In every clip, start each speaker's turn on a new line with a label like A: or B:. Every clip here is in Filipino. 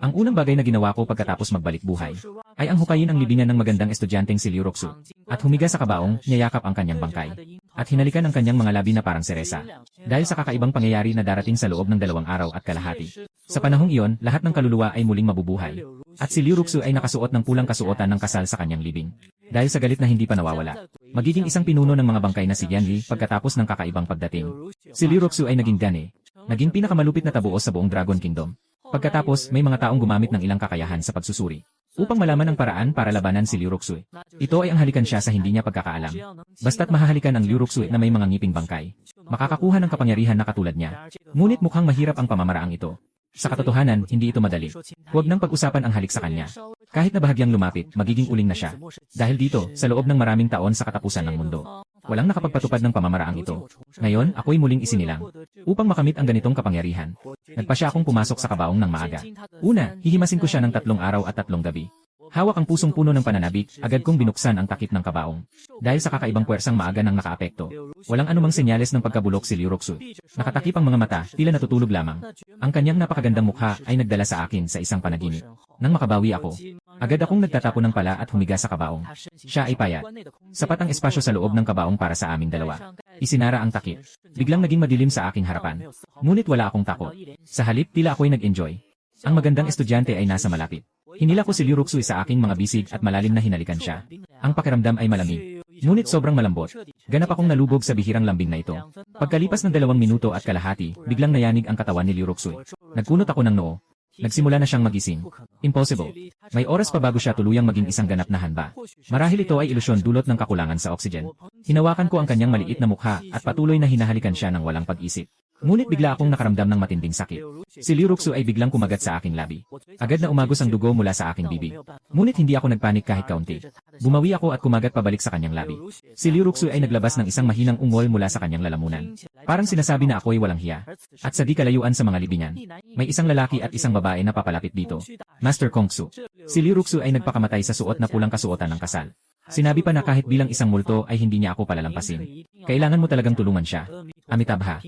A: Ang unang bagay na ginawa ko pagkatapos magbalik buhay ay ang hukayin ang libingan ng magandang estudyanteng si Liu Roxu at humiga sa kabaong, niyayakap ang kanyang bangkay at hinalikan ang kanyang mga labi na parang seresa. Dahil sa kakaibang pangyayari na darating sa loob ng 2 araw at kalahati. Sa panahong iyon, lahat ng kaluluwa ay muling mabubuhay. At si Liu Roxu ay nakasuot ng pulang kasuotan ng kasal sa kanyang libing. Dahil sa galit na hindi pa nawawala. Magiging isang pinuno ng mga bangkay na si Yan Li pagkatapos ng kakaibang pagdating. Si Liu Roxu ay naging gane. Naging pinakamalupit na tabuos sa buong Dragon Kingdom. Pagkatapos, may mga taong gumamit ng ilang kakayahan sa pagsusuri upang malaman ang paraan para labanan si Liu Roxu. Ito ay ang halikan siya sa hindi niya pagkakaalam. Basta't mahahalikan ang Liu Roxu na may mga ngiping bangkay, makakakuha ng kapangyarihan na katulad niya. Ngunit mukhang mahirap ang pamamaraang ito. Sa katotohanan, hindi ito madali. Huwag nang pag-usapan ang halik sa kanya. Kahit na bahagyang lumapit, magiging uling na siya. Dahil dito, sa loob ng maraming taon sa katapusan ng mundo, walang nakapagpatupad ng pamamaraang ito. Ngayon, ako'y muling isinilang. Upang makamit ang ganitong kapangyarihan, nagpa siya akong pumasok sa kabaong ng maaga. Una, hihimasin ko siya ng 3 araw at 3 gabi. Hawak ang pusong puno ng pananabik, agad kong binuksan ang takip ng kabaong. Dahil sa kakaibang puwersang maaga nang nakaapekto, walang anumang senyales ng pagkabulok si Liu Roxu. Nakatakip ang mga mata, tila natutulog lamang. Ang kanyang napakagandang mukha ay nagdala sa akin sa isang panaginip. Nang makabawi ako, agad akong nagtatapon ng pala at humiga sa kabaong. Siya ay payat. Sapat ang espasyo sa loob ng kabaong para sa aming dalawa. Isinara ang takip. Biglang naging madilim sa aking harapan. Ngunit wala akong takot. Sa halip, tila ako'y nag-enjoy. Ang magandang estudyante ay nasa malapit. Hinila ko si Liu Roxu sa aking mga bisig at malalim na hinalikan siya. Ang pakiramdam ay malamig. Ngunit sobrang malambot. Ganap akong nalubog sa bihirang lambing na ito. Pagkalipas ng 2 minuto at kalahati, biglang nayanig ang katawan ni Liu Roxu. Nagkunot ako ng noo. Nagsimula na siyang magising. Impossible. May oras pa bago siya tuluyang maging isang ganap na hanba. Marahil ito ay ilusyon dulot ng kakulangan sa oxygen. Hinawakan ko ang kanyang maliit na mukha at patuloy na hinahalikan siya ng walang pag-isip. Ngunit bigla akong nakaramdam ng matinding sakit. Si Liu Roxu ay biglang kumagat sa aking labi. Agad na umagos ang dugo mula sa aking bibig. Ngunit hindi ako nagpanik kahit kaunti. Bumawi ako at kumagat pabalik sa kanyang labi. Si Liu Roxu ay naglabas ng isang mahinang ungol mula sa kanyang lalamunan. Parang sinasabi na ako'y walang hiya. At sa di kalayuan sa mga libingan, may isang lalaki at isang babae na papalapit dito. Master Kong Su. Si Liu Roxu ay nagpakamatay sa suot na pulang kasuotan ng kasal. Sinabi pa na kahit bilang isang multo ay hindi niya ako palalampasin. Kailangan mo talagang tulungan siya. Amitabha.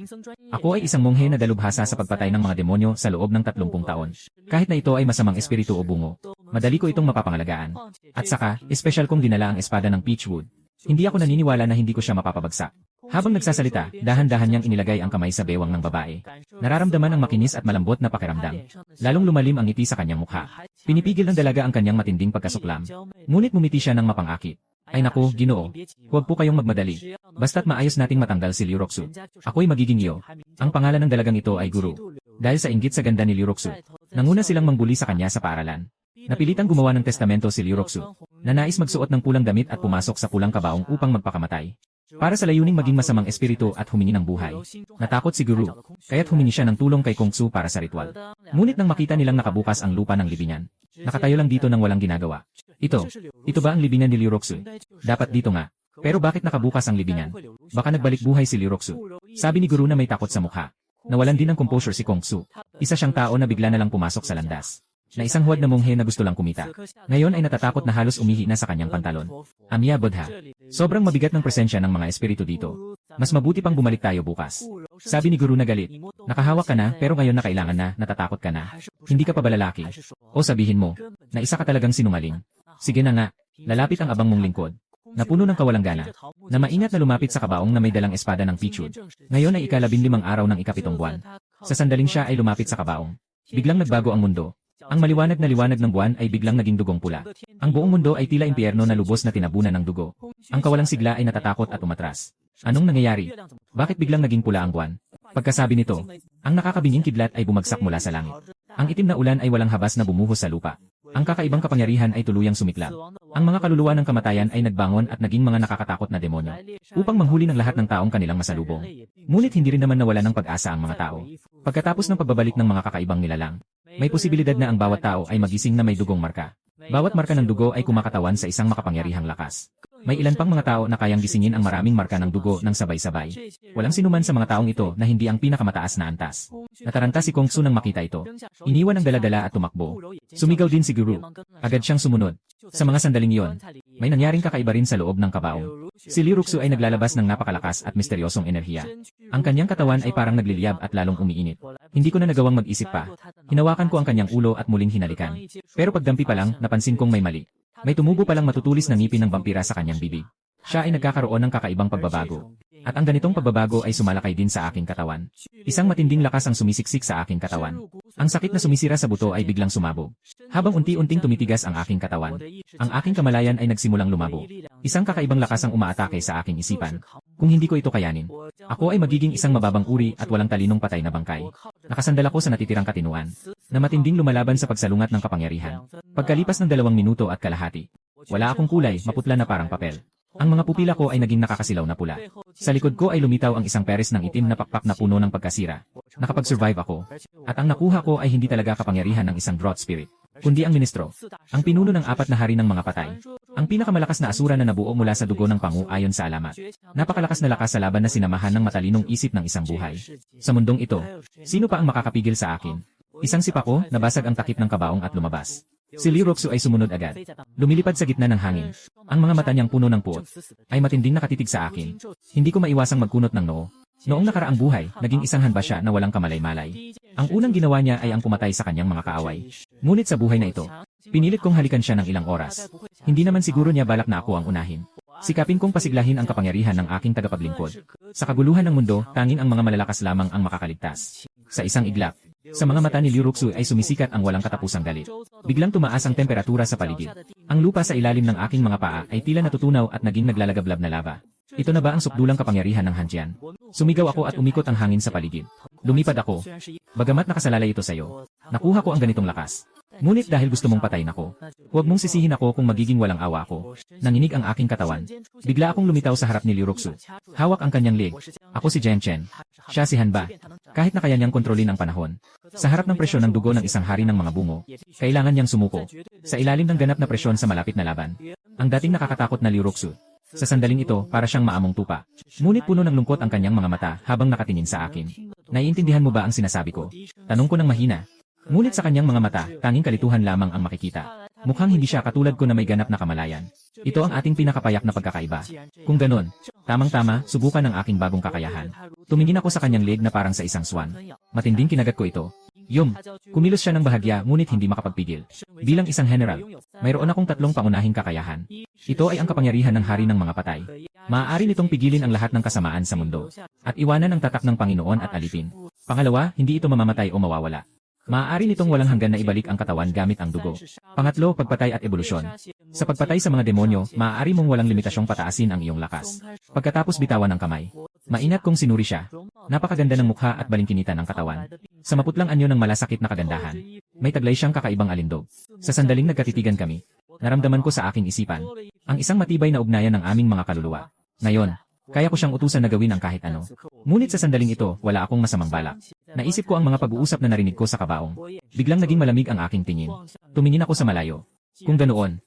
A: Ako ay isang monghe na dalubhasa sa pagpatay ng mga demonyo sa loob ng 30 taon. Kahit na ito ay masamang espiritu o bungo, madali ko itong mapapangalagaan. At saka, espesyal kong dinala ang espada ng Peachwood. Hindi ako naniniwala na hindi ko siya mapapabagsak. Habang nagsasalita, dahan-dahan niyang inilagay ang kamay sa bewang ng babae. Nararamdaman ang makinis at malambot na pakiramdam. Lalong lumalim ang ngiti sa kanyang mukha. Pinipigil ng dalaga ang kanyang matinding pagkasuklam. Ngunit mumiti siya ng mapangakit. Ay naku, Ginoo. Huwag po kayong magmadali. Basta't maayos nating matanggal si Liu Roxu. Ako'y magiging iyo. Ang pangalan ng dalagang ito ay Guru. Dahil sa inggit sa ganda ni Liu Roxu, nanguna silang mangbuli sa kanya sa paaralan. Napilitang gumawa ng testamento si Liu Roxu, na nais magsuot ng pulang damit at pumasok sa pulang kabaong upang magpakamatay. Para sa layuning maging masamang espiritu at humingi ng buhay. Natakot si Guru, kaya't humingi siya ng tulong kay Kong Su para sa ritual. Ngunit nang makita nilang nakabukas ang lupa ng libingan, nakatayo lang dito nang walang ginagawa. Ito ba ang libingan ni Liu Roxu? Dapat dito nga. Pero bakit nakabukas ang libingan? Baka nagbalik buhay si Liu Roxu. Sabi ni Guru na may takot sa mukha. Nawalan din ng composure si Kong Su. Isa siyang tao na bigla na lang pumasok sa landas. Na isang huwad na monghe na gusto lang kumita. Ngayon ay natatakot na halos umihi na sa kanyang pantalon. Amya Bodha. Sobrang mabigat ng presensya ng mga espiritu dito. Mas mabuti pang bumalik tayo bukas. Sabi ni Guru na galit. Nakahawak ka na pero ngayon na kailangan na, natatakot ka na. Hindi ka pa ba lalaki? O sabihin mo, na isa ka talagang sinungaling. Sige na nga, lalapit ang abang mong lingkod. Napuno ng kawalanggana. Na maingat na lumapit sa kabaong na may dalang espada ng Peachwood. Ngayon ay ika-15 araw ng ika-7 buwan. Sa sandaling siya ay lumapit sa kabaong. Biglang nagbago ang mundo. Ang maliwanag na liwanag ng buwan ay biglang naging dugong pula. Ang buong mundo ay tila impyerno na lubos na tinabunan ng dugo. Ang kawalang sigla ay natatakot at umatras. Anong nangyayari? Bakit biglang naging pula ang buwan? Pagkasabi nito, ang nakakabinging kidlat ay bumagsak mula sa langit. Ang itim na ulan ay walang habas na bumuhos sa lupa. Ang kakaibang kapangyarihan ay tuluyang sumiklab. Ang mga kaluluwa ng kamatayan ay nagbangon at naging mga nakakatakot na demonyo upang manghuli ng lahat ng taong kanilang masalubong. Ngunit hindi rin naman nawala ng pag-asa ang mga tao. Pagkatapos ng pagbabalik ng mga kakaibang nilalang, may posibilidad na ang bawat tao ay magising na may dugong marka. Bawat marka ng dugo ay kumakatawan sa isang makapangyarihang lakas. May ilan pang mga tao na kayang gisingin ang maraming marka ng dugo ng sabay-sabay. Walang sinuman sa mga taong ito na hindi ang pinakamataas na antas. Nataranta si Kong Su nang makita ito. Iniwan ang dala-dala at tumakbo. Sumigaw din si Guru. Agad siyang sumunod. Sa mga sandaling iyon, may nangyaring kakaiba rin sa loob ng kabaong. Si Liu Roxu ay naglalabas ng napakalakas at misteryosong enerhiya. Ang kanyang katawan ay parang nagliliyab at lalong umiinit. Hindi ko na nagawang mag-isip pa. Hinawakan ko ang kanyang ulo at muling hinalikan. Pero pagdampi pa lang, napansin kong may mali. May tumubo palang matutulis na ngipin ng vampira sa kanyang bibig. Siya ay nagkakaroon ng kakaibang pagbabago. At ang ganitong pagbabago ay sumalakay din sa aking katawan. Isang matinding lakas ang sumisiksik sa aking katawan. Ang sakit na sumisira sa buto ay biglang sumabog. Habang unti-unting tumitigas ang aking katawan, ang aking kamalayan ay nagsimulang lumabo. Isang kakaibang lakas ang umaatake sa aking isipan. Kung hindi ko ito kayanin, ako ay magiging isang mababang uri at walang talinong patay na bangkay. Nakasandal ako sa natitirang katinuan, na matinding lumalaban sa pagsalungat ng kapangyarihan. Pagkalipas ng 2 minuto at kalahati, wala akong kulay, maputla na parang papel. Ang mga pupila ko ay naging nakakasilaw na pula. Sa likod ko ay lumitaw ang isang peres ng itim na pakpak na puno ng pagkasira. Nakapag-survive ako. At ang nakuha ko ay hindi talaga kapangyarihan ng isang drought spirit, kundi ang ministro, ang pinuno ng 4 na hari ng mga patay. Ang pinakamalakas na asura na nabuo mula sa dugo ng pangu ayon sa alamat. Napakalakas na lakas sa laban na sinamahan ng matalinong isip ng isang buhay. Sa mundong ito, sino pa ang makakapigil sa akin? Isang sipa ko, nabasag ang takip ng kabaong at lumabas. Si Liuroxu ay sumunod agad. Lumilipad sa gitna ng hangin. Ang mga mata niyang puno ng puot ay matinding nakatitig sa akin. Hindi ko maiwasang magkunot ng noo. Noong nakaraang buhay, naging isang hanba siya na walang kamalay-malay. Ang unang ginawa niya ay ang pumatay sa kanyang mga kaaway. Ngunit sa buhay na ito, pinilit kong halikan siya ng ilang oras. Hindi naman siguro niya balak na ako ang unahin. Sikapin kong pasiglahin ang kapangyarihan ng aking tagapaglingkod. Sa kaguluhan ng mundo, tanging ang mga malalakas lamang ang makakaligtas. Sa isang iglap, sa mga mata ni Liuroxu ay sumisikat ang walang katapusang galit. Biglang tumaas ang temperatura sa paligid. Ang lupa sa ilalim ng aking mga paa ay tila natutunaw at naging naglalagablab na lava. Ito na ba ang sukdulang kapangyarihan ng Hanjian? Sumigaw ako at umikot ang hangin sa paligid. Lumipad ako. Bagamat nakasalalay ito sa'yo, nakuha ko ang ganitong lakas. Ngunit dahil gusto mong patayin ako, huwag mong sisihin ako kung magiging walang awa ako. Nanginig ang aking katawan. Bigla akong lumitaw sa harap ni Liuroxu. Hawak ang kanyang leg. Ako si Jen Chen. Siya si Hanba. Kahit na kaya niyang kontrolin ang panahon. Sa harap ng presyon ng dugo ng isang hari ng mga bungo, kailangan niyang sumuko. Sa ilalim ng ganap na presyon sa malapit na laban, ang dating nakakatakot na Liuroxu, sa sandaling ito para siyang maamong tupa. Ngunit puno ng lungkot ang kanyang mga mata habang nakatingin sa akin. Naiintindihan mo ba ang sinasabi ko? Tanong ko ng mahina. Ngunit sa kanyang mga mata, tanging kalituhan lamang ang makikita. Mukhang hindi siya katulad ko na may ganap na kamalayan. Ito ang ating pinakapayak na pagkakaiba. Kung ganon, tamang-tama, subukan ang aking bagong kakayahan. Tumingin ako sa kanyang leg na parang sa isang swan. Matinding kinagat ko ito. Kumilos siya ng bahagya ngunit hindi makapagpigil. Bilang isang general, mayroon akong 3 pangunahing kakayahan. Ito ay ang kapangyarihan ng hari ng mga patay. Maaari nitong pigilin ang lahat ng kasamaan sa mundo. At iwanan ang tatak ng Panginoon at alipin. Pangalawa, hindi ito mamamatay o mawawala. Maaari nitong walang hanggan na ibalik ang katawan gamit ang dugo. Pangatlo, pagpatay at ebolusyon. Sa pagpatay sa mga demonyo, maaari mong walang limitasyong pataasin ang iyong lakas. Pagkatapos bitawan ang kamay. Maingat kong sinuri siya. Napakaganda ng mukha at balingkinita ng katawan. Sa maputlang anyo ng malasakit na kagandahan, may taglay siyang kakaibang alindog. Sa sandaling nagkatitigan kami, naramdaman ko sa aking isipan ang isang matibay na ugnayan ng aming mga kaluluwa. Ngayon, kaya ko siyang utusan na gawin ang kahit ano. Ngunit sa sandaling ito, wala akong masamang balak. Naisip ko ang mga pag-uusap na narinig ko sa kabaong. Biglang naging malamig ang aking tingin. Tumingin ako sa malayo. Kung ganoon,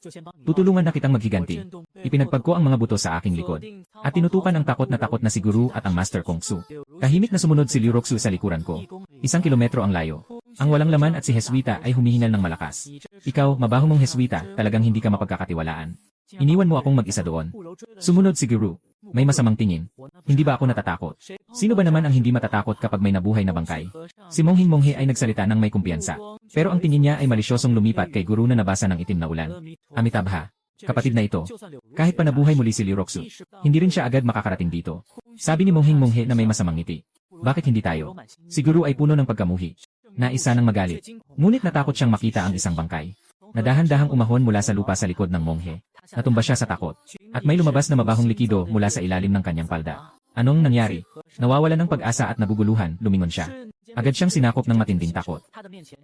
A: tutulungan na kitang maghiganti. Ipinagpag ko ang mga buto sa aking likod. At tinutukan ang takot na si Guru at ang Master Kung Su. Tahimik na sumunod si Liuroxu sa likuran ko. 1 kilometro ang layo. Ang walang laman at si Heswita ay humihinal ng malakas. Ikaw, mabaho mong Heswita, talagang hindi ka mapagkakatiwalaan. Iniwan mo akong mag-isa doon. Sumunod si Guru. May masamang tingin. Hindi ba ako natatakot? Sino ba naman ang hindi matatakot kapag may nabuhay na bangkay? Si Monghing Monghe ay nagsalita ng may kumpiyansa. Pero ang tingin niya ay malisyosong lumipat kay Guru na nabasa ng itim na ulan. Amitabha, kapatid na ito. Kahit pa nabuhay muli si Liuroxu, hindi rin siya agad makakarating dito. Sabi ni Monghing Monghe na may masamang ngiti. Bakit hindi tayo? Si Guru ay puno ng pagkamuhi. Naisa nang magalit. Ngunit natakot siyang makita ang isang bangkay. Nadahan-dahang umahon mula sa lupa sa likod ng monghe. Natumba siya sa takot. At may lumabas na mabahong likido mula sa ilalim ng kanyang palda. Anong nangyari? Nawawala ng pag-asa at naguguluhan, lumingon siya. Agad siyang sinakop ng matinding takot.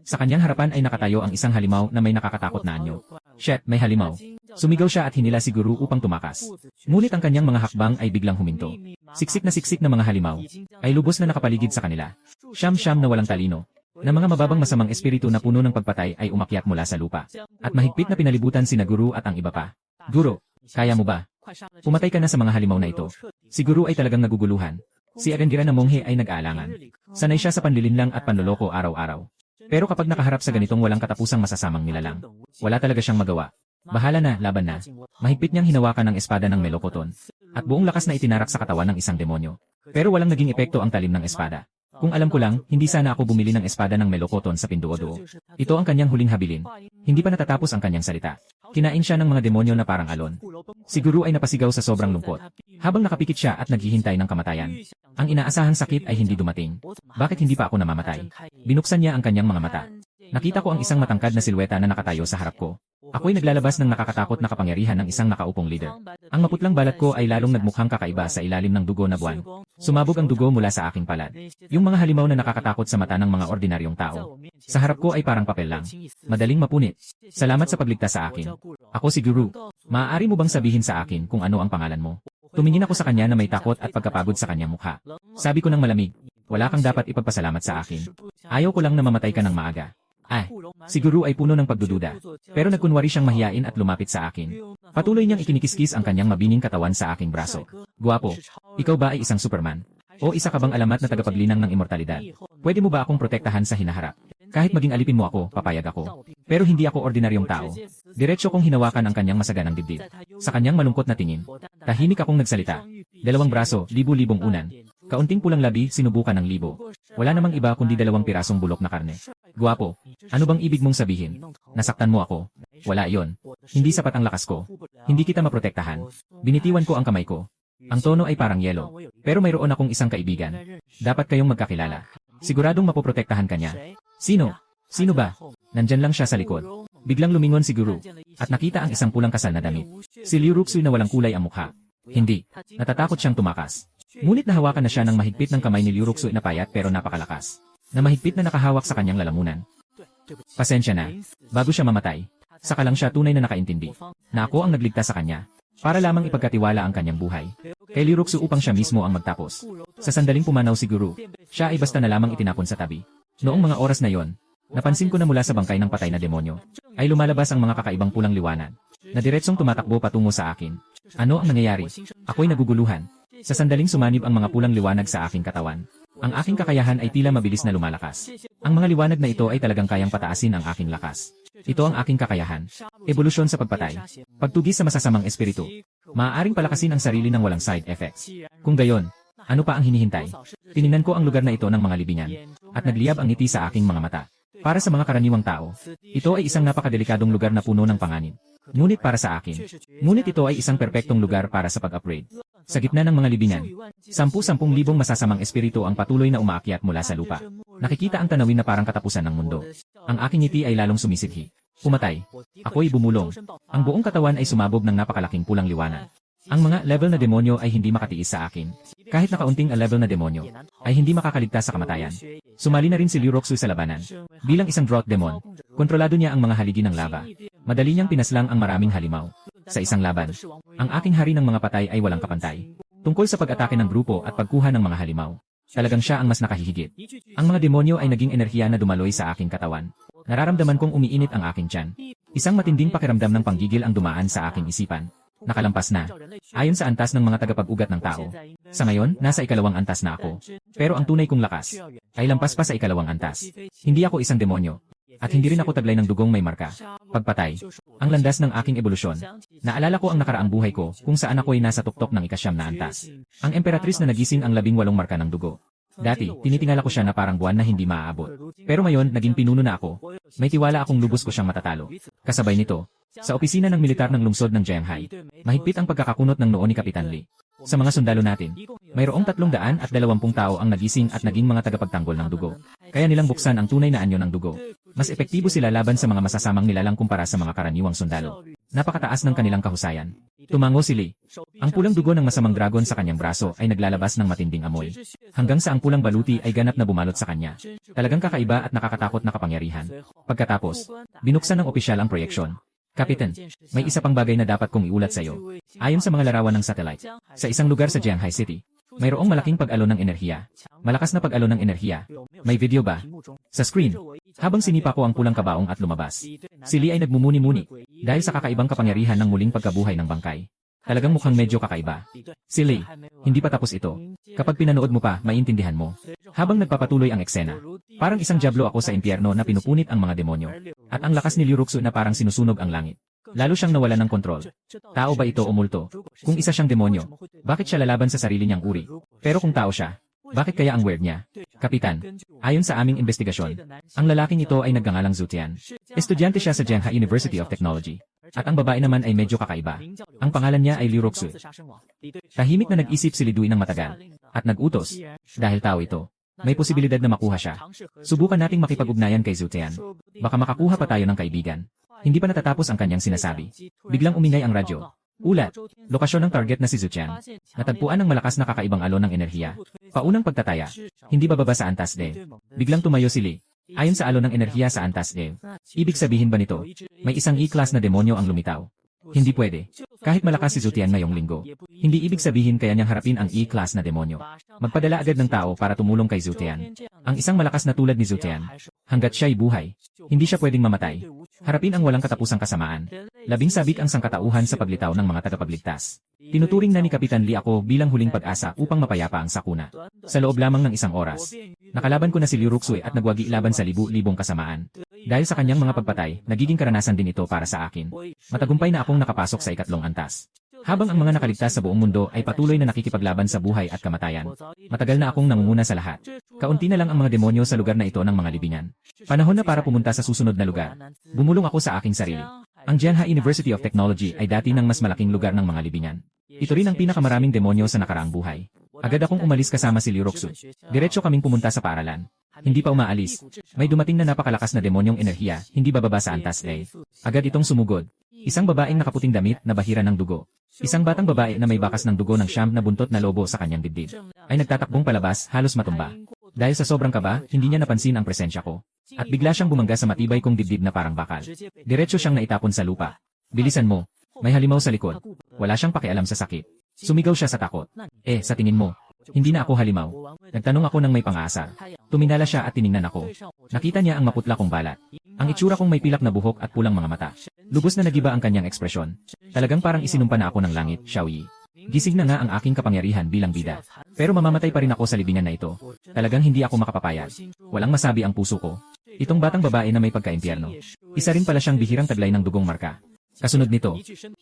A: Sa kanyang harapan ay nakatayo ang isang halimaw na may nakakatakot na anyo. Shit, may halimaw. Sumigaw siya at hinila si Guru upang tumakas. Ngunit ang kanyang mga hakbang ay biglang huminto. Siksik na mga halimaw ay lubos na nakapaligid sa kanila. Siyam-siyam na walang talino na mga mababang masamang espiritu na puno ng pagpatay ay umakyat mula sa lupa. At mahigpit na pinalibutan sina Guru at ang iba pa. Guru, kaya mo ba? Pumatay ka na sa mga halimaw na ito. Si Guru ay talagang naguguluhan. Si Agangira na monghe ay nag-aalangan. Sanay siya sa panlilinlang at panloloko araw-araw. Pero kapag nakaharap sa ganitong walang katapusang masasamang nilalang, wala talaga siyang magawa. Bahala na, laban na. Mahigpit niyang hinawakan ang espada ng Melokoton. At buong lakas na itinarak sa katawan ng isang demonyo. Pero walang naging epekto ang talim ng espada. Kung alam ko lang, hindi sana ako bumili ng espada ng Melokoton sa Pinduoduo. Ito ang kanyang huling habilin. Hindi pa natatapos ang kanyang salita. Kinain siya ng mga demonyo na parang alon. Si Guru ay napasigaw sa sobrang lungkot. Habang nakapikit siya at naghihintay ng kamatayan. Ang inaasahang sakit ay hindi dumating. Bakit hindi pa ako namamatay? Binuksan niya ang kanyang mga mata. Nakita ko ang isang matangkad na silweta na nakatayo sa harap ko. Ako'y naglalabas ng nakakatakot na kapangyarihan ng isang nakaupong leader. Ang maputlang balat ko ay lalong nagmukhang kakaiba sa ilalim ng dugo na buwan. Sumabog ang dugo mula sa aking palad. Yung mga halimaw na nakakatakot sa mata ng mga ordinaryong tao. Sa harap ko ay parang papel lang. Madaling mapunit. Salamat sa pagligtas sa akin. Ako si Guru. Maaari mo bang sabihin sa akin kung ano ang pangalan mo? Tumingin ako sa kanya na may takot at pagkapagod sa kanyang mukha. Sabi ko ng malamig, wala kang dapat ipagpasalamat sa akin. Ayaw ko lang na mamatay ka ng maaga. Si Guru ay puno ng pagdududa. Pero nagkunwari siyang mahiyain at lumapit sa akin. Patuloy niyang ikinikiskis ang kanyang mabining katawan sa aking braso. Guwapo, ikaw ba ay isang Superman? O isa ka bang alamat na tagapaglinang ng immortalidad? Pwede mo ba akong protektahan sa hinaharap? Kahit maging alipin mo ako, papayag ako. Pero hindi ako ordinaryong tao. Diretso kong hinawakan ang kanyang masaganang dibdib. Sa kanyang malungkot na tingin, tahimik akong nagsalita. 2 braso, libu-libong unan. Kaunting pulang labi, sinubukan ng libo. Wala namang iba kundi 2 pirasong bulok na karne. Guwapo, ano bang ibig mong sabihin? Nasaktan mo ako? Wala iyon. Hindi sapat ang lakas ko. Hindi kita maprotektahan. Binitiwan ko ang kamay ko. Ang tono ay parang yelo. Pero mayroon akong isang kaibigan. Dapat kayong magkakilala. Siguradong mapoprotektahan ka niya. Sino? Sino ba? Nandyan lang siya sa likod. Biglang lumingon si Guru. At nakita ang isang pulang kasal na damit. Si Liu Ruxu na walang kulay ang mukha. Hindi. Natatakot siyang tumakas. Ngunit nahawakan na siya ng mahigpit ng kamay ni Liu Ruxu na payat pero napakalakas. Na mahigpit na nakahawak sa kanyang lalamunan. Pasensya na. Bago siya mamatay, saka lang siya tunay na nakaintindi. Na ako ang nagligtas sa kanya. Para lamang ipagkatiwala ang kanyang buhay. Kay Liu Ruxu upang siya mismo ang magtapos. Sa sandaling pumanaw si Guru, siya ay basta na lamang itinapon sa tabi. Noong mga oras na yon, napansin ko na mula sa bangkay ng patay na demonyo, ay lumalabas ang mga kakaibang pulang liwanag, na diretsong tumatakbo patungo sa akin. Ano ang nangyayari? Ako'y naguguluhan. Sa sandaling sumanib ang mga pulang liwanag sa aking katawan. Ang aking kakayahan ay tila mabilis na lumalakas. Ang mga liwanag na ito ay talagang kayang pataasin ang aking lakas. Ito ang aking kakayahan. Ebolusyon sa pagpatay. Pagtugis sa masasamang espiritu. Maaaring palakasin ang sarili ng walang side effects. Kung gayon, ano pa ang hinihintay? Tiningnan ko ang lugar na ito ng mga libingan. At nagliyab ang ngiti sa aking mga mata. Para sa mga karaniwang tao, ito ay isang napakadelikadong lugar na puno ng panganib. Ngunit para sa akin, ito ay isang perpektong lugar para sa pag-upgrade. Sa gitna ng mga libingan, 10,000 masasamang espiritu ang patuloy na umaakyat mula sa lupa. Nakikita ang tanawin na parang katapusan ng mundo. Ang aking ngiti ay lalong sumisidhi. Pumatay. Ako'y bumulong. Ang buong katawan ay sumabog ng napakalaking pulang liwanag. Ang mga level na demonyo ay hindi makatiis sa akin. Kahit nakaunting level na demonyo, ay hindi makakaligtas sa kamatayan. Sumali na rin si Liu Ruxu sa labanan. Bilang isang drought demon, kontrolado niya ang mga haligi ng lava. Madali niyang pinaslang ang maraming halimaw. Sa isang laban, ang aking hari ng mga patay ay walang kapantay. Tungkol sa pag-atake ng grupo at pagkuha ng mga halimaw, talagang siya ang mas nakahihigit. Ang mga demonyo ay naging enerhiya na dumaloy sa aking katawan. Nararamdaman kong umiinit ang aking tiyan. Isang matinding pakiramdam ng panggigil ang dumaan sa aking isipan. Nakalampas na. Ayon sa antas ng mga tagapag-ugat ng tao. Sa ngayon, nasa 2nd antas na ako. Pero ang tunay kong lakas ay lampas pa sa 2nd antas. Hindi ako isang demonyo. At hindi rin ako taglay ng dugong may marka. Pagpatay. Ang landas ng aking ebolusyon. Naalala ko ang nakaraang buhay ko kung saan ako ay nasa tuktok ng 9 na antas. Ang emperatris na nagising ang 18 marka ng dugo. Dati, tinitingala ko siya na parang buwan na hindi maaabot. Pero ngayon, naging pinuno na ako. May tiwala akong lubos ko siyang matatalo. Kasabay nito, sa opisina ng militar ng lungsod ng Jianghai, mahigpit ang pagkakakunot ng noo ni Kapitan Li. Sa mga sundalo natin, mayroong 320 tao ang nagising at naging mga tagapagtanggol ng dugo. Kaya nilang buksan ang tunay na anyo ng dugo. Mas epektibo sila laban sa mga masasamang nilalang kumpara sa mga karaniwang sundalo. Napakataas ng kanilang kahusayan. Tumango si Lee. Ang pulang dugo ng masamang dragon sa kanyang braso ay naglalabas ng matinding amoy. Hanggang sa ang pulang baluti ay ganap na bumalot sa kanya. Talagang kakaiba at nakakatakot na kapangyarihan. Pagkatapos, binuksan ng opisyal ang proyeksyon. Kapitan, may isa pang bagay na dapat kong iulat sa iyo. Ayon sa mga larawan ng satellite, sa isang lugar sa Jianghai City, mayroong malaking pag-alon ng enerhiya. Malakas na pag-alon ng enerhiya. May video ba? Sa screen. Habang sinipa ko ang pulang kabaong at lumabas, si Lee ay nagmumuni-muni dahil sa kakaibang kapangyarihan ng muling pagkabuhay ng bangkay. Talagang mukhang medyo kakaiba. Si Lee, hindi pa tapos ito. Kapag pinanood mo pa, maintindihan mo. Habang nagpapatuloy ang eksena, parang isang diablo ako sa impyerno na pinupunit ang mga demonyo. At ang lakas ni Liu Ruxu na parang sinusunog ang langit. Lalo siyang nawalan ng kontrol. Tao ba ito o multo? Kung isa siyang demonyo, bakit siya lalaban sa sarili niyang uri? Pero kung tao siya, Bakit kaya ang weird niya? Kapitan, ayon sa aming investigasyon, ang lalaking ito ay nagngangalang Zutian. Estudyante siya sa Zhengha University of Technology. At ang babae naman ay medyo kakaiba. Ang pangalan niya ay Liu Roxu. Tahimik na nag-isip si Lidui ng matagal. At nag-utos. Dahil tao ito, may posibilidad na makuha siya. Subukan nating makipag-ugnayan kay Zutian. Baka makakuha pa tayo ng kaibigan. Hindi pa natatapos ang kanyang sinasabi. Biglang umingay ang radyo. Ulat. Lokasyon ng target na si Zutian. Natagpuan ng malakas na kakaibang alon ng enerhiya. Paunang pagtataya. Hindi bababa sa antas de. Biglang tumayo si Li. Ayon sa alon ng enerhiya sa antas de. Ibig sabihin ba nito, may isang E-class na demonyo ang lumitaw? Hindi pwede. Kahit malakas si Zutian ngayong linggo, hindi ibig sabihin kaya niyang harapin ang E-class na demonyo. Magpadala agad ng tao para tumulong kay Zutian. Ang isang malakas na tulad ni Zutian, hanggat siya'y buhay, hindi siya pwedeng mamatay. Harapin ang walang katapusang kasamaan. Labing sabik ang sangkatauhan sa paglitaw ng mga tagapagligtas. Tinuturing na ni Kapitan Li ako bilang huling pag-asa upang mapayapa ang sakuna. Sa loob lamang ng isang oras, nakalaban ko na si Liu Roxu at nagwagi laban sa libu-libong kasamaan. Dahil sa kanyang mga pagpatay, nagiging karanasan din ito para sa akin. Matagumpay na akong nakapasok sa ikatlong antas. Habang ang mga nakaligtas sa buong mundo ay patuloy na nakikipaglaban sa buhay at kamatayan. Matagal na akong nangunguna sa lahat. Kaunti na lang ang mga demonyo sa lugar na ito ng mga libingan. Panahon na para pumunta sa susunod na lugar. Bumulong ako sa aking sarili. Ang Zhengha University of Technology ay dati ng mas malaking lugar ng mga libingan. Ito rin ang pinakamaraming demonyo sa nakaraang buhay. Agad akong umalis kasama si Liu Roxu. Diretso kaming pumunta sa paaralan. Hindi pa umaalis. May dumating na napakalakas na demonyong enerhiya, hindi bababa sa antas de. Agad itong sumugod. Isang babaeng nakaputing damit na bahira ng dugo. Isang batang babae na may bakas ng dugo ng siyam na buntot na lobo sa kanyang dibdib. Ay nagtatakbong palabas, halos matumba. Dahil sa sobrang kaba, hindi niya napansin ang presensya ko. At bigla siyang bumangga sa matibay kong dibdib na parang bakal. Diretso siyang naitapon sa lupa. Bilisan mo. May halimaw sa likod. Wala siyang pakialam sa sakit. Sumigaw siya sa takot. Sa tingin mo, hindi na ako halimaw. Nagtanong ako ng may pang-aasar. Tuminala siya at tiningnan ako. Nakita niya ang maputla kong balat. Ang itsura kong may pilak na buhok at pulang mga mata. Lubos na nagiba ang kanyang ekspresyon. Talagang parang isinumpa na ako ng langit, Xiaoyi. Gising na nga ang aking kapangyarihan bilang bida. Pero mamamatay pa rin ako sa libingan na ito. Talagang hindi ako makapapayag. Walang masabi ang puso ko. Itong batang babae na may pagka-impyerno. Isa rin pala siyang bihirang taglay ng dugong marka. Kasunod nito,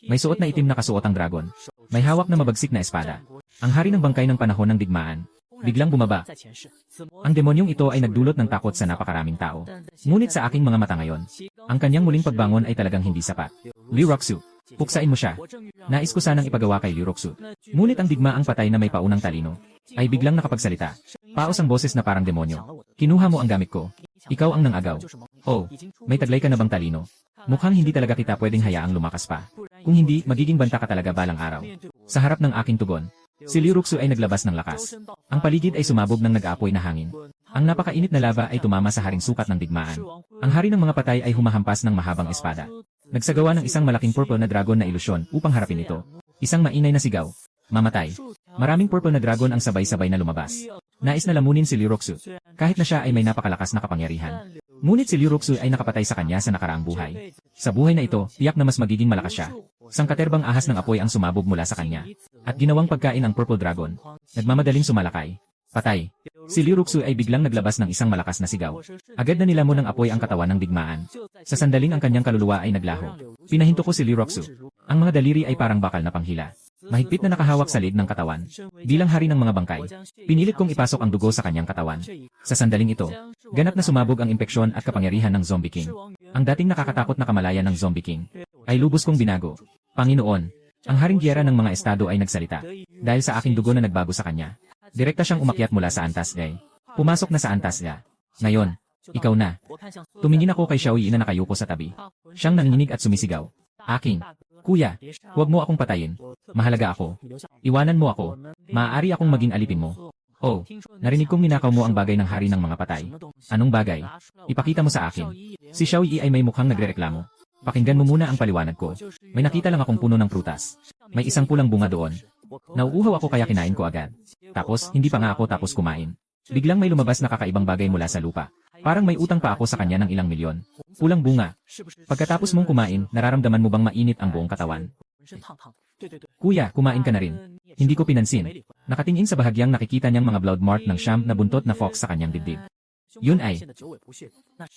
A: may suot na itim na kasuotang dragon. May hawak na mabagsik na espada. Ang hari ng bangkay ng panahon ng digmaan. Biglang bumaba. Ang demonyong ito ay nagdulot ng takot sa napakaraming tao. Ngunit sa aking mga mata ngayon, ang kanyang muling pagbangon ay talagang hindi sapat. Liu Roxu, puksain mo siya. Nais ko sanang ipagawa kay Liu Roxu. Ngunit ang digmaang patay na may paunang talino ay biglang nakapagsalita. Paos ang boses na parang demonyo. Kinuha mo ang gamit ko. Ikaw ang nangagaw. Oh, may taglay ka na bang talino? Mukhang hindi talaga kita pwedeng hayaang lumakas pa. Kung hindi, magiging banta ka talaga balang araw. Sa harap ng aking tugon, si Liu Roxu ay naglabas ng lakas. Ang paligid ay sumabog ng nag-aapoy na hangin. Ang napakainit na lava ay tumama sa haring sukat ng digmaan. Ang hari ng mga patay ay humahampas ng mahabang espada. Nagsagawa ng isang malaking purple na dragon na ilusyon upang harapin ito. Isang mainay na sigaw. Mamatay. Maraming purple na dragon ang sabay-sabay na lumabas. Nais na lamunin si Liu Roxu. Kahit na siya ay may napakalakas na kapangyarihan. Ngunit si Liu Roxu ay nakapatay sa kanya sa nakaraang buhay. Sa buhay na ito, tiyak na mas magiging malakas siya. Sangkaterbang ahas ng apoy ang sumabog mula sa kanya. At ginawang pagkain ang purple dragon. Nagmamadaling sumalakay. Patay. Si Liu Roxu ay biglang naglabas ng isang malakas na sigaw. Agad na nilamon ng apoy ang katawan ng digmaan. Sa sandaling ang kanyang kaluluwa ay naglaho. Pinahinto ko si Liu Roxu. Ang mga daliri ay parang bakal na panghila. Mahigpit na nakahawak sa liig ng katawan. Bilang hari ng mga bangkay, pinilit kong ipasok ang dugo sa kanyang katawan. Sa sandaling ito, ganap na sumabog ang impeksyon at kapangyarihan ng Zombie King. Ang dating nakakatakot na kamalayan ng Zombie King ay lubos kong binago. Panginoon, ang haring giyera ng mga estado ay nagsalita. Dahil sa aking dugo na nagbago sa kanya, direkta siyang umakyat mula sa antas niya. Pumasok na sa antas niya. Ngayon, ikaw na. Tumingin ako kay Xiaoyi na nakayuko sa tabi. Siyang nanginginig at sumisigaw. Aking, Kuya, huwag mo akong patayin. Mahalaga ako. Iwanan mo ako. Maaari akong maging alipin mo. Oh, narinig kong ninakaw mo ang bagay ng hari ng mga patay. Anong bagay? Ipakita mo sa akin. Si Xiaoyi ay may mukhang nagrereklamo. Pakinggan mo muna ang paliwanag ko. May nakita lang akong puno ng prutas. May isang pulang bunga doon. Nauuhaw ako kaya kinain ko agad. Tapos, hindi pa nga ako tapos kumain. Biglang may lumabas na kakaibang bagay mula sa lupa. Parang may utang pa ako sa kanya ng ilang milyon. Pulang bunga. Pagkatapos mong kumain, nararamdaman mo bang mainit ang buong katawan? Kuya, kumain ka na rin. Hindi ko pinansin. Nakatingin sa bahagyang nakikita niyang mga blood mark ng siyam na buntot na fox sa kanyang dibdib. Yun ay,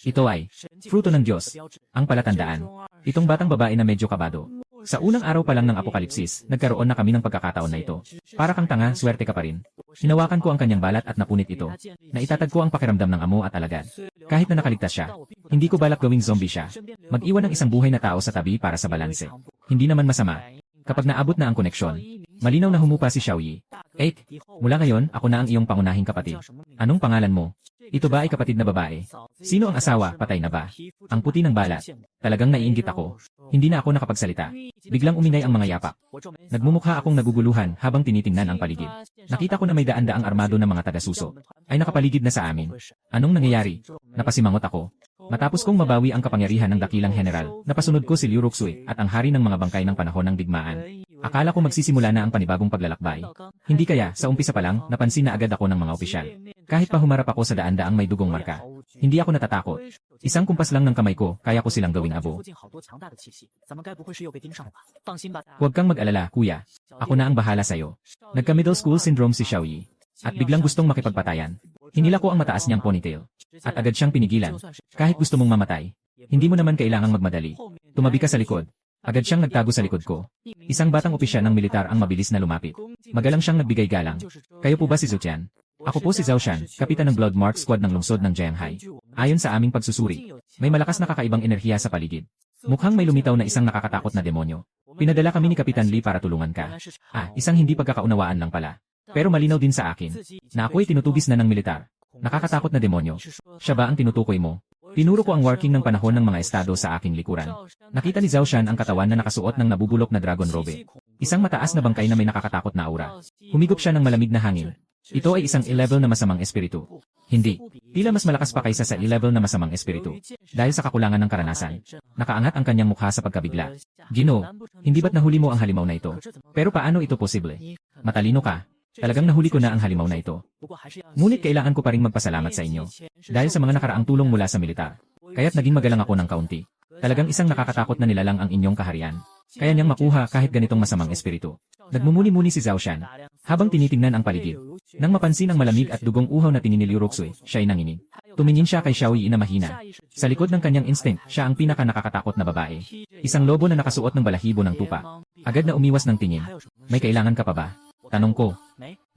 A: ito ay, fruto ng Diyos. Ang palatandaan. Itong batang babae na medyo kabado. Sa unang araw pa lang ng apokalipsis, nagkaroon na kami ng pagkakataon na ito. Para kang tanga, swerte ka pa rin. Hinawakan ko ang kanyang balat at napunit ito. Naitatag ko ang pakiramdam ng amo at alagad. Kahit na nakaligtas siya, hindi ko balak gawing zombie siya. Mag-iwan ng isang buhay na tao sa tabi para sa balanse. Hindi naman masama. Kapag naabot na ang koneksyon, malinaw na humupa si Xiaoyi. Mula ngayon, ako na ang iyong pangunahing kapatid. Anong pangalan mo? Ito ba ay kapatid na babae? Sino ang asawa, patay na ba? Ang puti ng balat. Talagang naiinggit ako. Hindi na ako nakapagsalita. Biglang umingay ang mga yapak. Nagmumukha akong naguguluhan habang tinitingnan ang paligid. Nakita ko na may daan-daang armado na mga taga-suso. Ay nakapaligid na sa amin. Anong nangyayari? Napasimangot ako. Matapos kong mabawi ang kapangyarihan ng dakilang general, napasunod ko si Liu Ruxui at ang hari ng mga bangkay ng panahon ng digmaan. Akala ko magsisimula na ang panibagong paglalakbay. Hindi kaya, sa umpisa pa lang, napansin na agad ako ng mga opisyal. Kahit pa humarap ako sa daan-daang may dugong marka. Hindi ako natatakot. Isang kumpas lang ng kamay ko, kaya ko silang gawing abo. Huwag kang mag-alala, kuya. Ako na ang bahala sa'yo. Nagka-middle school syndrome si Xiaoyi. At biglang gustong makipagpatayan. Hinila ko ang mataas niyang ponytail. At agad siyang pinigilan. Kahit gusto mong mamatay. Hindi mo naman kailangang magmadali. Tumabi ka sa likod. Agad siyang nagtago sa likod ko. Isang batang opisyal ng militar ang mabilis na lumapit. Magalang siyang nagbigay galang. Kayo po ba si Zutian? Ako po si Zhao Shan, kapitan ng Blood Mark Squad ng lungsod ng Jianghai. Ayon sa aming pagsusuri, may malakas na kakaibang enerhiya sa paligid. Mukhang may lumitaw na isang nakakatakot na demonyo. Pinadala kami ni Kapitan Lee para tulungan ka. Isang hindi pagkakaunawaan lang pala. Pero malinaw din sa akin, na ako ay tinutugis na ng militar. Nakakatakot na demonyo. Siya ba ang tinutukoy mo? Tinuro ko ang working ng panahon ng mga estado sa aking likuran. Nakita ni Zhao Shan ang katawan na nakasuot ng nabubulok na dragon robe. Isang mataas na bangkay na may nakakatakot na aura. Humigop siya ng malamig na hangin. Ito ay isang E-level na masamang espiritu. Hindi. Tila mas malakas pa kaysa sa E-level na masamang espiritu. Dahil sa kakulangan ng karanasan. Nakaangat ang kanyang mukha sa pagkabigla. Ginoo, hindi ba't nahuli mo ang halimaw na ito? Pero paano ito posible? Matalino ka. Talagang nahuli ko na ang halimaw na ito. Ngunit kailangan ko pa rin magpasalamat sa inyo. Dahil sa mga nakaraang tulong mula sa militar. Kaya't naging magalang ako ng kaunti. Talagang isang nakakatakot na nilalang ang inyong kaharian. Kaya niyang makuha kahit ganitong masamang espiritu. Nagmumuni-muni si Zhao Shan. Habang tinitingnan ang paligid. Nang mapansin ang malamig at dugong uhaw na tingin ni Liu Ruxui, siya ay nanginig. Tumingin siya kay Xiaoyi na mahina. Sa likod ng kanyang instinct, siya ang pinaka-nakakatakot na babae. Isang lobo na nakasuot ng balahibo ng tupa. Agad na umiwas ng tingin. May kailangan ka pa ba? Tanong ko.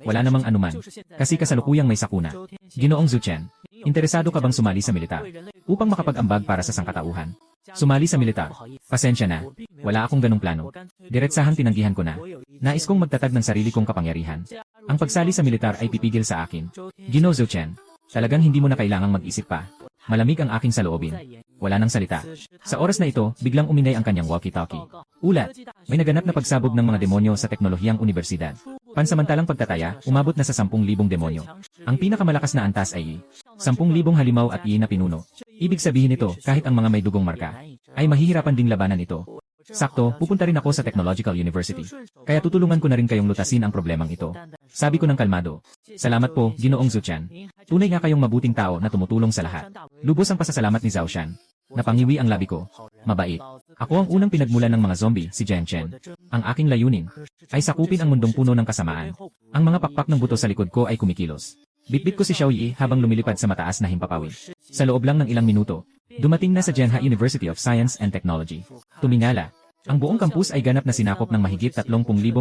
A: Wala namang anuman. Kasi kasalukuyang may sakuna. Ginoong Zutian, interesado ka bang sumali sa militar? Upang makapag-ambag para sa sangkatauhan. Sumali sa militar. Pasensya na. Wala akong ganong plano. Diretsahang tinanggihan ko na. Nais kong magtatag ng sarili kong kapangyarihan. Ang pagsali sa militar ay pipigil sa akin. Ginoo Zutian, talagang hindi mo na kailangang mag-isip pa. Malamig ang aking saloobin. Wala nang salita. Sa oras na ito, biglang umingay ang kanyang walkie-talkie. Ulat, may naganap na pagsabog ng mga demonyo sa teknolohiyang unibersidad. Pansamantalang pagtataya, umabot na sa 10,000 demonyo. Ang pinakamalakas na antas ay 10,000 halimaw at na pinuno. Ibig sabihin nito, kahit ang mga may dugong marka, ay mahihirapan ding labanan ito. Sakto, pupunta rin ako sa Technological University. Kaya tutulungan ko na rin kayong lutasin ang problemang ito. Sabi ko ng kalmado. Salamat po, Ginoong Zutian. Tunay nga kayong mabuting tao na tumutulong sa lahat. Lubos ang pasasalamat ni Zhao Shan. Napangiwi ang labi ko. Mabait. Ako ang unang pinagmulan ng mga zombie, si Jian Chen. Ang aking layunin ay sakupin ang mundong puno ng kasamaan. Ang mga pakpak ng buto sa likod ko ay kumikilos. Bitbit ko si Xiaoyi habang lumilipad sa mataas na himpapawid. Sa loob lang ng ilang minuto, dumating na sa Jianhai University of Science and Technology. Tumingala. Ang buong kampus ay ganap na sinakop ng mahigit 30,000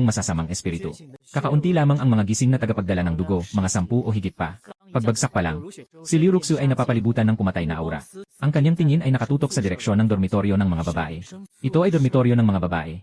A: masasamang espiritu. Kakaunti lamang ang mga gising na tagapagdala ng dugo, mga 10 o higit pa. Pagbagsak pa lang, si Liu Ruxui ay napapalibutan ng pumatay na aura. Ang kanyang tingin ay nakatutok sa direksyon ng dormitoryo ng mga babae. Ito ay dormitoryo ng mga babae.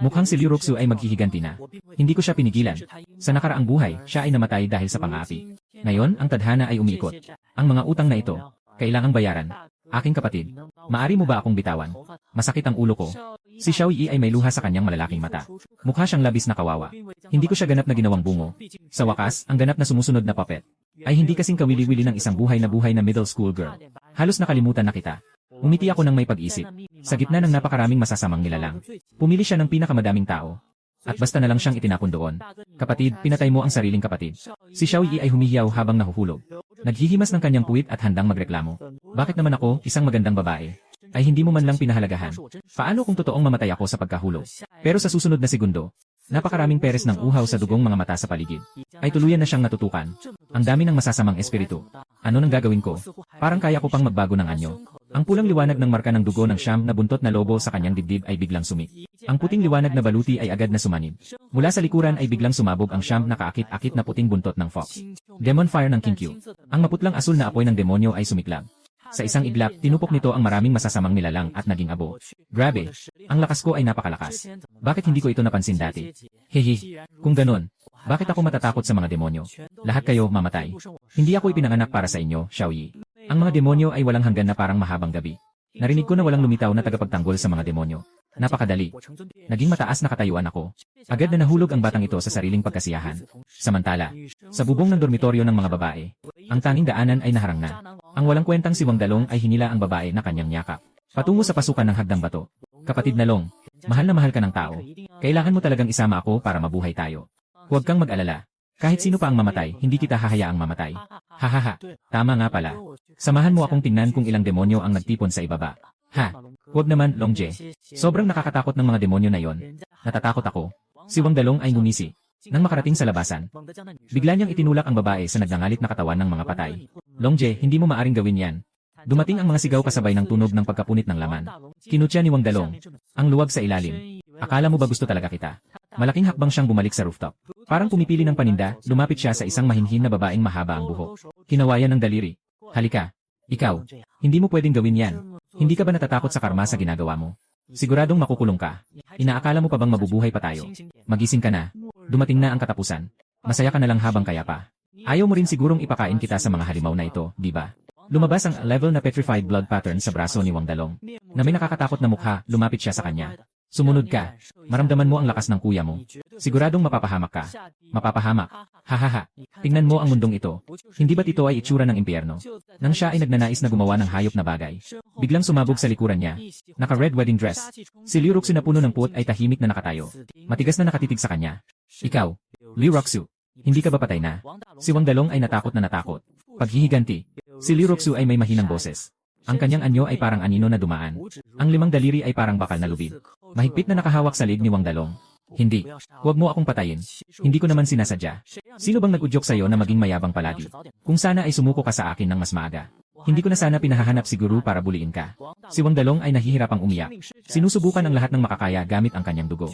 A: Mukhang si Liu Ruxui ay maghihiganti na. Hindi ko siya pinigilan. Sa nakaraang buhay, siya ay namatay dahil sa pang-aapi. Ngayon, ang tadhana ay umiikot. Ang mga utang na ito, kailangang bayaran. Aking kapatid, maari mo ba akong bitawan? Masakit ang ulo ko. Si Xiaoyi ay may luha sa kanyang malalaking mata. Mukha siyang labis na kawawa. Hindi ko siya ganap na ginawang bungo. Sa wakas, ang ganap na sumusunod na puppet ay hindi kasing kawili-wili ng isang buhay na middle school girl. Halos nakalimutan na kita. Umiti ako ng may pag-isip. Sa gitna ng napakaraming masasamang nilalang, pumili siya ng pinakamadaming tao. At basta na lang siyang itinapon doon. Kapatid, pinatay mo ang sariling kapatid. Si Xiaoyi ay humihiyaw habang nahuhulog. Naghihimas ng kanyang puwit at handang magreklamo. Bakit naman ako, isang magandang babae, ay hindi mo man lang pinahalagahan? Paano kung totoong mamatay ako sa pagkahulog? Pero sa susunod na segundo, napakaraming peres ng uhaw sa dugong mga mata sa paligid. Ay tuluyan na siyang natutukan. Ang dami ng masasamang espiritu. Ano nang gagawin ko? Parang kaya ko pang magbago ng anyo. Ang pulang liwanag ng marka ng dugo ng siyam na buntot na lobo sa kanyang dibdib ay biglang sumik. Ang puting liwanag na baluti ay agad na sumanib. Mula sa likuran ay biglang sumabog ang siyam na kaakit-akit na puting buntot ng fox. Demon Fire ng Kinkyu. Ang maputlang asul na apoy ng demonyo ay sumiklab. Sa isang iglap, tinupok nito ang maraming masasamang nilalang at naging abo. Grabe! Ang lakas ko ay napakalakas. Bakit hindi ko ito napansin dati? Hehe. Kung ganon, bakit ako matatakot sa mga demonyo? Lahat kayo mamatay. Hindi ako ipinanganak para sa inyo, Xiaoyi. Ang mga demonyo ay walang hanggan na parang mahabang gabi. Narinig ko na walang lumitaw na tagapagtanggol sa mga demonyo. Napakadali. Naging mataas na katayuan ako. Agad na nahulog ang batang ito sa sariling pagkasiyahan. Samantala, sa bubong ng dormitoryo ng mga babae, ang tanging daanan ay naharang na. Ang walang kwentang si Wang Dalong ay hinila ang babae na kanyang yakap. Patungo sa pasukan ng hagdang bato. Kapatid na Long, mahal na mahal ka ng tao. Kailangan mo talagang isama ako para mabuhay tayo. Huwag kang mag-alala. Kahit sino pa ang mamatay, hindi kita hahayaang mamatay. Hahaha. Tama nga pala. Samahan mo akong tingnan kung ilang demonyo ang nagtipon sa ibaba. Ha? Huwag naman, Longje. Sobrang nakakatakot ng mga demonyo na yon. Natatakot ako. Si Wang Dalong ay ngumisi. Nang makarating sa labasan, bigla niyang itinulak ang babae sa nagngangalit na katawan ng mga patay. Longje, hindi mo maaring gawin yan. Dumating ang mga sigaw kasabay ng tunog ng pagkapunit ng laman. Kinutya ni Wang Dalong. Ang luwag sa ilalim. Akala mo ba gusto talaga kita? Malaking hakbang siyang bumalik sa rooftop. Parang pumipili ng paninda, lumapit siya sa isang mahinhin na babaeng mahaba ang buhok. Kinawayan ng daliri. Halika. Ikaw. Hindi mo pwedeng gawin yan. Hindi ka ba natatakot sa karma sa ginagawa mo? Siguradong makukulong ka. Inaakala mo pa bang mabubuhay pa tayo? Magising ka na. Dumating na ang katapusan. Masaya ka na lang habang kaya pa. Ayaw mo rin sigurong ipakain kita sa mga halimaw na ito, di ba? Lumabas ang level na petrified blood pattern sa braso ni Wang Dalong. Na may nakakatakot na mukha, lumapit siya sa kanya. Sumunod ka. Maramdaman mo ang lakas ng kuya mo. Siguradong mapapahamak ka. Mapapahamak. Hahaha. Tingnan mo ang mundong ito. Hindi ba't ito ay itsura ng impyerno? Nang siya ay nagnanais na gumawa ng hayop na bagay, biglang sumabog sa likuran niya. Naka-red wedding dress. Si Liu Roxu na puno ng puot ay tahimik na nakatayo. Matigas na nakatitig sa kanya. Ikaw, Liu Roxu, hindi ka ba patay na? Si Wang Dalong ay natakot na natakot. Paghihiganti. Si Liu Roxu ay may mahinang boses. Ang kanyang anyo ay parang anino na dumaan. Ang limang daliri ay parang bakal na lubid. Mahigpit na nakahawak sa lig ni Wang Dalong. Hindi. Huwag mo akong patayin. Hindi ko naman sinasadya. Sino bang nag-udyok sa'yo na maging mayabang palagi? Kung sana ay sumuko ka sa akin ng mas maaga. Hindi ko na sana pinahahanap si Guru para buliin ka. Si Wang Dalong ay nahihirapang umiyak. Sinusubukan ang lahat ng makakaya gamit ang kanyang dugo.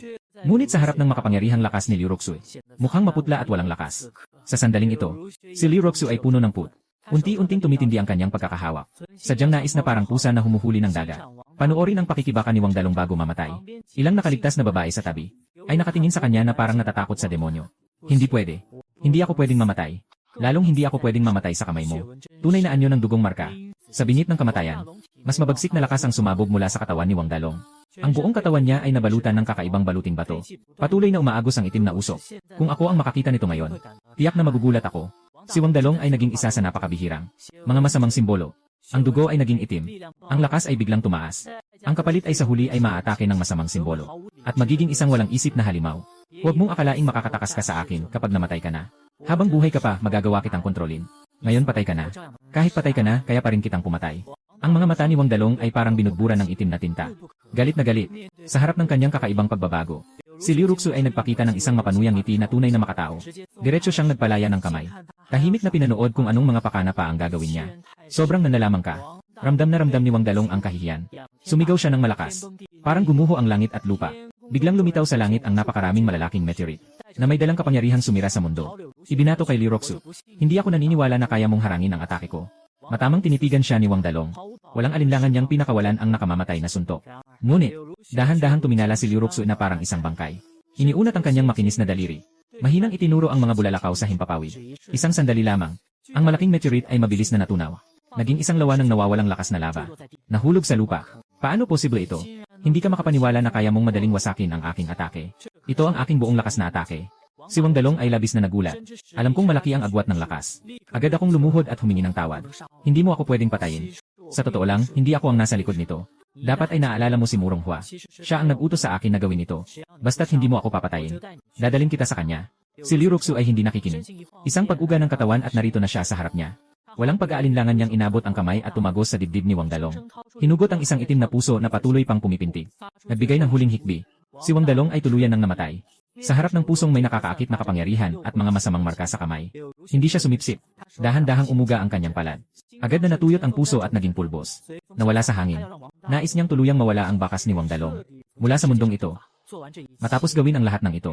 A: Ngunit sa harap ng makapangyarihang lakas ni Liu Roxu, mukhang maputla at walang lakas. Sa sandaling ito, si Liu Roxu ay puno ng put. Unti-unting tumitindi ang kanyang pagkakahawak. Sadyang nais na parang pusa na humuhuli ng daga. Panoorin ang pakikibaka ni Wang Dalong bago mamatay. Ilang nakaligtas na babae sa tabi ay nakatingin sa kanya na parang natatakot sa demonyo. Hindi pwede. Hindi ako pwedeng mamatay. Lalong hindi ako pwedeng mamatay sa kamay mo. Tunay na anyo ng dugong marka. Sa bingit ng kamatayan, mas mabagsik na lakas ang sumabog mula sa katawan ni Wang Dalong. Ang buong katawan niya ay nabalutan ng kakaibang baluting bato. Patuloy na umaagos ang itim na usok. Kung ako ang makakita nito ngayon, tiyak na magugulat ako. Si Wang Dalong ay naging isa sa napakabihirang mga masamang simbolo. Ang dugo ay naging itim. Ang lakas ay biglang tumaas. Ang kapalit ay sa huli ay maaatake ng masamang simbolo. At magiging isang walang isip na halimaw. Huwag mong akalaing makakatakas ka sa akin kapag namatay ka na. Habang buhay ka pa, magagawa kitang kontrolin. Ngayon patay ka na. Kahit patay ka na, kaya pa rin kitang pumatay. Ang mga mata ni Wang Dalong ay parang binudbura ng itim na tinta. Galit na galit. Sa harap ng kanyang kakaibang pagbabago, si Liu Roxu ay nagpakita ng isang mapanuyang ngiti na tunay na makatao. Diretso siyang nagpalaya ng kamay. Tahimik na pinanood kung anong mga pakana pa ang gagawin niya. Sobrang nanlalamang ka. Ramdam na ramdam ni Wang Dalong ang kahihiyan. Sumigaw siya ng malakas. Parang gumuho ang langit at lupa. Biglang lumitaw sa langit ang napakaraming malalaking meteorite na may dalang kapangyarihang sumira sa mundo. Ibinato kay Liu Roxu. Hindi ako naniniwala na kaya mong harangin ang atake ko. Matamang tinitigan siya ni Wang Dalong. Walang alinlangan niyang pinakawalan ang nakamamatay na suntok. Ngunit, dahan-dahang tuminala si Liu Roxu na parang isang bangkay. Iniunat ang kanyang makinis na daliri. Mahinang itinuro ang mga bulalakaw sa himpapawid. Isang sandali lamang. Ang malaking meteorite ay mabilis na natunaw. Naging isang lawa ng nawawalang lakas na lava. Nahulog sa lupa. Paano posible ito? Hindi ka makapaniwala na kaya mong madaling wasakin ang aking atake. Ito ang aking buong lakas na atake. Si Wang Dalong ay labis na nagulat. Alam kong malaki ang agwat ng lakas. Agad akong lumuhod at humingi ng tawad. Hindi mo ako pwedeng patayin. Sa totoo lang, hindi ako ang nasa likod nito. Dapat ay naalala mo si Murong Hua. Siya ang nag-utos sa akin na gawin ito. Basta't hindi mo ako papatayin. Dadalhin kita sa kanya. Si Liu Roxu ay hindi nakikinig. Isang pag-uga ng katawan at narito na siya sa harap niya. Walang pag-aalinlangan niyang inabot ang kamay at tumagos sa dibdib ni Wang Dalong. Hinugot ang isang itim na puso na patuloy pang pumipintig. Nagbigay ng huling hikbi. Si Wang Dalong ay tuluyan ng namatay. Sa harap ng pusong may nakakaakit na kapangyarihan at mga masamang marka sa kamay. Hindi siya sumipsip. Dahan-dahang umuga ang kanyang palad. Agad na natuyot ang puso at naging pulbos. Nawala sa hangin. Nais niyang tuluyang mawala ang bakas ni Wang Dalong. Mula sa mundong ito, Matapos gawin ang lahat ng ito,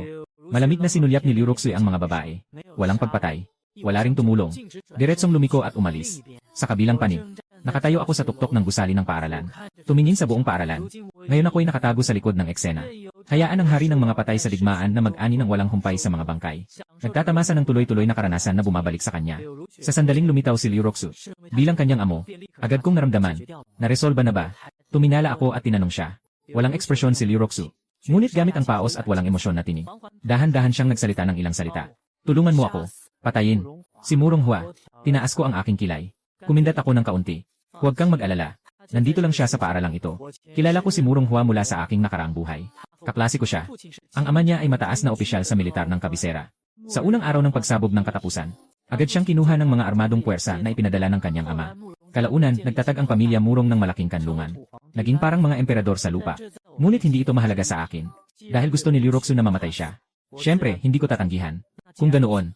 A: malamig na sinulyap ni Liu Roxui ang mga babae. Walang pagpatay. Wala ring tumulong. Diretsong lumiko at umalis. Sa kabilang panig, nakatayo ako sa tuktok ng gusali ng paaralan. Tumingin sa buong paaralan. Ngayon ako'y nakatago sa likod ng eksena. Hayaan ang hari ng mga patay sa digmaan na mag-ani ng walang humpay sa mga bangkay. Nagtatamasa ng tuloy-tuloy na karanasan na bumabalik sa kanya. Sa sandaling lumitaw si Liu Roxu. Bilang kanyang amo, agad kong naramdaman. Naresolba na ba? Tuminala ako at tinanong siya. Walang ekspresyon si Liu Roxu. Ngunit gamit ang paos at walang emosyon na tinig. Dahan-dahan siyang nagsalita ng ilang salita. Tulungan mo ako. Patayin. Si Murong Hua. Tinaas ko ang aking kilay. Kumindat ako ng kaunti. Huwag kang mag-alala. Nandito lang siya sa paaralang ito. Kilala ko si Murong Hua mula sa aking nakaraang buhay. Kaklase ko siya. Ang ama niya ay mataas na opisyal sa militar ng kabisera. Sa unang araw ng pagsabog ng katapusan, agad siyang kinuha ng mga armadong puwersa na ipinadala ng kanyang ama. Kalaunan, nagtatag ang pamilya Murong ng malaking kanlungan. Naging parang mga emperador sa lupa. Ngunit hindi ito mahalaga sa akin. Dahil gusto ni Liu Roxu na mamatay siya. Siyempre, hindi ko tatanggihan. Kung ganoon,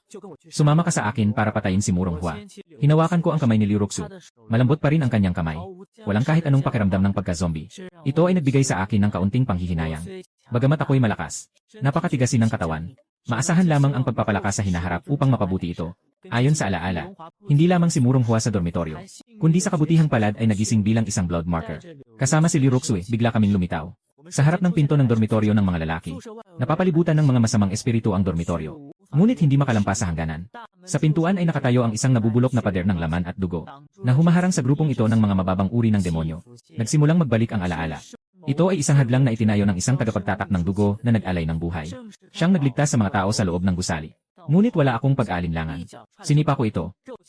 A: sumama ka sa akin para patayin si Murong Hua. Hinawakan ko ang kamay ni Liu Roxu. Malambot pa rin ang kanyang kamay. Walang kahit anong pakiramdam ng pagka-zombie. Ito ay nagbigay sa akin ng kaunting panghihinayang. Bagamat ako'y malakas, napakatigasin ng katawan. Maasahan lamang ang pagpapalakas sa hinaharap upang mapabuti ito. Ayon sa alaala, hindi lamang si Murong Hua sa dormitoryo, kundi sa kabutihang palad ay nagising bilang isang blood marker. Kasama si Liu Roxu, bigla kaming lumitaw. Sa harap ng pinto ng dormitoryo ng mga lalaki, napapalibutan ng mga masamang espiritu ang dormitoryo. Ngunit hindi makalampas sa hangganan. Sa pintuan ay nakatayo ang isang nabubulok na pader ng laman at dugo, na humaharang sa grupong ito ng mga mababang uri ng demonyo. Nagsimulang magbalik ang alaala. Ito ay isang hadlang na itinayo ng isang tagapagtatak ng dugo na nag-alay ng buhay. Siyang nagligtas sa mga tao sa loob ng gusali. Ngunit wala akong pag-alinlangan. Sinipa ko ito.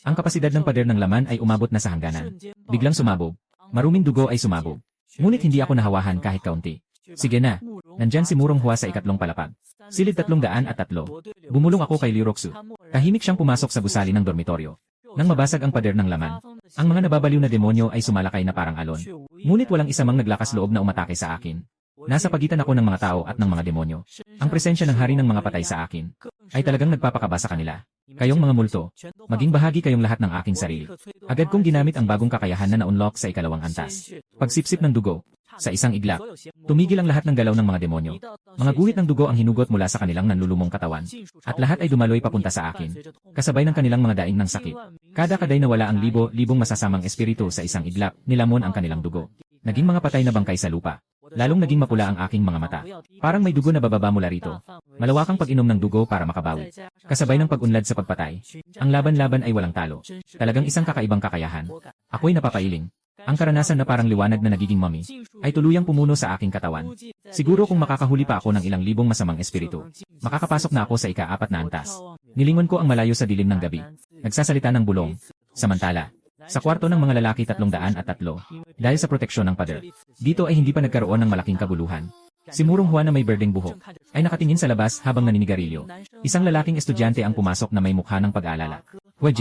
A: Ang kapasidad ng pader ng laman ay umabot na sa hangganan. Biglang sumabog. Maruming dugo ay sumabog. Ngunit hindi ako nahawahan kahit kaunti. Sige na. Nandyan si Murong Hua sa ikatlong palapag. Silid 303. Bumulong ako kay Liu Roxu. Tahimik siyang pumasok sa gusali ng dormitoryo. Nang mabasag ang pader ng laman, ang mga nababaliw na demonyo ay sumalakay na parang alon. Ngunit walang isa mang naglakas loob na umatake sa akin. Nasa pagitan ako ng mga tao at ng mga demonyo. Ang presensya ng hari ng mga patay sa akin ay talagang nagpapakaba sa kanila. Kayong mga multo, maging bahagi kayong lahat ng aking sarili. Agad kong ginamit ang bagong kakayahan na na-unlock sa ikalawang antas. Pagsipsip ng dugo, sa isang iglap, tumigil ang lahat ng galaw ng mga demonyo. Mga guhit ng dugo ang hinugot mula sa kanilang nanlulumong katawan. At lahat ay dumaloy papunta sa akin. Kasabay ng kanilang mga daing ng sakit. Kada kaday nawala ang libo-libong masasamang espiritu sa isang iglap, nilamon ang kanilang dugo. Naging mga patay na bangkay sa lupa. Lalong naging mapula ang aking mga mata. Parang may dugo na bababa mula rito. Malawakang pag-inom ng dugo para makabawi. Kasabay ng pag-unlad sa pagpatay. Ang laban-laban ay walang talo. Talagang isang kakaibang kakayahan. Ako'y napapailing. Ang karanasan na parang liwanag na nagiging mami ay tuluyang pumuno sa aking katawan. Siguro kung makakahuli pa ako ng ilang libong masamang espiritu, makakapasok na ako sa ika-4 na antas. Nilingon ko ang malayo sa dilim ng gabi. Nagsasalita ng bulong. Samantala, sa kwarto ng mga lalaki 303, dahil sa proteksyon ng pader, dito ay hindi pa nagkaroon ng malaking kaguluhan. Si Murong Hua na may berdeng buhok ay nakatingin sa labas habang naninigarilyo. Isang lalaking estudyante ang pumasok na may mukha ng pag-aalala. Huwag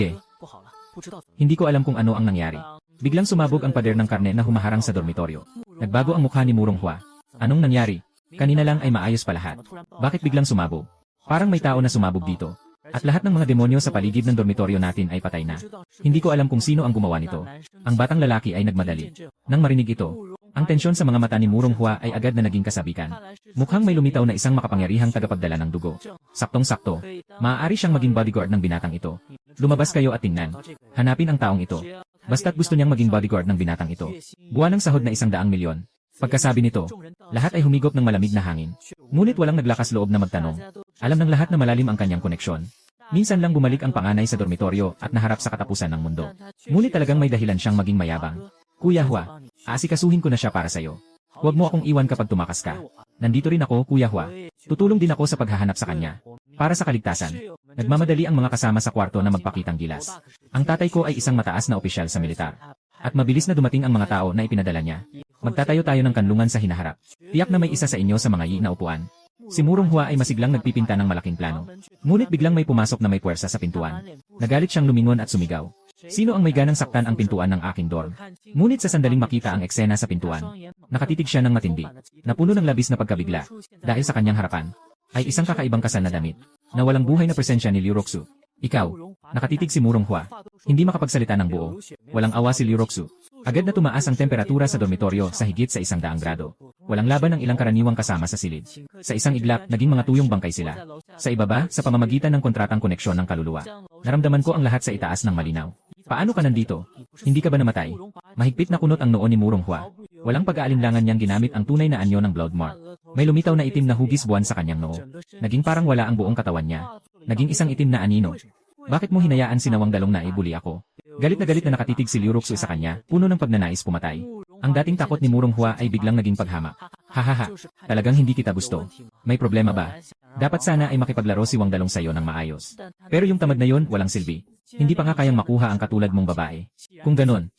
A: Hindi ko alam kung ano ang nangyari. Biglang sumabog ang pader ng karne na humaharang sa dormitoryo. Nagbago ang mukha ni Murong Hua. Anong nangyari? Kanina lang ay maayos pa lahat. Bakit biglang sumabog? Parang may tao na sumabog dito. At lahat ng mga demonyo sa paligid ng dormitoryo natin ay patay na. Hindi ko alam kung sino ang gumawa nito. Ang batang lalaki ay nagmadali. Nang marinig ito, ang tensyon sa mga mata ni Murong Hua ay agad na naging kasabikan. Mukhang may lumitaw na isang makapangyarihang tagapagdala ng dugo. Saktong-sakto, maaari siyang maging bodyguard ng binatang ito. Lumabas kayo at tingnan. Hanapin ang taong ito. Basta't gusto niyang maging bodyguard ng binatang ito. Buwan ng sahod na 100,000,000. Pagkasabi nito, lahat ay humigop ng malamig na hangin. Ngunit walang naglakas loob na magtanong. Alam ng lahat na malalim ang kanyang koneksyon. Minsan lang bumalik ang panganay sa dormitoryo at naharap sa katapusan ng mundo. Ngunit talagang may dahilan siyang maging mayabang. Kuya Hua, aasikasuhin ko na siya para sa'yo. Huwag mo akong iwan kapag tumakas ka. Nandito rin ako, Kuya Hua. Tutulong din ako sa paghahanap sa kanya. Para sa kaligtasan, nagmamadali ang mga kasama sa kwarto na magpakitang gilas. Ang tatay ko ay isang mataas na opisyal sa militar. At mabilis na dumating ang mga tao na ipinadala niya. Magtatayo tayo ng kanlungan sa hinaharap. Tiyak na may isa sa inyo sa mga yi na upuan. Si Murong Hua ay masiglang nagpipinta ng malaking plano. Ngunit biglang may pumasok na may puwersa sa pintuan. Nagalit siyang lumingon at sumigaw. Sino ang may ganang saktan ang pintuan ng aking dorm? Ngunit sa sandaling makita ang eksena sa pintuan, nakatitig siya ng matindi, napuno ng labis na pagkabigla, dahil sa kanyang harapan, ay isang kakaibang kasal na damit, na walang buhay na presensya ni Liu Roxu. Ikaw, nakatitig si Murong Hua. Hindi makapagsalita ng buo. Walang awa si Liu Roxu. Agad na tumaas ang temperatura sa dormitoryo sa higit sa 100 grado. Walang laban ang ilang karaniwang kasama sa silid. Sa isang iglap, naging mga tuyong bangkay sila. Sa ibaba, sa pamamagitan ng kontratang koneksyon ng kaluluwa. Naramdaman ko ang lahat sa itaas ng malinaw. Paano ka nandito? Hindi ka ba namatay? Mahigpit na kunot ang noo ni Murong Hua. Walang pag-aalinlangan niyang ginamit ang tunay na anyo ng blood mark. May lumitaw na itim na hugis buwan sa kanyang noo. Naging parang wala ang buong katawan niya. Naging isang itim na anino. Bakit mo hinayaan si Nawang Dalong na ibuli ako? Galit na nakatitig si Liu Ruxu sa kanya, puno ng pagnanais pumatay. Ang dating takot ni Murong Hua ay biglang naging paghamak. Hahaha, talagang hindi kita gusto. May problema ba? Dapat sana ay makipaglaro si Wang Dalong sa'yo ng maayos. Pero yung tamad na yon, walang silbi. Hindi pa nga kayang makuha ang katulad mong babae. Kung ganon,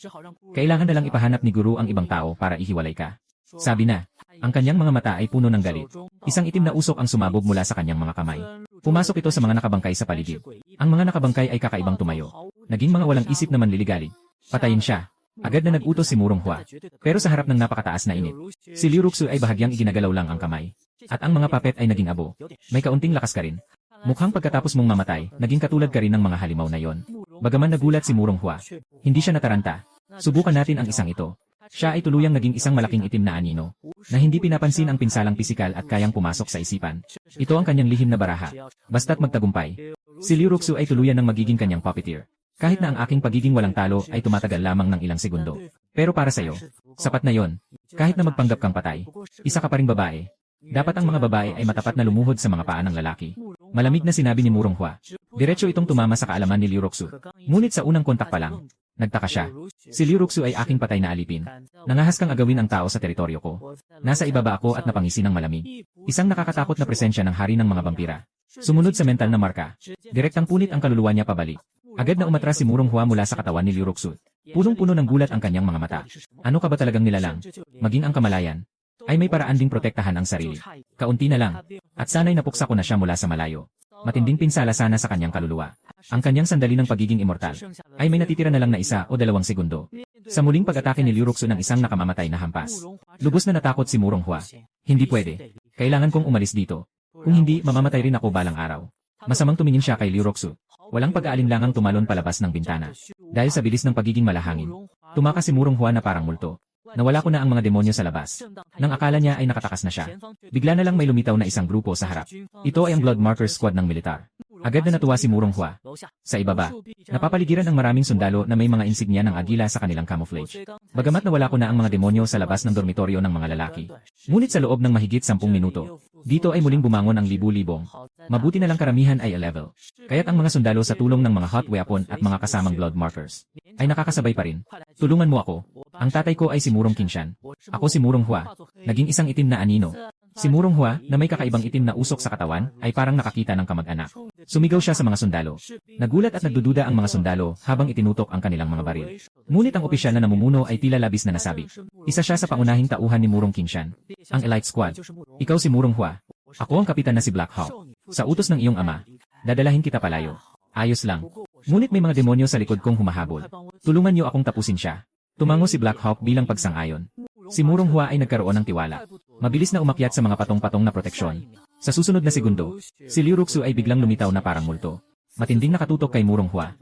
A: kailangan na lang ipahanap ni Guru ang ibang tao para ihiwalay ka. Sabi na, ang kanyang mga mata ay puno ng galit. Isang itim na usok ang sumabog mula sa kanyang mga kamay. Pumasok ito sa mga nakabangkay sa paligid. Ang mga nakabangkay ay kakaibang tumayo. Naging mga walang isip na manliligalig. Patayin siya. Agad na nag-utos si Murong Hua. Pero sa harap ng napakataas na init, si Liu Ruxu ay bahagyang iginagalaw lang ang kamay. At ang mga papet ay naging abo. May kaunting lakas ka rin. Mukhang pagkatapos mong mamatay, naging katulad ka rin ng mga halimaw na yon. Bagaman nagulat si Murong Hua, hindi siya nataranta. Subukan natin ang isang ito. Siya ay tuluyang naging isang malaking itim na anino, na hindi pinapansin ang pinsalang pisikal at kayang pumasok sa isipan. Ito ang kanyang lihim na baraha. Basta't magtagumpay, si Liu Ruxu ay tuluyan ng magiging kanyang puppeteer. Kahit na ang aking pagiging walang talo ay tumatagal lamang ng ilang segundo. Pero para sa'yo, sapat na yon. Kahit na magpanggap kang patay, isa ka pa ring babae. Dapat ang mga babae ay matapat na lumuhod sa mga paa ng lalaki. Malamig na sinabi ni Murong Hua. Diretso itong tumama sa kaalaman ni Liu Ruxu. Ngunit sa unang kontak pa lang, nagtaka siya. Si Liu Ruxu ay aking patay na alipin. Nangahas kang agawin ang tao sa teritoryo ko. Nasa ibaba ako at napangisi ng malamig. Isang nakakatakot na presensya ng hari ng mga vampira. Sumunod sa mental na marka. Direktang punit ang kaluluwa niya pabalik. Agad na umatras si Murong Hua mula sa katawan ni Liu Ruxu. Punong-puno ng gulat ang kanyang mga mata. Ano ka ba talagang nilalang? Maging ang kamalayan ay may paraan ding protektahan ang sarili. Kaunti na lang. At sana'y napuksa ko na siya mula sa malayo. Matinding pinsala sana sa kanyang kaluluwa. Ang kanyang sandali ng pagiging immortal ay may natitira na lang na 1 o 2 segundo. Sa muling pag-atake ni Liu Ruxu ng isang nakamamatay na hampas, lubos na natakot si Murong Hua. Hindi pwede. Kailangan kong umalis dito. Kung hindi, mamamatay rin ako balang araw. Masamang tumingin siya kay Liu Ruxu. Walang pag-aalinlangang tumalon palabas ng bintana. Dahil sa bilis ng pagiging malahangin, tumakas si Murong Hua na parang multo. Nawala ko na ang mga demonyo sa labas. Nang akala niya ay nakatakas na siya, bigla na lang may lumitaw na isang grupo sa harap. Ito ay ang Blood Markers Squad ng militar. Agad na natuwa si Murong Hua. Sa ibaba, napapaligiran ang maraming sundalo na may mga insignia ng agila sa kanilang camouflage. Bagamat nawala ko na ang mga demonyo sa labas ng dormitoryo ng mga lalaki. Ngunit sa loob ng mahigit 10 minuto, dito ay muling bumangon ang libu-libong. Mabuti na lang karamihan ay A-level. Kaya't ang mga sundalo sa tulong ng mga hot weapon at mga kasamang blood markers ay nakakasabay pa rin. Tulungan mo ako. Ang tatay ko ay si Murong Qingshan. Ako si Murong Hua. Naging isang itim na anino. Si Murong Hua, na may kakaibang itim na usok sa katawan, ay parang nakakita ng kamag-anak. Sumigaw siya sa mga sundalo. Nagulat at nagdududa ang mga sundalo habang itinutok ang kanilang mga baril. Ngunit ang opisyal na namumuno ay tila labis na nasabi. Isa siya sa pangunahing tauhan ni Murong Qingshan. Ang Elite Squad. Ikaw si Murong Hua. Ako ang kapitan na si Black Hawk. Sa utos ng iyong ama, dadalahin kita palayo. Ayos lang. Ngunit may mga demonyo sa likod kong humahabol. Tulungan niyo akong tapusin siya. Tumango si Black Hawk bilang pagsang-ayon. Si Murong Hua ay nagkaroon ng tiwala. Mabilis na umakyat sa mga patong-patong na proteksyon. Sa susunod na segundo, si Liu Ruxu ay biglang lumitaw na parang multo. Matinding nakatutok kay Murong Hua.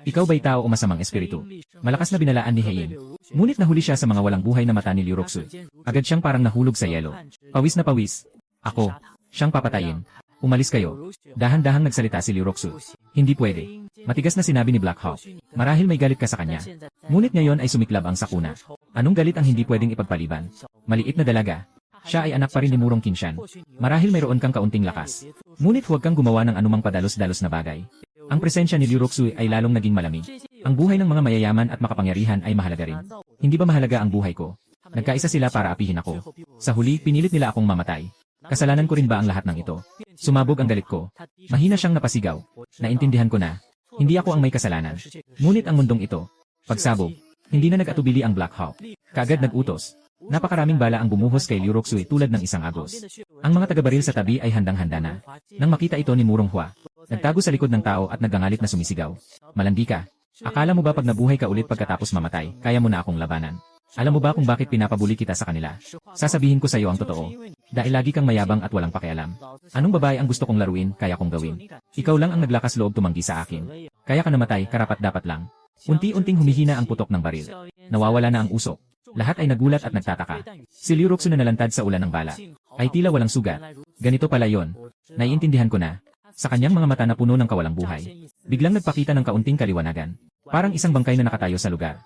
A: Ikaw ba'y tao o masamang espiritu? Malakas na binalaan ni Heiyin. Ngunit nahuli siya sa mga walang buhay na mata ni Liu Ruxu. Agad siyang parang nahulog sa yelo. Pawis na pawis. Ako. Siyang papatayin. Umalis kayo. Dahan-dahang nagsalita si Liu Ruxu. Hindi pwede. Matigas na sinabi ni Black Hawk. Marahil may galit ka sa kanya. Ngunit ngayon ay sumiklab ang sakuna. Anong galit ang hindi pwedeng ipagpaliban? Maliit na dalaga. Siya ay anak pa rin ni Murong Qingshan. Marahil mayroon kang kaunting lakas. Ngunit huwag kang gumawa ng anumang padalos-dalos na bagay. Ang presensya ni Liu Ruxu ay lalong naging malamig. Ang buhay ng mga mayayaman at makapangyarihan ay mahalaga rin. Hindi ba mahalaga ang buhay ko? Nagkaisa sila para apihin ako. Sa huli, pinilit nila akong mamatay. Kasalanan ko rin ba ang lahat ng ito? Sumabog ang galit ko. Mahina siyang napasigaw. Naintindihan ko na. Hindi ako ang may kasalanan. Ngunit ang mundong ito, pagsabog, hindi na nag-atubili ang Black Hawk. Kaagad nag-utos. Napakaraming bala ang bumuhos kay Liu Ruxu tulad ng isang agos. Ang mga taga-baril sa tabi ay handang-handa na. Nang makita ito ni Murong Hua, nagtago sa likod ng tao at nagangalit na sumisigaw. Malandi ka. Akala mo ba pag nabuhay ka ulit pagkatapos mamatay, kaya mo na akong labanan? Alam mo ba kung bakit pinapabuli kita sa kanila? Sasabihin ko sa iyo ang totoo. Dahil lagi kang mayabang at walang pakialam. Anong babae ang gusto kong laruin, kaya kong gawin? Ikaw lang ang naglakas loob tumanggi sa akin. Kaya ka namatay, karapat-dapat lang. Unti-unting humihina ang putok ng baril. Nawawala na ang usok. Lahat ay nagulat at nagtataka. Si Liu Roxu na nalantad sa ulan ng bala. Ay tila walang sugat. Ganito pala yon. Naiintindihan ko na. Sa kanyang mga mata na puno ng kawalang buhay. Biglang nagpakita ng kaunting kaliwanagan. Parang isang bangkay na nakatayo sa lugar.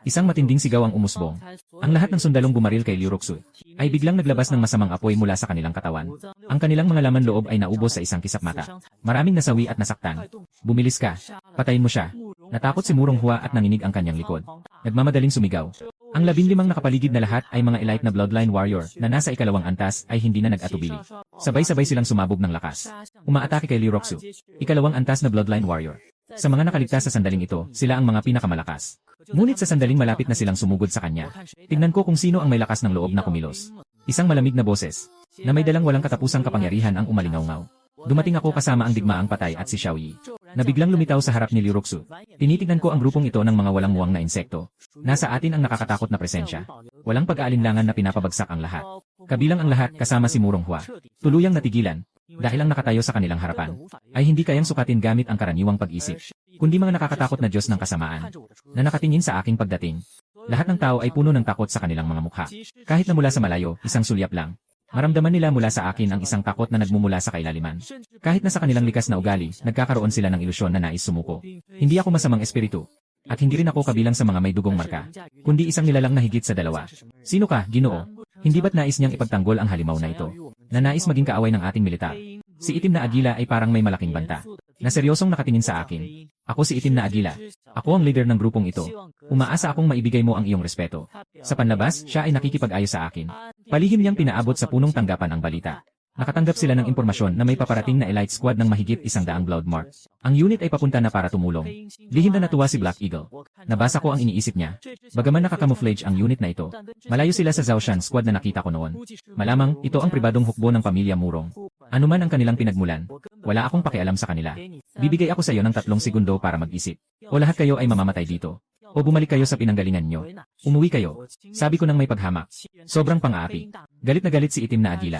A: Isang matinding sigaw ang umusbong. Ang lahat ng sundalong bumaril kay Liu Roxu ay biglang naglabas ng masamang apoy mula sa kanilang katawan. Ang kanilang mga laman loob ay naubos sa isang kisap mata. Maraming nasawi at nasaktan. Bumilis ka. Patayin mo siya. Natakot si Murong Hua at nanginig ang kanyang likod. Nagmamadaling sumigaw. Ang 15 nakapaligid na lahat ay mga elite na bloodline warrior na nasa ikalawang antas ay hindi na nag-atubili. Sabay-sabay silang sumabog ng lakas. Umaatake kay Liu Roxu. Ikalawang antas na bloodline warrior. Sa mga nakaligtas sa sandaling ito, sila ang mga pinakamalakas. Ngunit sa sandaling malapit na silang sumugod sa kanya. Tignan ko kung sino ang may lakas ng loob na kumilos. Isang malamig na boses, na may dalang walang katapusang kapangyarihan ang umalingaw-ngaw. Dumating ako kasama ang digmaang patay at si Xiao Yi, na biglang lumitaw sa harap ni Liu Roxu. Tinitignan ko ang grupong ito ng mga walang muwang na insekto. Nasa atin ang nakakatakot na presensya. Walang pag-aalinlangan na pinapabagsak ang lahat. Kabilang ang lahat kasama si Murong Hua. Tuluyang natigilan, dahil ang nakatayo sa kanilang harapan, ay hindi kayang sukatin gamit ang karaniwang pag-isip, kundi mga nakakatakot na Diyos ng kasamaan, na nakatingin sa aking pagdating. Lahat ng tao ay puno ng takot sa kanilang mga mukha. Kahit na mula sa malayo, isang sulyap lang. Maramdaman nila mula sa akin ang isang takot na nagmumula sa kailaliman. Kahit na sa kanilang likas na ugali, nagkakaroon sila ng ilusyon na nais sumuko. Hindi ako masamang espiritu. At hindi rin ako kabilang sa mga may dugong marka, kundi isang nilalang na higit sa dalawa. Sino ka, Ginoo? Hindi ba't nais niyang ipagtanggol ang halimaw na ito? Na nais maging kaaway ng ating militar. Si itim na agila ay parang may malaking banta, na seryosong nakatingin sa akin. Ako si itim na agila. Ako ang leader ng grupong ito. Umaasa akong maibigay mo ang iyong respeto. Sa panlabas, siya ay nakikipag-ayos sa akin. Palihim niyang pinaabot sa punong tanggapan ang balita. Nakatanggap sila ng impormasyon na may paparating na elite squad ng mahigit 100 bloodmark. Ang unit ay papunta na para tumulong. Lihim na natuwa si Black Eagle. Nabasa ko ang iniisip niya. Bagaman nakakamouflage ang unit na ito, malayo sila sa Zhaoshan squad na nakita ko noon. Malamang, ito ang pribadong hukbo ng pamilya Murong. Ano man ang kanilang pinagmulan, wala akong pakialam sa kanila. Bibigay ako sa iyo ng 3 segundo para mag-isip. O lahat kayo ay mamamatay dito. O bumalik kayo sa pinanggalingan nyo. Umuwi kayo. Sabi ko nang may paghamak. Sobrang pang-aapi. Galit na galit si itim na agila.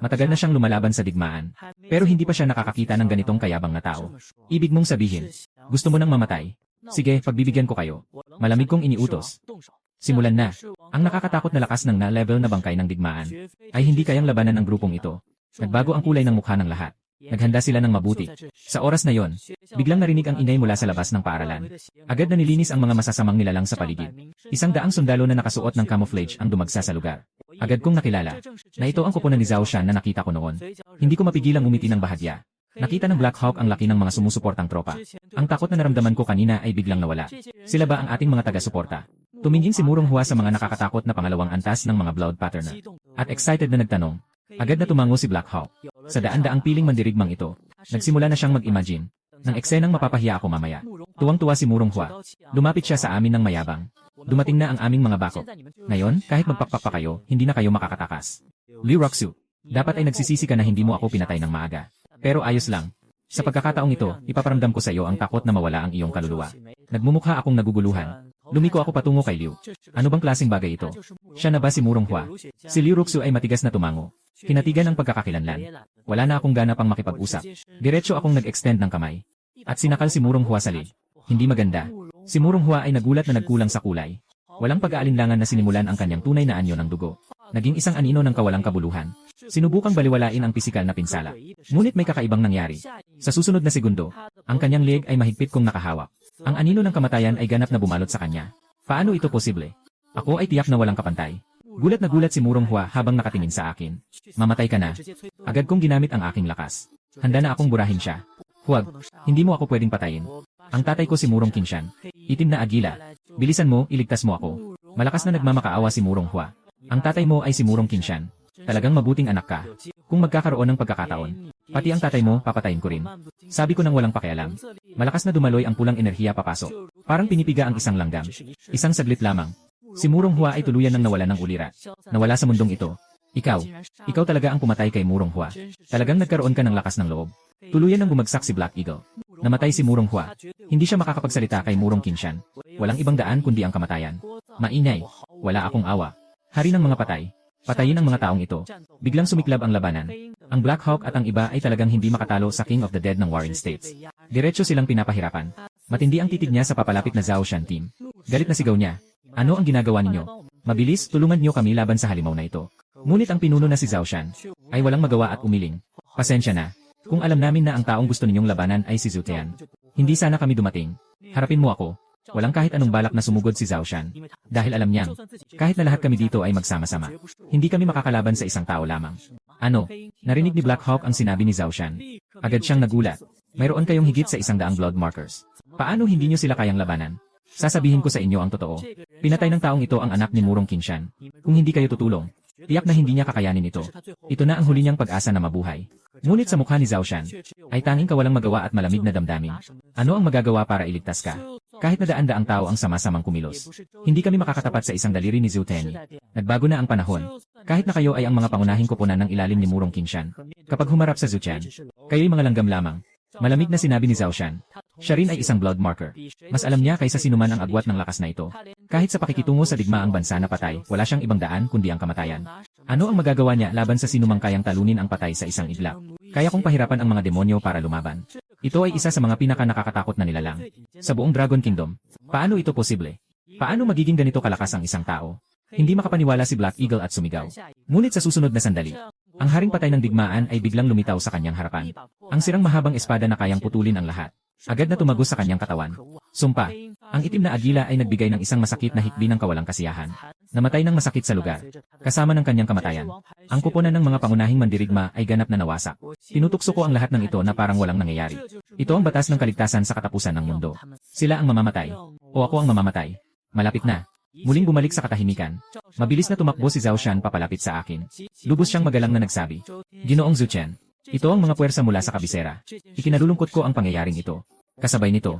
A: Matagal na siyang lumalaban sa digmaan. Pero hindi pa siya nakakakita ng ganitong kayabang na tao. Ibig mong sabihin, gusto mo nang mamatay? Sige, pagbibigyan ko kayo. Malamig kong iniutos. Simulan na. Ang nakakatakot na lakas ng na-level na bangkay ng digmaan ay hindi kayang labanan ng grupong ito. Nagbago ang kulay ng mukha ng lahat. Naghanda sila ng mabuti. Sa oras na yon, biglang narinig ang ingay mula sa labas ng paaralan. Agad na nilinis ang mga masasamang nilalang sa paligid. 100 sundalo na nakasuot ng camouflage ang dumagsa sa lugar. Agad kong nakilala na ito ang koponan ni Zhaoshan na nakita ko noon. Hindi ko mapigilang umiti ng bahagya. Nakita ng Black Hawk ang laki ng mga sumusuportang tropa. Ang takot na naramdaman ko kanina ay biglang nawala. Sila ba ang ating mga taga-suporta? Tumingin si Murong Hua sa mga nakakatakot na pangalawang antas ng mga blood patterner. At excited na nagtanong. Agad na tumango si Black Hawk. Sa daan-daang piling mandirigmang ito, nagsimula na siyang mag-imagine ng eksenang mapapahiya ako mamaya. Tuwang-tuwa si Murong Hua. Lumapit siya sa amin ng mayabang. Dumating na ang aming mga bakok. Ngayon, kahit magpakpak pa kayo, hindi na kayo makakatakas. Liu Roxu, dapat ay nagsisisi ka na hindi mo ako pinatay ng maaga. Pero ayos lang. Sa pagkakataong ito, ipaparamdam ko sa iyo ang takot na mawala ang iyong kaluluwa. Nagmumukha akong naguguluhan. Lumiko ako patungo kay Liu. Ano bang klaseng bagay ito? Siya na ba si Murong Hua? Si Liu Roxu ay matigas na tumango. Kinatigan ang pagkakakilanlan. Wala na akong gana pang makipag-usap. Diretso akong nag-extend ng kamay. At sinakal si Murong Hua sa lig. Hindi maganda. Si Murong Hua ay nagulat na nagkulang sa kulay. Walang pag-aalinlangan na sinimulan ang kanyang tunay na anyo ng dugo. Naging isang anino ng kawalang kabuluhan. Sinubukang baliwalain ang pisikal na pinsala. Ngunit may kakaibang nangyari. Sa susunod na segundo, ang kanyang leg ay mahigpit kong nakahawak. Ang anino ng kamatayan ay ganap na bumalot sa kanya. Paano ito posible? Ako ay tiyak na walang kapantay. Gulat na gulat si Murong Hua habang nakatingin sa akin. Mamatay ka na. Agad kong ginamit ang aking lakas. Handa na akong burahin siya. Huwag, hindi mo ako pwedeng patayin. Ang tatay ko si Murong Qinshan. Itim na agila. Bilisan mo, iligtas mo ako. Malakas na nagmamakaawa si Murong Hua. Ang tatay mo ay si Murong Qinshan. Talagang mabuting anak ka. Kung magkakaroon ng pagkakataon, pati ang tatay mo, papatayin ko rin. Sabi ko nang walang pakialam. Malakas na dumaloy ang pulang enerhiya papasok. Parang pinipiga ang isang langgam. Isang saglit lamang. Si Murong Hua ay tuluyan ng nawala ng ulira. Nawala sa mundong ito. Ikaw talaga ang pumatay kay Murong Hua. Talagang nagkaroon ka ng lakas ng loob. Tuluyan ng bumagsak si Black Eagle. Namatay si Murong Hua. Hindi siya makakapagsalita kay Murong Qinshan. Walang ibang daan kundi ang kamatayan. Mainay. Wala akong awa. Hari ng mga patay. Patayin ang mga taong ito. Biglang sumiklab ang labanan. Ang Black Hawk at ang iba ay talagang hindi makatalo sa King of the Dead ng Warring States. Diretso silang pinapahirapan. Matindi ang titig niya sa papalapit na Zhao Shan team. Galit na sigaw niya. Ano ang ginagawa ninyo? Mabilis, tulungan niyo kami laban sa halimaw na ito. Ngunit ang pinuno na si Zhao Shan ay walang magawa at umiling. Pasensya na. Kung alam namin na ang taong gusto ninyong labanan ay si Zhu Tian, hindi sana kami dumating. Harapin mo ako. Walang kahit anong balak na sumugod si Zhao Shan. Dahil alam niyang, kahit na lahat kami dito ay magsama-sama, hindi kami makakalaban sa isang tao lamang. Ano? Narinig ni Black Hawk ang sinabi ni Zhao Shan. Agad siyang nagulat. Mayroon kayong higit sa 100 blood markers. Paano hindi niyo sila kayang labanan? Sasabihin ko sa inyo ang totoo. Pinatay ng taong ito ang anak ni Murong Qingshan. Kung hindi kayo tutulong, tiyak na hindi niya kakayanin ito. Ito na ang huli niyang pag-asa na mabuhay. Ngunit sa mukha ni Zhao Shan, ay tanging kawalang magawa at malamig na damdamin. Ano ang magagawa para iligtas ka? Kahit na daan-daang tao ang sama-samang kumilos. Hindi kami makakatapat sa isang daliri ni Zhu Tenyi. Nagbago na ang panahon. Kahit na kayo ay ang mga pangunahing koponan ng ilalim ni Murong Qingshan. Kapag humarap sa Zhu Tian, kayo'y mga langgam lamang. Malamig na sinabi ni Zhao Shan. Siya rin ay isang blood marker. Mas alam niya kaysa sinuman ang agwat ng lakas na ito. Kahit sa pakikitungo sa digmaang bansa na patay, wala siyang ibang daan kundi ang kamatayan. Ano ang magagawa niya laban sa sinumang kayang talunin ang patay sa isang iglap? Kaya kong pahirapan ang mga demonyo para lumaban. Ito ay isa sa mga pinaka-nakakatakot na nilalang sa buong Dragon Kingdom. Paano ito posible? Paano magiging ganito kalakas ang isang tao? Hindi makapaniwala si Black Eagle at sumigaw. Ngunit sa susunod na sandali, ang haring patay ng digmaan ay biglang lumitaw sa kanyang harapan. Ang sirang mahabang espada na kayang putulin ang lahat. Agad na tumagos sa kanyang katawan. Sumpa, ang itim na agila ay nagbigay ng isang masakit na hikbi ng kawalang kasiyahan. Namatay ng masakit sa lugar, kasama ng kanyang kamatayan. Ang kuponan ng mga pangunahing mandirigma ay ganap na nawasak. Tinutukso ko ang lahat ng ito na parang walang nangyayari. Ito ang batas ng kaligtasan sa katapusan ng mundo. Sila ang mamamatay. O ako ang mamamatay. Malapit na. Muling bumalik sa katahimikan. Mabilis na tumakbo si Zhao Shan papalapit sa akin. Lubos siyang magalang na nagsabi. Ginoong Zhu Tian, ito ang mga puwersa mula sa kabisera. Ikinalulungkot ko ang pangyayaring ito. Kasabay nito,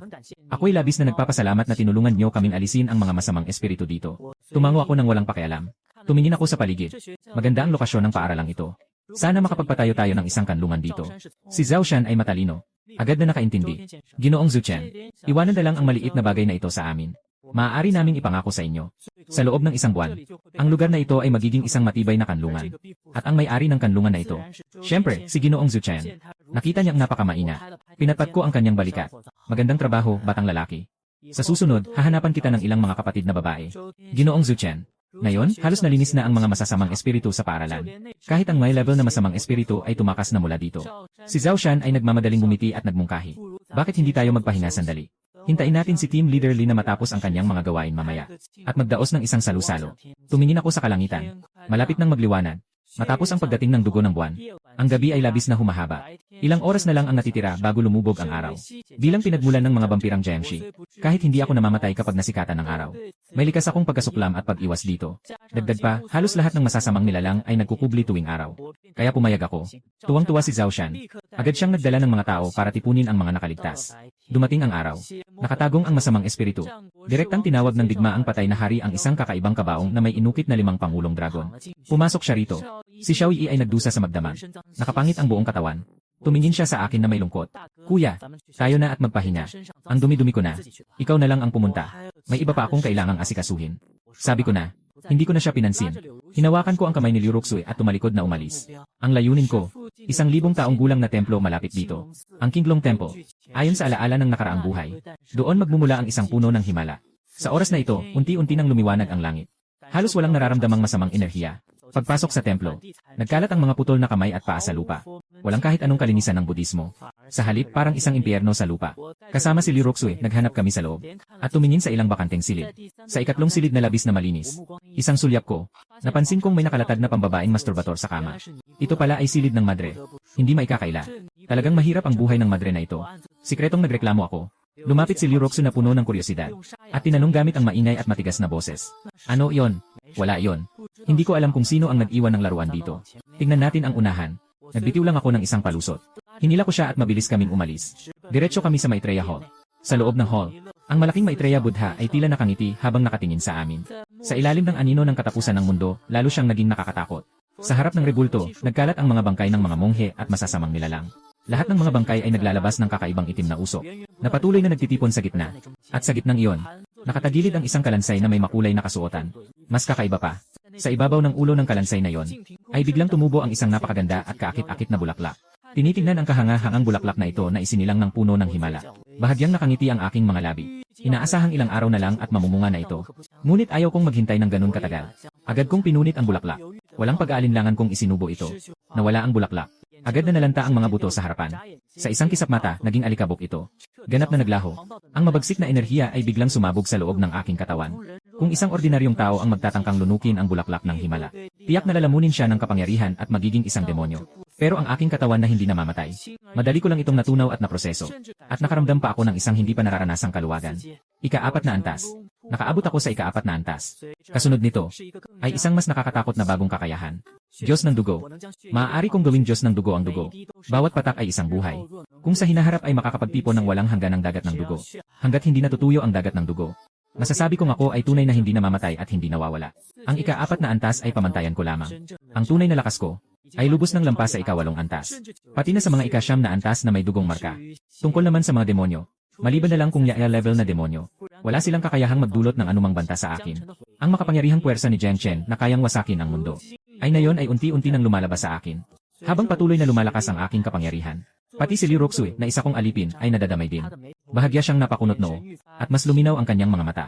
A: ako'y labis na nagpapasalamat na tinulungan niyo kaming alisin ang mga masamang espiritu dito. Tumango ako ng walang pakialam. Tumingin ako sa paligid. Maganda ang lokasyon ng paaralang ito. Sana makapagpatayo tayo ng isang kanlungan dito. Si Zhao Shan ay matalino. Agad na nakaintindi. Ginoong Zhu Tian, iwanan na lang ang maliit na bagay na ito sa amin. Maaari naming ipangako sa inyo. Sa loob ng isang buwan, ang lugar na ito ay magiging isang matibay na kanlungan. At ang may-ari ng kanlungan na ito, siyempre, si Ginoong Zhu Tian. Nakita niya ang napakamaina. Pinatpat ko ang kanyang balikat. Magandang trabaho, batang lalaki. Sa susunod, hahanapan kita ng ilang mga kapatid na babae. Ginoong Zhu Tian. Ngayon, halos nalinis na ang mga masasamang espiritu sa paaralan. Kahit ang may level na masamang espiritu ay tumakas na mula dito. Si Zhao Shan ay nagmamadaling bumiti at nagmungkahi. Bakit hindi tayo magpahinga sandali? Hintayin natin si Team Leader Lee na matapos ang kanyang mga gawain mamaya. At magdaos ng isang salu-salo. Tumingin ako sa kalangitan. Malapit nang magliwanag. Matapos ang pagdating ng dugo ng buwan, ang gabi ay labis na humahaba. Ilang oras na lang ang natitira bago lumubog ang araw. Bilang pinagmulan ng mga vampirang Jiangshi, kahit hindi ako namamatay kapag nasikatan ng araw, may likas akong pagkasuklam at pag-iwas dito. Dagdag pa, halos lahat ng masasamang nilalang ay nagkukubli tuwing araw. Kaya pumayag ako. Tuwang-tuwa si Zhao Shan. Agad siyang nagdala ng mga tao para tipunin ang mga nakaligtas. Dumating ang araw. Nakatagong ang masamang espiritu. Direktang tinawag ng digmaang patay na hari ang isang kakaibang kabaong na may inukit na 5 pangulong dragon. Pumasok siya rito. Si Xiao Yi ay nagdusa sa magdamag. Nakapangit ang buong katawan. Tumingin siya sa akin na may lungkot. Kuya, tayo na at magpahinga. Ang dumi-dumi ko na. Ikaw na lang ang pumunta. May iba pa akong kailangang asikasuhin. Sabi ko na. Hindi ko na siya pinansin. Hinawakan ko ang kamay ni Liu Ruxui at tumalikod na umalis. Ang layunin ko, 1,000 taong gulang na templo malapit dito. Ang Qinglong Temple. Ayon sa alaala ng nakaraang buhay. Doon magmumula ang isang puno ng himala. Sa oras na ito, unti-unti nang lumiwanag ang langit. Halos walang nararamdamang masamang enerhiya. Pagpasok sa templo, nagkalat ang mga putol na kamay at paa sa lupa. Walang kahit anong kalinisan ng Budismo. Sa halip, parang isang impyerno sa lupa. Kasama si Liu Ruxui, naghanap kami sa loob. At tumingin sa ilang bakanteng silid. Sa ikatlong silid na labis na malinis. Isang sulyap ko. Napansin kong may nakalatag na pambabaeng masturbator sa kama. Ito pala ay silid ng madre. Hindi maikakaila. Talagang mahirap ang buhay ng madre na ito. Sikretong nagreklamo ako. Lumapit si Liu Ruxui na puno ng kuryosidad. At tinanong gamit ang maingay at matigas na boses. Ano yon? Wala yon. Hindi ko alam kung sino ang nag-iwan ng laruan dito. Tingnan natin ang unahan. Nagbitiw lang ako ng isang palusot. Hinila ko siya at mabilis kaming umalis. Diretso kami sa Maitreya Hall. Sa loob ng hall, ang malaking Maitreya Buddha ay tila nakangiti habang nakatingin sa amin. Sa ilalim ng anino ng katapusan ng mundo, lalo siyang naging nakakatakot. Sa harap ng rebulto, nagkalat ang mga bangkay ng mga monghe at masasamang nilalang. Lahat ng mga bangkay ay naglalabas ng kakaibang itim na usok, na patuloy na nagtitipon sa gitna. At sa gitnang iyon, nakatagilid ang isang kalansay na may makulay na kasuotan. Mas kakaiba pa. Sa ibabaw ng ulo ng kalansay na yon, ay biglang tumubo ang isang napakaganda at kaakit-akit na bulaklak. Tinitingnan ang kahanga-hangang bulaklak na ito na isinilang ng puno ng himala. Bahagyang nakangiti ang aking mga labi. Inaasahang ilang araw na lang at mamumunga na ito. Ngunit ayaw kong maghintay ng ganun katagal. Agad kong pinunit ang bulaklak. Walang pag-aalinlangan kong isinubo ito. Nawala ang bulaklak. Agad na nalanta ang mga buto sa harapan. Sa isang kisap mata, naging alikabok ito. Ganap na naglaho. Ang mabagsik na enerhiya ay biglang sumabog sa loob ng aking katawan. Kung isang ordinaryong tao ang magtatangkang lunukin ang bulaklak ng himala, tiyak na lalamunin siya ng kapangyarihan at magiging isang demonyo. Pero ang aking katawan na hindi namamatay. Madali ko lang itong natunaw at naproseso. At nakaramdam pa ako ng isang hindi pa nararanasang kaluwagan. Ika-4 na antas. Nakaabot ako sa ika-4 na antas. Kasunod nito, ay isang mas nakakatakot na bagong kakayahan. Diyos ng dugo. Maaari kong gawing Diyos ng dugo ang dugo. Bawat patak ay isang buhay. Kung sa hinaharap ay makakapagtipon ng walang hangganang dagat ng dugo. Hanggat hindi natutuyo ang dagat ng dugo. Masasabi kong ako ay tunay na hindi namamatay at hindi nawawala. Ang ika-4 na antas ay pamantayan ko lamang. Ang tunay na lakas ko ay lubos ng lampas sa ika-8 antas. Pati na sa mga ika-9 na antas na may dugong marka. Tungkol naman sa mga demonyo. Maliban na lang kung yaya level na demonyo, wala silang kakayahang magdulot ng anumang banta sa akin. Ang makapangyarihang puwersa ni Zheng Chen na kayang wasakin ang mundo, ay ngayon ay unti-unti nang lumalabas sa akin. Habang patuloy na lumalakas ang aking kapangyarihan, pati si Liu Roxui na isa kong alipin ay nadadamay din. Bahagya siyang napakunot noo, at mas luminaw ang kanyang mga mata.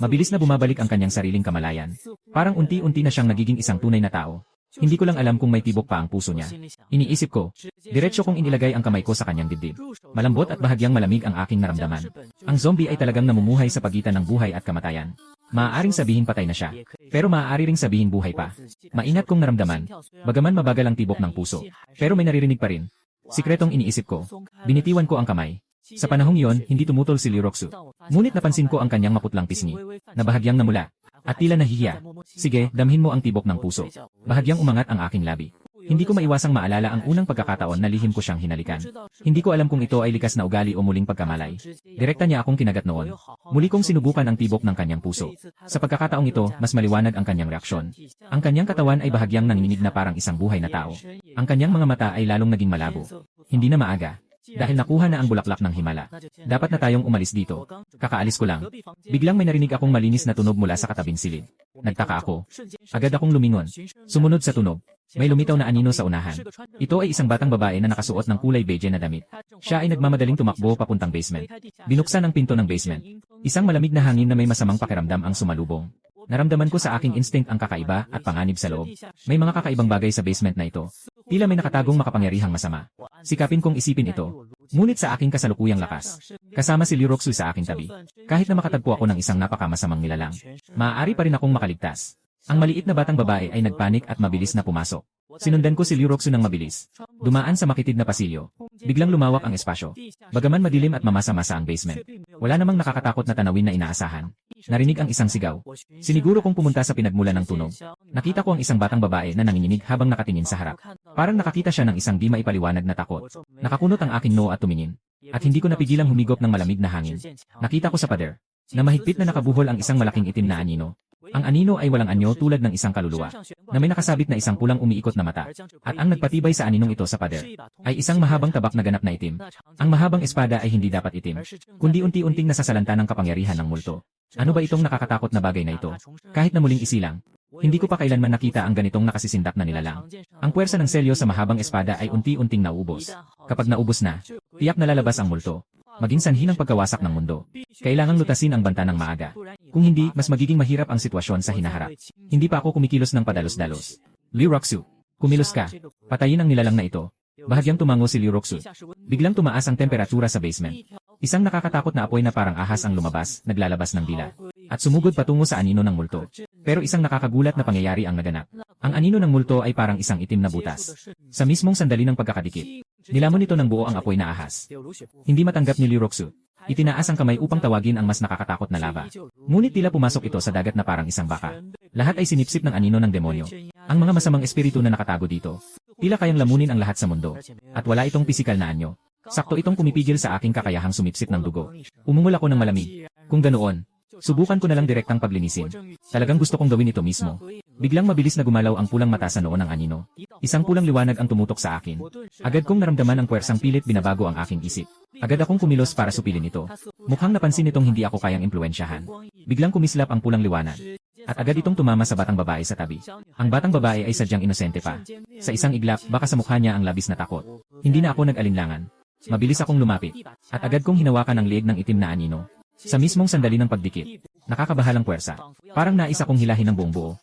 A: Mabilis na bumabalik ang kanyang sariling kamalayan. Parang unti-unti na siyang nagiging isang tunay na tao. Hindi ko lang alam kung may tibok pa ang puso niya. Iniisip ko, diretsyo kong inilagay ang kamay ko sa kanyang dibdib. Malambot at bahagyang malamig ang aking naramdaman. Ang zombie ay talagang namumuhay sa pagitan ng buhay at kamatayan. Maaaring sabihin patay na siya, pero maaari ring sabihin buhay pa. Maingat kong naramdaman, bagaman mabagal ang tibok ng puso, pero may naririnig pa rin. Sikretong iniisip ko, binitiwan ko ang kamay. Sa panahong iyon, hindi tumutol si Liu Roxu. Ngunit napansin ko ang kanyang maputlang pisngi, na bahagyang namula, at tila nahihiya. Sige, damhin mo ang tibok ng puso. Bahagyang umangat ang aking labi. Hindi ko maiwasang maalala ang unang pagkakataon na lihim ko siyang hinalikan. Hindi ko alam kung ito ay likas na ugali o muling pagkamalay. Direkta niya akong kinagat noon. Muli kong sinubukan ang tibok ng kanyang puso. Sa pagkakataong ito, mas maliwanag ang kanyang reaksyon. Ang kanyang katawan ay bahagyang nanginginig na parang isang buhay na tao. Ang kanyang mga mata ay lalong naging malabo. Hindi na maaga. Dahil nakuha na ang bulaklak ng himala. Dapat na tayong umalis dito. Kakaalis ko lang. Biglang may narinig akong malinis na tunog mula sa katabing silid. Nagtaka ako. Agad akong lumingon. Sumunod sa tunog, may lumitaw na anino sa unahan. Ito ay isang batang babae na nakasuot ng kulay beige na damit. Siya ay nagmamadaling tumakbo papuntang basement. Binuksan ang pinto ng basement. Isang malamig na hangin na may masamang pakiramdam ang sumalubong. Naramdaman ko sa aking instinct ang kakaiba at panganib sa loob. May mga kakaibang bagay sa basement na ito. Tila may nakatagong makapangyarihang masama. Sikapin kong isipin ito. Ngunit sa aking kasalukuyang lakas, kasama si Liu Roxu sa aking tabi. Kahit na makatagpo ako ng isang napakamasamang nilalang, maaari pa rin akong makaligtas. Ang maliit na batang babae ay nagpanik at mabilis na pumasok. Sinundan ko si Liu Roxu ng mabilis. Dumaan sa makitid na pasilyo. Biglang lumawak ang espasyo. Bagaman madilim at mamasa-masa ang basement, wala namang nakakatakot na tanawin na inaasahan. Narinig ang isang sigaw. Siniguro kong pumunta sa pinagmulan ng tunog. Nakita ko ang isang batang babae na nanginginig habang nakatingin sa harap. Parang nakakita siya ng isang di maipaliwanag na takot. Nakakunot ang aking noo at tumingin. At hindi ko napigilang humigop ng malamig na hangin. Nakita ko sa pader na mahigpit na nakabuhol ang isang malaking itim na anino. Ang anino ay walang anyo tulad ng isang kaluluwa, na may nakasabit na isang pulang umiikot na mata. At ang nagpatibay sa aninong ito sa pader ay isang mahabang tabak na ganap na itim. Ang mahabang espada ay hindi dapat itim, kundi unti-unting nasasalanta ng kapangyarihan ng multo. Ano ba itong nakakatakot na bagay na ito? Kahit na muling isilang, hindi ko pa kailanman nakita ang ganitong nakasisindak na nilalang. Ang puwersa ng selyo sa mahabang espada ay unti-unting nauubos. Kapag naubos na, tiyak na lalabas ang multo. Maging sanhi ng pagkawasak ng mundo. Kailangang lutasin ang banta ng maaga. Kung hindi, mas magiging mahirap ang sitwasyon sa hinaharap. Hindi pa ako kumikilos ng padalos-dalos. Liu Roxu, kumilos ka. Patayin ang nilalang na ito. Bahagyang tumango si Liu Roxu. Biglang tumaas ang temperatura sa basement. Isang nakakatakot na apoy na parang ahas ang lumabas, naglalabas ng dila. At sumugod patungo sa anino ng multo. Pero isang nakakagulat na pangyayari ang naganap. Ang anino ng multo ay parang isang itim na butas. Sa mismong sandali ng pagkakadikit, nilamon nito ng buo ang apoy na ahas. Hindi matanggap ni Liu Roxu. Itinaas ang kamay upang tawagin ang mas nakakatakot na lava. Ngunit tila pumasok ito sa dagat na parang isang baka. Lahat ay sinipsip ng anino ng demonyo. Ang mga masamang espiritu na nakatago dito, tila kayang lamunin ang lahat sa mundo. At wala itong pisikal na anyo. Sakto itong kumipigil sa aking kakayahang sumipsip ng dugo. Umungol ako ng malamig. Kung ganoon, subukan ko na lang direktang paglinisin. Talagang gusto kong gawin ito mismo. Biglang mabilis na gumalaw ang pulang mata sa noo ng anino. Isang pulang liwanag ang tumutok sa akin. Agad kong naramdaman ang puwersang pilit binabago ang aking isip. Agad akong kumilos para supilin ito. Mukhang napansin nitong hindi ako kayang impluwensyahan. Biglang kumislap ang pulang liwanag. At agad itong tumama sa batang babae sa tabi. Ang batang babae ay sadyang inosente pa. Sa isang iglap, baka sa mukha niya ang labis na takot. Hindi na ako nag-alinlangan. Mabilis akong lumapit. At agad kong hinawakan ang leeg ng itim na anino. Sa mismong sandali ng pagdikit. Nakakabahalang puwersa. Parang nais akong hilahin ng buong buo.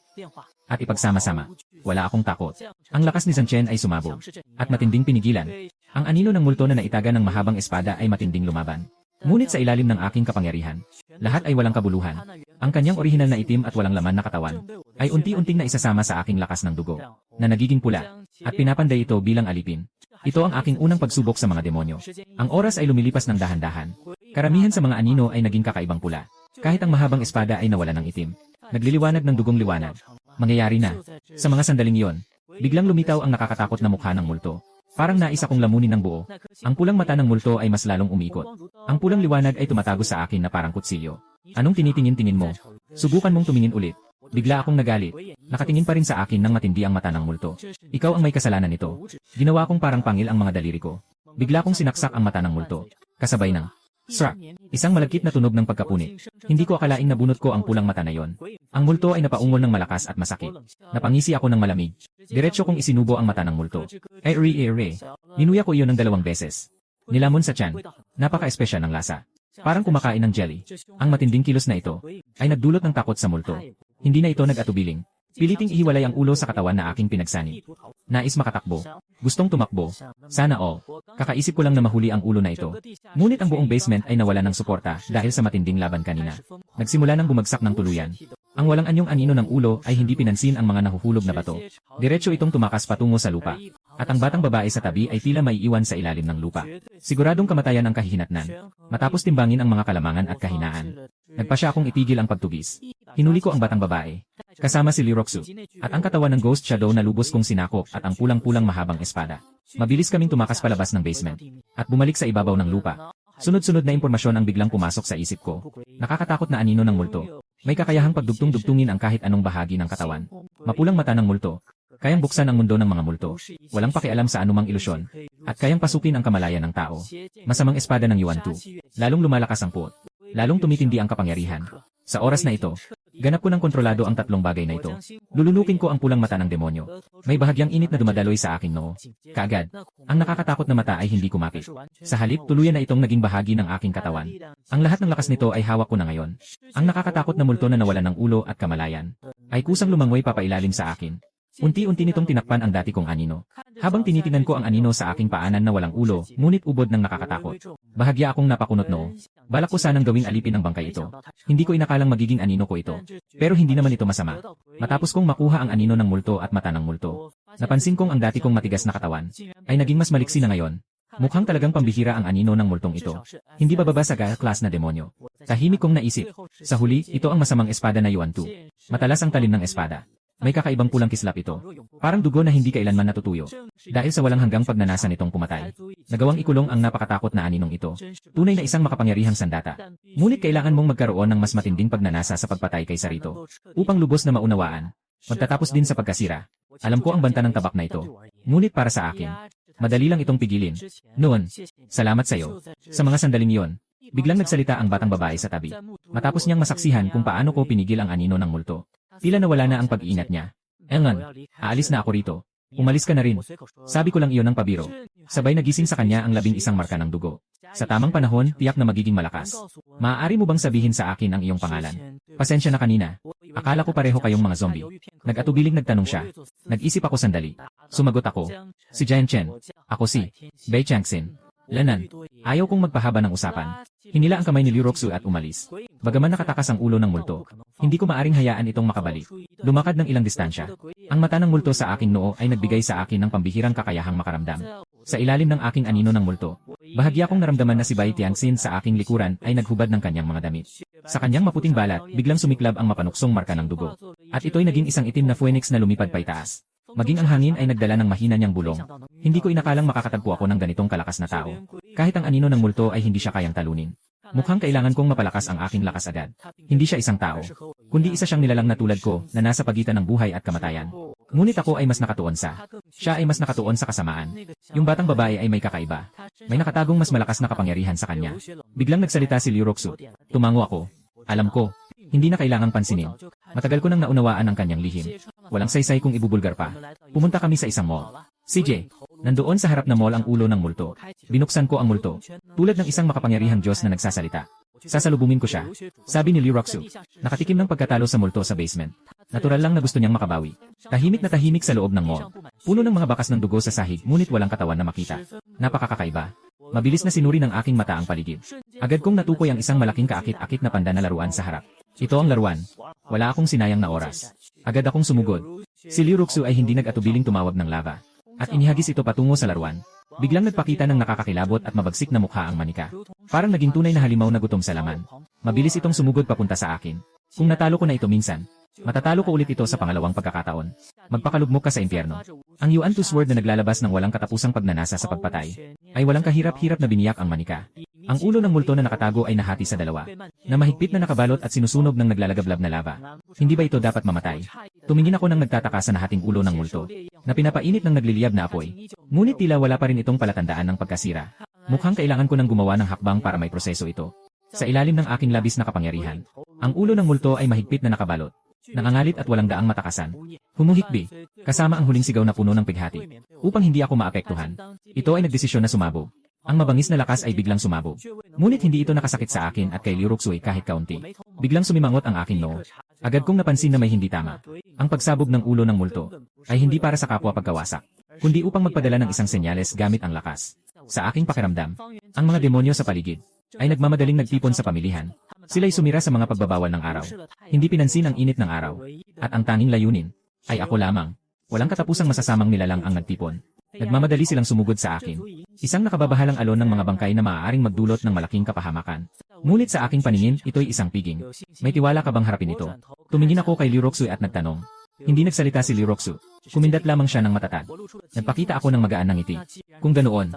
A: At ipagsama-sama. Wala akong takot. Ang lakas ni Zhang Chen ay sumabog. At matinding pinigilan. Ang anino ng multo na naitaga ng mahabang espada ay matinding lumaban. Ngunit sa ilalim ng aking kapangyarihan, lahat ay walang kabuluhan. Ang kanyang orihinal na itim at walang laman na katawan, ay unti-unting naisasama sa aking lakas ng dugo, na nagiging pula, at pinapanday ito bilang alipin. Ito ang aking unang pagsubok sa mga demonyo. Ang oras ay lumilipas ng dahan-dahan. Karamihan sa mga anino ay naging kakaibang pula. Kahit ang mahabang espada ay nawala ng itim. Nagliliwanag ng dugong liwanag. Mangyayari na. Sa mga sandaling iyon, biglang lumitaw ang nakakatakot na mukha ng multo. Parang nais akong lamunin ng buo. Ang pulang mata ng multo ay mas lalong umikot. Ang pulang liwanag ay tumatago sa akin na parang kutsilyo. Anong tinitingin-tingin mo? Subukan mong tumingin ulit. Bigla akong nagalit. Nakatingin pa rin sa akin ng matindi ang mata ng multo. Ikaw ang may kasalanan nito. Ginawa kong parang pangil ang mga daliri ko. Bigla kong sinaksak ang mata ng multo. Kasabay ng srak. Isang malagkit na tunog ng pagkapunit. Hindi ko akalaing nabunot ko ang pulang mata na yon. Ang multo ay napaungol ng malakas at masakit. Napangisi ako ng malamig. Diretso kong isinubo ang mata ng multo. Ninuya ko iyon ng 2 beses. Nilamon sa tiyan. Napaka-espesyal ng lasa. Parang kumakain ng jelly. Ang matinding kilos na ito ay nagdulot ng takot sa multo. Hindi na ito nag-atubiling. Piliting ihiwalay ang ulo sa katawan na aking pinagsani. Nais makatakbo. Gustong tumakbo. Sana all. Kakaisip ko lang na mahuli ang ulo na ito. Ngunit ang buong basement ay nawala ng suporta dahil sa matinding laban kanina. Nagsimula nang bumagsak ng tuluyan. Ang walang anyong anino ng ulo ay hindi pinansin ang mga nahuhulog na bato. Diretso itong tumakas patungo sa lupa. At ang batang babae sa tabi ay tila maiiwan sa ilalim ng lupa. Siguradong kamatayan ang kahihinatnan. Matapos timbangin ang mga kalamangan at kahinaan, nagpa siya akong itigil ang pagtugis. Hinuli ko ang batang babae. Kasama si Liroxu. At ang katawan ng Ghost Shadow na lubos kong sinakop at ang pulang-pulang mahabang espada. Mabilis kaming tumakas palabas ng basement. At bumalik sa ibabaw ng lupa. Sunod-sunod na impormasyon ang biglang pumasok sa isip ko. Nakakatakot na anino ng multo. May kakayahang pagdugtong-dugtungin ang kahit anong bahagi ng katawan. Mapulang mata ng multo. Kayang buksan ang mundo ng mga multo. Walang pakialam sa anumang ilusyon. At kayang pasukin ang kamalayan ng tao. Masamang espada ng Yuan Tu. Lalong lumalakas ang puot. Lalong tumitindi ang kapangyarihan. Sa oras na ito, ganap ko ng kontrolado ang 3 bagay na ito. Lulunukin ko ang pulang mata ng demonyo. May bahagyang init na dumadaloy sa aking noo. Kaagad, ang nakakatakot na mata ay hindi kumapit. Sa halip, tuluyan na itong naging bahagi ng aking katawan. Ang lahat ng lakas nito ay hawak ko na ngayon. Ang nakakatakot na multo na nawalan ng ulo at kamalayan ay kusang lumangoy papailalim sa akin. Unti-unti nitong tinakpan ang dati kong anino. Habang tinitingnan ko ang anino sa aking paanan na walang ulo, ngunit ubod ng nakakatakot. Bahagya akong napakunot noo. Balak ko sanang gawing alipin ang bangkay ito. Hindi ko inakalang magiging anino ko ito. Pero hindi naman ito masama. Matapos kong makuha ang anino ng multo at mata ng multo, napansin kong ang dati kong matigas na katawan ay naging mas maliksi na ngayon. Mukhang talagang pambihira ang anino ng multong ito. Hindi bababa sa class na demonyo. Tahimik kong naisip. Sa huli, ito ang masamang espada na Yuan Tu. Matalas ang talim ng espada. May kakaibang pulang kislap ito. Parang dugo na hindi kailanman natutuyo. Dahil sa walang hanggang pagnanasa nitong pumatay. Nagawang ikulong ang napakatakot na aninong ito. Tunay na isang makapangyarihang sandata. Ngunit kailangan mong magkaroon ng mas matinding pagnanasa sa pagpatay kaysa rito. Upang lubos na maunawaan. Magtatapos din sa pagkasira. Alam ko ang banta ng tabak na ito. Ngunit para sa akin, madali lang itong pigilin. Noon, salamat sa iyo. Sa mga sandaling iyon, biglang nagsalita ang batang babae sa tabi. Matapos niyang masaksihan kung paano ko pinigil ang anino ng multo. Tila nawala na ang pag-iinat niya. Engan, aalis na ako rito. Umalis ka na rin. Sabi ko lang iyon ng pabiro. Sabay nagising sa kanya ang 11 marka ng dugo. Sa tamang panahon, tiyak na magiging malakas. Maaari mo bang sabihin sa akin ang iyong pangalan? Pasensya na kanina. Akala ko pareho kayong mga zombie. Nag-atubiling nagtanong siya. Nag-isip ako sandali. Sumagot ako. Si Jian Chen. Ako si Bei Changxin. Lanan. Ayaw kong magpahaba ng usapan. Hinila ang kamay ni Liroxu at umalis. Bagaman nakatakas ang ulo ng multo, hindi ko maaring hayaan itong makabalik. Lumakad ng ilang distansya. Ang mata ng multo sa aking noo ay nagbigay sa akin ng pambihirang kakayahang makaramdam. Sa ilalim ng aking anino ng multo, bahagya kong naramdaman na si Bai Tianxin sa aking likuran ay naghubad ng kanyang mga damit. Sa kanyang maputing balat, biglang sumiklab ang mapanuksong marka ng dugo. At ito'y naging isang itim na phoenix na lumipad paitaas. Maging ang hangin ay nagdala ng mahina niyang bulong. Hindi ko inakalang makakatagpo ako ng ganitong kalakas na tao. Kahit ang anino ng multo ay hindi siya kayang talunin. Mukhang kailangan kong mapalakas ang aking lakas agad. Hindi siya isang tao, kundi isa siyang nilalang na tulad ko na nasa pagitan ng buhay at kamatayan. Ngunit ako ay mas nakatuon sa. Siya ay mas nakatuon sa kasamaan. Yung batang babae ay may kakaiba. May nakatagong mas malakas na kapangyarihan sa kanya. Biglang nagsalita si Liroxu. Tumango ako. Alam ko. Hindi na kailangang pansinin. Matagal ko nang naunawaan ang kanyang lihim. Walang saysay kung ibubulgar pa. Pumunta kami sa isang mall. CJ, Nandoon sa harap na mall ang ulo ng multo. Binuksan ko ang multo. Tulad ng isang makapangyarihang Diyos na nagsasalita. Sasalubungin ko siya. Sabi ni Liuroxu. Nakatikim ng pagkatalo sa multo sa basement. Natural lang na gusto niyang makabawi. Tahimik na tahimik sa loob ng mall. Puno ng mga bakas ng dugo sa sahig ngunit walang katawan na makita. Napakakakaiba. Mabilis na sinuri ng aking mata ang paligid. Agad kong natukoy ang isang malaking kaakit-akit na panda na laruan sa harap. Ito ang laruan. Wala akong sinayang na oras. Agad akong sumugod. Si Liuroxu ay hindi nag-atubiling tumawag ng lava. At inihagis ito patungo sa laruan. Biglang nagpakita ng nakakakilabot at mabagsik na mukha ang manika. Parang naging tunay na halimaw na gutom sa laman. Mabilis itong sumugod papunta sa akin. Kung natalo ko na ito minsan, matatalo ko ulit ito sa pangalawang pagkakataon. Magpakalugmok ka sa impyerno. Ang Yuan Tu Sword na naglalabas ng walang katapusang pagnanasa sa pagpatay, ay walang kahirap-hirap na biniyak ang manika. Ang ulo ng multo na nakatago ay nahati sa dalawa, na mahigpit na nakabalot at sinusunog ng naglalagablab na lava. Hindi ba ito dapat mamatay? Tumingin ako ng nagtataka sa nahating ulo ng multo, na pinapainit ng nagliliyab na apoy. Ngunit tila wala pa rin itong palatandaan ng pagkasira. Mukhang kailangan ko nang gumawa ng hakbang para may proseso ito. Sa ilalim ng aking labis na kapangyarihan, ang ulo ng multo ay mahigpit na nakabalot. Nangangalit at walang daang matakasan. Humuhikbi, kasama ang huling sigaw na puno ng pighati. Upang hindi ako maapektuhan, ito ay nagdesisyon na sumabog. Ang mabangis na lakas ay biglang sumabog. Ngunit hindi ito nakasakit sa akin at kay Liuroxu kahit kaunti. Biglang sumimangot ang aking noo. Agad kong napansin na may hindi tama. Ang pagsabog ng ulo ng multo ay hindi para sa kapwa pagkawasak, kundi upang magpadala ng isang senyales gamit ang lakas. Sa aking pakiramdam, ang mga demonyo sa paligid ay nagmamadaling nagtipon sa pamilihan. Sila'y sumira sa mga pagbabawal ng araw. Hindi pinansin ang init ng araw. At ang tanging layunin ay ako lamang. Walang katapusang masasamang nilalang ang nagtipon. Nagmamadali silang sumugod sa akin. Isang nakababahalang alon ng mga bangkay na maaaring magdulot ng malaking kapahamakan. Ngunit sa aking paningin, ito'y isang piging. May tiwala ka bang harapin ito? Tumingin ako kay Liuroxu at nagtanong. Hindi nagsalita si Liuroxu. Kumindat lamang siya ng matatag. Nagpakita ako ng magaan ng ngiti. Kung ganoon,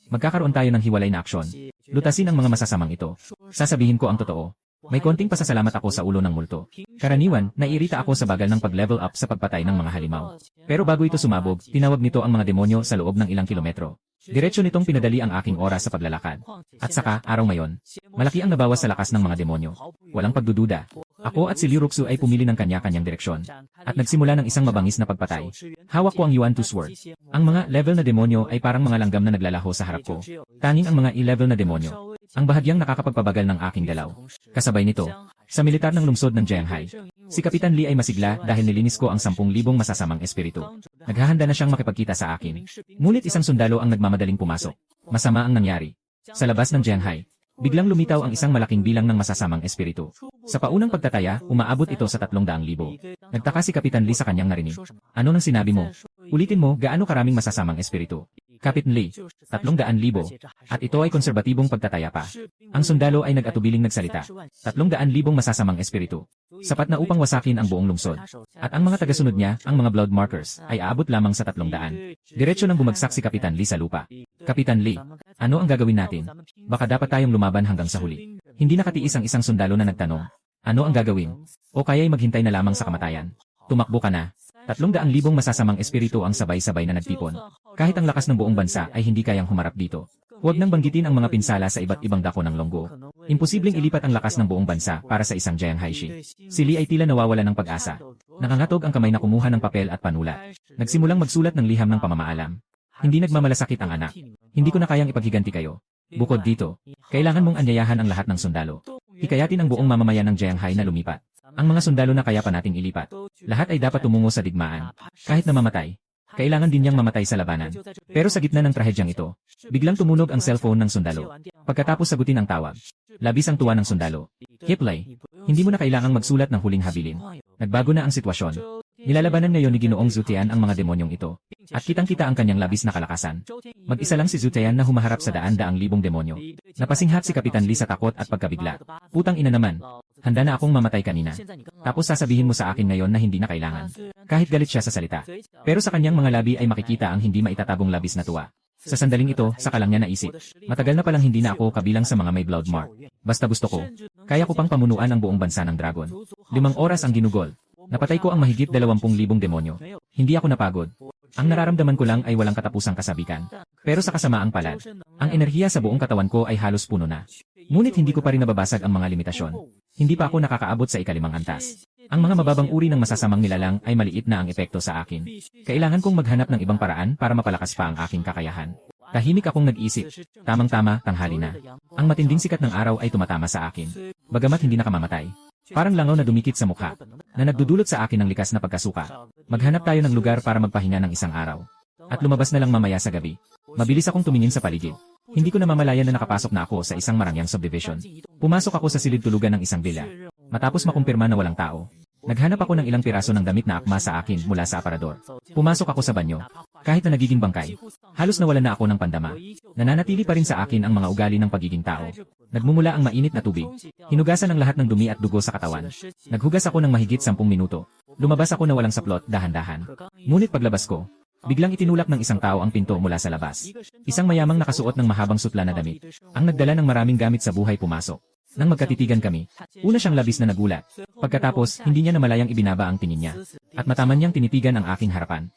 A: magkakaroon tayo ng hiwalay na aksyon. Lutasin ang mga masasamang ito. Sasabihin ko ang totoo. May konting pasasalamat ako sa ulo ng multo. Karaniwan, naiirita ako sa bagal ng pag-level up sa pagpatay ng mga halimaw. Pero bago ito sumabog, tinawag nito ang mga demonyo sa loob ng ilang kilometro. Diretso nitong pinadali ang aking oras sa paglalakad. At saka, araw ngayon, malaki ang nabawas sa lakas ng mga demonyo. Walang pagdududa. Ako at si Liuroxu ay pumili ng kanya-kanyang direksyon. At nagsimula ng isang mabangis na pagpatay. Hawak ko ang Yuan Tu Sword. Ang mga level na demonyo ay parang mga langgam na naglalaho sa harap ko. Tanging ang mga E-level na demonyo ang bahagyang nakakapagpabagal ng aking galaw. Kasabay nito, sa militar ng lungsod ng Jianghai, si Kapitan Li ay masigla dahil nilinis ko ang 10,000 masasamang espiritu. Naghahanda na siyang makipagkita sa akin. Ngunit isang sundalo ang nagmamadaling pumasok. Masama ang nangyari. Sa labas ng Jianghai, biglang lumitaw ang isang malaking bilang ng masasamang espiritu. Sa paunang pagtataya, umaabot ito sa 300,000. Nagtaka si Kapitan Li sa kanyang narinig. Ano nang sinabi mo? Ulitin mo, gaano karaming masasamang espiritu? Kapitan Li, 300,000. At ito ay konserbatibong pagtataya pa. Ang sundalo ay nag-atubiling nagsalita. 300,000 masasamang espiritu. Sapat na upang wasakin ang buong lungsod. At ang mga tagasunod niya, ang mga blood markers, ay aabot lamang sa 300. Diretso nang bumagsak si Kapitan Li sa lupa. Kapitan Li, ano ang gagawin natin? Baka dapat tayong lumaban hanggang sa huli. Hindi nakatiis ang isang sundalo na nagtanong. Ano ang gagawin? O kaya'y maghintay na lamang sa kamatayan? Tumakbo ka na. 300,000 masasamang espiritu ang sabay-sabay na nagtipon. Kahit ang lakas ng buong bansa ay hindi kayang humarap dito. Huwag nang banggitin ang mga pinsala sa iba't ibang dako ng longgo. Imposibleng ilipat ang lakas ng buong bansa para sa isang Jianghai Shi. Si Li ay tila nawawala ng pag-asa. Nangangatog ang kamay na kumuha ng papel at panulat. Nagsimulang magsulat ng liham ng pamamaalam. Hindi nagmamalasakit ang anak. Hindi ko na kayang ipaghiganti kayo. Bukod dito, kailangan mong anyayahan ang lahat ng sundalo. Hikayatin ang buong mamamayan ng Jianghai na lumipat. Ang mga sundalo na kaya pa nating ilipat. Lahat ay dapat tumungo sa digmaan. Kahit na mamatay, kailangan din niyang mamatay sa labanan. Pero sa gitna ng trahedyang ito, biglang tumunog ang cellphone ng sundalo. Pagkatapos sagutin ang tawag, labis ang tuwa ng sundalo. Hiplay, hindi mo na kailangang magsulat ng huling habilin. Nagbago na ang sitwasyon. Nilalabanan ngayon ni Ginoong Zhu Tian ang mga demonyong ito. At kitang-kita ang kanyang labis na kalakasan. Mag-isa lang si Zhu Tian na humaharap sa daan-daang libong demonyo. Napasinghat si Kapitan Li sa takot at pagkabigla. Putang ina naman. Handa na akong mamatay kanina. Tapos sasabihin mo sa akin ngayon na hindi na kailangan. Kahit galit siya sa salita. Pero sa kanyang mga labi ay makikita ang hindi maitatabong labis na tuwa. Sa sandaling ito, saka lang niya naisip. Matagal na palang hindi na ako kabilang sa mga may blood mark. Basta gusto ko. Kaya ko pang pamunuan ang buong bansa ng dragon. 5 oras ang ginugol. Napatay ko ang mahigit 20,000 demonyo. Hindi ako napagod. Ang nararamdaman ko lang ay walang katapusang kasabikan. Pero sa kasamaang palad, ang enerhiya sa buong katawan ko ay halos puno na. Ngunit hindi ko pa rin nababasag ang mga limitasyon. Hindi pa ako nakakaabot sa ikalimang antas. Ang mga mababang uri ng masasamang nilalang ay maliit na ang epekto sa akin. Kailangan kong maghanap ng ibang paraan para mapalakas pa ang aking kakayahan. Tahimik akong nag-isip. Tamang-tama, tanghali na. Ang matinding sikat ng araw ay tumatama sa akin. Bagamat hindi nakamamatay. Parang langaw na dumikit sa mukha, na nagdudulot sa akin ng likas na pagkasuka. Maghanap tayo ng lugar para magpahinga ng isang araw. At lumabas na lang mamaya sa gabi. Mabilis akong tumingin sa paligid. Hindi ko na mamalayan na nakapasok na ako sa isang marangyang subdivision. Pumasok ako sa silid tulugan ng isang villa. Matapos makumpirma na walang tao, naghanap ako ng ilang piraso ng damit na akma sa akin mula sa aparador. Pumasok ako sa banyo. Kahit na nagiging bangkay, halos nawalan na ako ng pandama. Nananatili pa rin sa akin ang mga ugali ng pagiging tao. Nagmumula ang mainit na tubig. Hinugasan ang lahat ng dumi at dugo sa katawan. Naghugas ako ng mahigit 10 minuto. Lumabas ako na walang saplot, dahan-dahan. Ngunit paglabas ko, biglang itinulak ng isang tao ang pinto mula sa labas. Isang mayamang nakasuot ng mahabang sutla na damit. Ang nagdala ng maraming gamit sa buhay pumasok. Nang magkatitigan kami, una siyang labis na nagulat. Pagkatapos, hindi niya namalayang ibinaba ang tingin niya. At mataman niyang tinitigan ang aking harapan.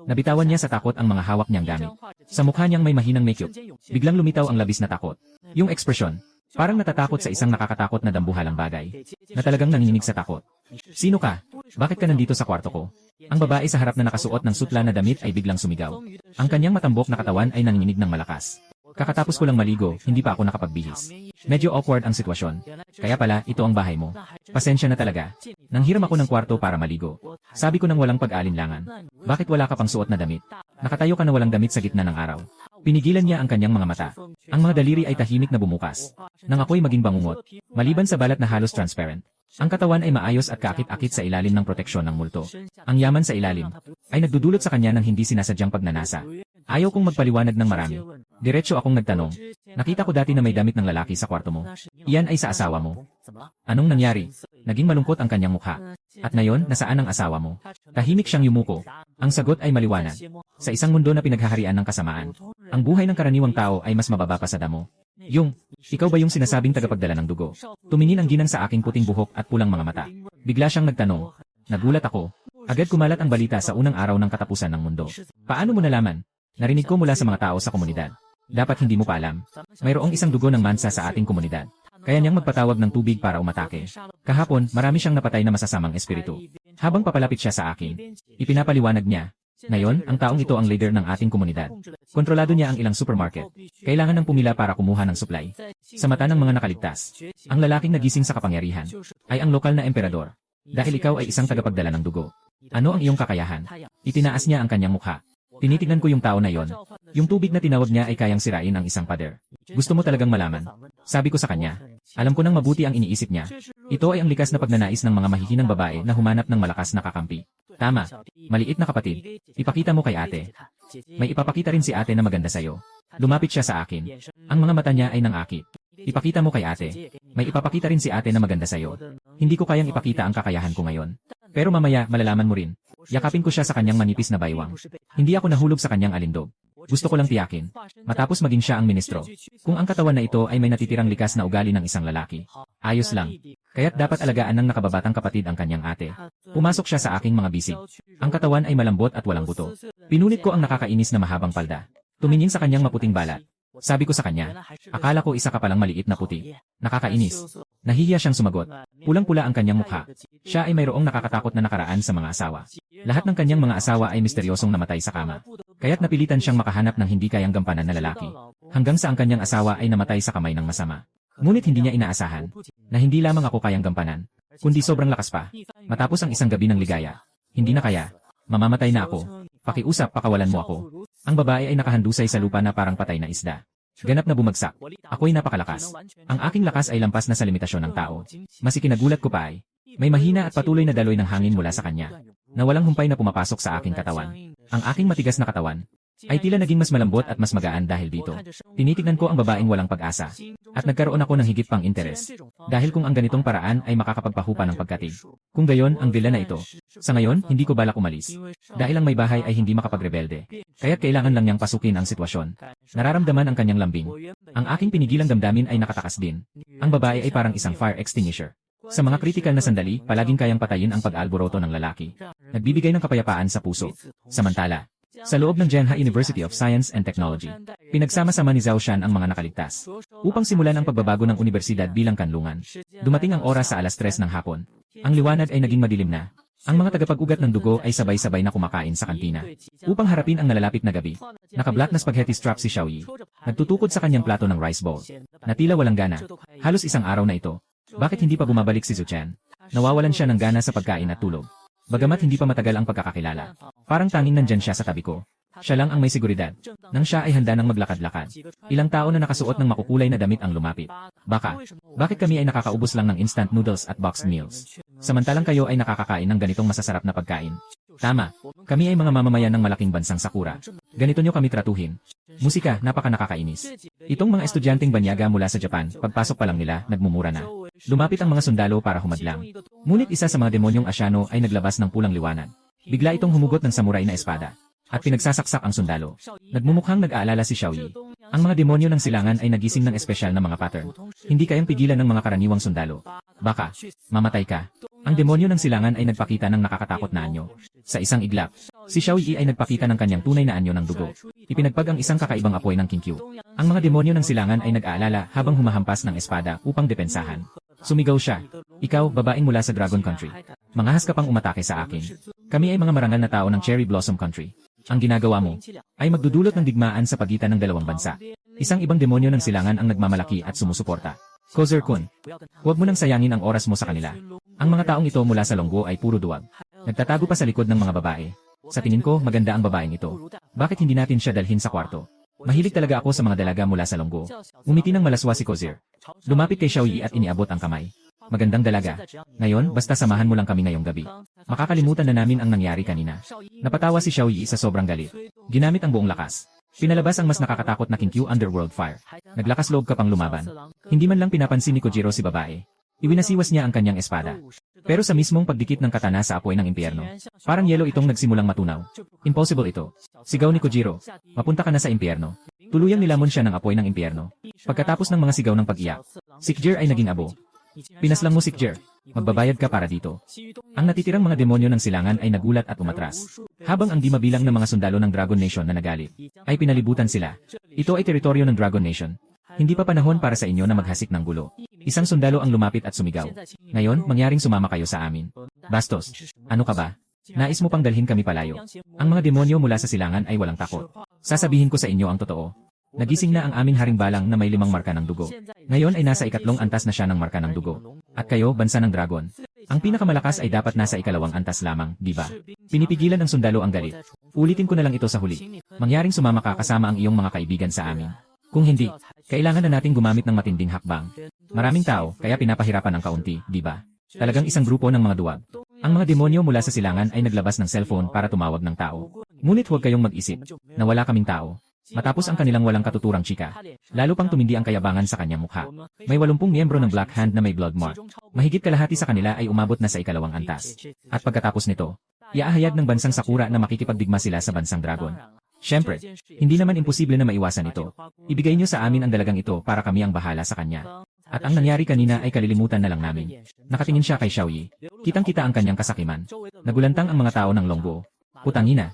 A: Nabitawan niya sa takot ang mga hawak niyang gamit. Sa mukha niyang may mahinang makeup. Biglang lumitaw ang labis na takot. Yung ekspresyon, parang natatakot sa isang nakakatakot na dambuhalang bagay. Na talagang nanginginig sa takot. Sino ka? Bakit ka nandito sa kwarto ko? Ang babae sa harap na nakasuot ng sutla na damit ay biglang sumigaw. Ang kanyang matambok na katawan ay nanginginig ng malakas. Kakatapos ko lang maligo, hindi pa ako nakapagbihis. Medyo awkward ang sitwasyon. Kaya pala, ito ang bahay mo. Pasensya na talaga. Nanghiram ako ng kwarto para maligo. Sabi ko nang walang pag-alinlangan. Bakit wala ka pang suot na damit? Nakatayo ka na walang damit sa gitna ng araw. Pinigilan niya ang kanyang mga mata. Ang mga daliri ay tahimik na bumukas. Nang ako'y maging bangungot. Maliban sa balat na halos transparent. Ang katawan ay maayos at kaakit-akit sa ilalim ng proteksyon ng multo. Ang yaman sa ilalim ay nagdudulot sa kanya ng hindi sinasadyang pagnanasa. Ayaw kong magpaliwanag ng marami. Diretso akong nagtanong. Nakita ko dati na may damit ng lalaki sa kwarto mo. Iyan ay sa asawa mo. Anong nangyari? Naging malungkot ang kanyang mukha. At ngayon, nasaan ang asawa mo? Tahimik siyang yumuko. Ang sagot ay maliwanag. Sa isang mundo na pinaghaharian ng kasamaan, ang buhay ng karaniwang tao ay mas mababa pa sa damo. Ikaw ba yung sinasabing tagapagdala ng dugo? Tumingin ang ginang sa aking puting buhok at pulang mga mata. Bigla siyang nagtanong. Nagulat ako. Agad kumalat ang balita sa unang araw ng katapusan ng mundo. Paano mo nalaman? Narinig ko mula sa mga tao sa komunidad. Dapat hindi mo pa alam. Mayroong isang dugo ng mansa sa ating komunidad. Kaya niyang magpatawag ng tubig para umatake. Kahapon, marami siyang napatay na masasamang espiritu. Habang papalapit siya sa akin, ipinapaliwanag niya. Ngayon, ang taong ito ang leader ng ating komunidad. Kontrolado niya ang ilang supermarket. Kailangan ng pumila para kumuha ng supply. Sa mata ng mga nakaligtas, ang lalaking nagising sa kapangyarihan ay ang lokal na emperador. Dahil ikaw ay isang tagapagdala ng dugo. Ano ang iyong kakayahan? Itinaas niya ang kanyang mukha. Tinitignan ko yung tao na yon. Yung tubig na tinawag niya ay kayang sirain ang isang pader. Gusto mo talagang malaman? Sabi ko sa kanya. Alam ko nang mabuti ang iniisip niya. Ito ay ang likas na pagnanais ng mga mahihinang babae na humanap ng malakas na kakampi. Tama. Maliit na kapatid. Ipakita mo kay ate. May ipapakita rin si ate na maganda sa'yo. Lumapit siya sa akin. Ang mga mata niya ay nangakit. Ipakita mo kay ate. May ipapakita rin si ate na maganda sa'yo. Hindi ko kayang ipakita ang kakayahan ko ngayon. Pero mamaya, malalaman mo rin. Yakapin ko siya sa kanyang manipis na baywang. Hindi ako nahulog sa kanyang alindog. Gusto ko lang tiyakin. Matapos maging siya ang ministro. Kung ang katawan na ito ay may natitirang likas na ugali ng isang lalaki. Ayos lang. Kaya't dapat alagaan ng nakababatang kapatid ang kanyang ate. Pumasok siya sa aking mga bisig. Ang katawan ay malambot at walang buto. Pinunit ko ang nakakainis na mahabang palda. Tumingin sa kanyang maputing balat. Sabi ko sa kanya, akala ko isa ka palang maliit na puti. Nakakainis. Nahihiya siyang sumagot. Pulang-pula ang kanyang mukha. Siya ay mayroong nakakatakot na nakaraan sa mga asawa. Lahat ng kanyang mga asawa ay misteryosong namatay sa kama. Kaya't napilitan siyang makahanap ng hindi kayang gampanan na lalaki. Hanggang sa ang kanyang asawa ay namatay sa kamay ng masama. Ngunit hindi niya inaasahan na hindi lamang ako kayang gampanan, kundi sobrang lakas pa. Matapos ang isang gabi ng ligaya. Hindi na kaya. Mamamatay na ako. Pakiusap, pakawalan mo ako. Ang babae ay nakahandusay sa lupa na parang patay na isda. Ganap na bumagsak. Ako'y napakalakas. Ang aking lakas ay lampas na sa limitasyon ng tao. Mas ikinagulat ko pa ay, may mahina at patuloy na daloy ng hangin mula sa kanya, na walang humpay na pumapasok sa aking katawan. Ang aking matigas na katawan ay tila naging mas malambot at mas magaan dahil dito. Tinitignan ko ang babaeng walang pag-asa. At nagkaroon ako ng higit pang interes. Dahil kung ang ganitong paraan ay makakapagpahupa ng pagkatig. Kung gayon, ang villa na ito. Sa ngayon, hindi ko balak umalis. Dahil ang may bahay ay hindi makapagrebelde. Kaya't kailangan lang niyang pasukin ang sitwasyon. Nararamdaman ang kanyang lambing. Ang aking pinigilang damdamin ay nakatakas din. Ang babae ay parang isang fire extinguisher. Sa mga kritikal na sandali, palaging kayang patayin ang pag-alboroto ng lalaki. Nagbibigay ng kapayapaan sa puso. Samantala, sa loob ng Zhenhai University of Science and Technology, pinagsama-sama ni Zhao Shan ang mga nakaligtas upang simulan ang pagbabago ng universidad bilang kanlungan. Dumating ang oras sa 3:00 ng hapon. Ang liwanag ay naging madilim na. Ang mga tagapag-ugat ng dugo ay sabay-sabay na kumakain sa kantina. Upang harapin ang nalalapit na gabi, naka-black na spaghetti strap si Xiaoyi. Nagtutukod sa kanyang plato ng rice bowl. Na tila walang gana. Halos isang araw na ito. Bakit hindi pa bumabalik si Zuchan? Nawawalan siya ng gana sa pagkain at tulog. Bagamat hindi pa matagal ang pagkakakilala. Parang tanging nandyan siya sa tabi ko. Siya lang ang may seguridad. Nang siya ay handa ng maglakad-lakad. Ilang tao na nakasuot ng makukulay na damit ang lumapit. Bakit kami ay nakakaubos lang ng instant noodles at boxed meals? Samantalang kayo ay nakakakain ng ganitong masasarap na pagkain. Tama. Kami ay mga mamamayan ng malaking bansang Sakura. Ganito nyo kami tratuhin. Musika, napaka nakakainis. Itong mga estudyanteng banyaga mula sa Japan, pagpasok pa lang nila, nagmumura na. Lumapit ang mga sundalo para humadlang. Ngunit isa sa mga demonyong Asyano ay naglabas ng pulang liwanag. Bigla itong humugot ng samurai na espada. At pinagsasaksak ang sundalo. Nagmumukhang nag-aalala si Xiaoyi. Ang mga demonyo ng silangan ay nagising ng espesyal na mga pattern. Hindi kayang pigilan ng mga karaniwang sundalo. Baka, mamatay ka. Ang demonyo ng silangan ay nagpakita ng nakakatakot na anyo. Sa isang iglap, si Xiaoyi ay nagpakita ng kanyang tunay na anyo ng dugo. Ipinagpag ang isang kakaibang apoy ng Kinkyu. Ang mga demonyo ng silangan ay nag-aalala habang humahampas ng espada upang depensahan. Sumigaw siya. Ikaw, babaeng mula sa Dragon Country. Mangahas ka pang umatake sa akin. Kami ay mga marangal na tao ng Cherry Blossom Country. Ang ginagawa mo ay magdudulot ng digmaan sa pagitan ng dalawang bansa. Isang ibang demonyo ng silangan ang nagmamalaki at sumusuporta. Kozer-kun, huwag mo nang sayangin ang oras mo sa kanila. Ang mga taong ito mula sa Longgo ay puro duwag. Nagtatago pa sa likod ng mga babae. Sa tingin ko, maganda ang babaeng ito. Bakit hindi natin siya dalhin sa kwarto? Mahilig talaga ako sa mga dalaga mula sa Longgo. Umiti ng malaswa si Kozer. Lumapit kay Xiaoyi at iniabot ang kamay. Magandang dalaga. Ngayon, basta samahan mo lang kami ngayong gabi. Makakalimutan na namin ang nangyari kanina. Napatawa si Xiaoyi sa sobrang galit. Ginamit ang buong lakas. Pinalabas ang mas nakakatakot na Kinkyu Underworld Fire. Naglakas loob ka pang lumaban. Hindi man lang pinapansin ni Kojiro si babae. Iwinasiwas niya ang kanyang espada. Pero sa mismong pagdikit ng katana sa apoy ng impyerno, parang yelo itong nagsimulang matunaw. Impossible ito. Sigaw ni Kojiro. Mapunta ka na sa impyerno. Tuluyang nilamon siya ng apoy ng impyerno. Pagkatapos ng mga sigaw ng pag-iyak, si Kjer ay naging abo. Pinaslang mo si Kjer. Magbabayad ka para dito. Ang natitirang mga demonyo ng silangan ay nagulat at umatras. Habang ang di mabilang ng mga sundalo ng Dragon Nation na nagalit, ay pinalibutan sila. Ito ay teritoryo ng Dragon Nation. Hindi pa panahon para sa inyo na maghasik ng gulo. Isang sundalo ang lumapit at sumigaw. Ngayon, mangyaring sumama kayo sa amin. Bastos, ano ka ba? Nais mo pang dalhin kami palayo. Ang mga demonyo mula sa silangan ay walang takot. Sasabihin ko sa inyo ang totoo. Nagising na ang aming haring balang na may 5 marka ng dugo. Ngayon ay nasa 2nd antas na siya ng marka ng dugo. At kayo, bansa ng dragon. Ang pinakamalakas ay dapat nasa 2 antas lamang, di ba? Pinipigilan ng sundalo ang galit. Ulitin ko na lang ito sa huli. Mangyaring sumama ka kasama ang iyong mga kaibigan sa amin. Kung hindi, kailangan na nating gumamit ng matinding hakbang. Maraming tao, kaya pinapahirapan ng kaunti, di ba? Talagang isang grupo ng mga duwag. Ang mga demonyo mula sa silangan ay naglabas ng cellphone para tumawag ng tao. Ngunit huwag kayong mag-isip na wala kaming tao. Matapos ang kanilang walang katuturang chika, lalo pang tumindi ang kayabangan sa kanyang mukha. May 80 miyembro ng Black Hand na may blood mark. Mahigit kalahati sa kanila ay umabot na sa 2nd antas. At pagkatapos nito, iaahayag ng bansang Sakura na makikipagdigma sila sa bansang Dragon. Siyempre, hindi naman imposible na maiwasan ito. Ibigay niyo sa amin ang dalagang ito para kami ang bahala sa kanya. At ang nangyari kanina ay kalilimutan na lang namin. Nakatingin siya kay Xiaoyi. Kitang-kita ang kanyang kasakiman. Nagulantang ang mga tao ng Longbo. Putangina.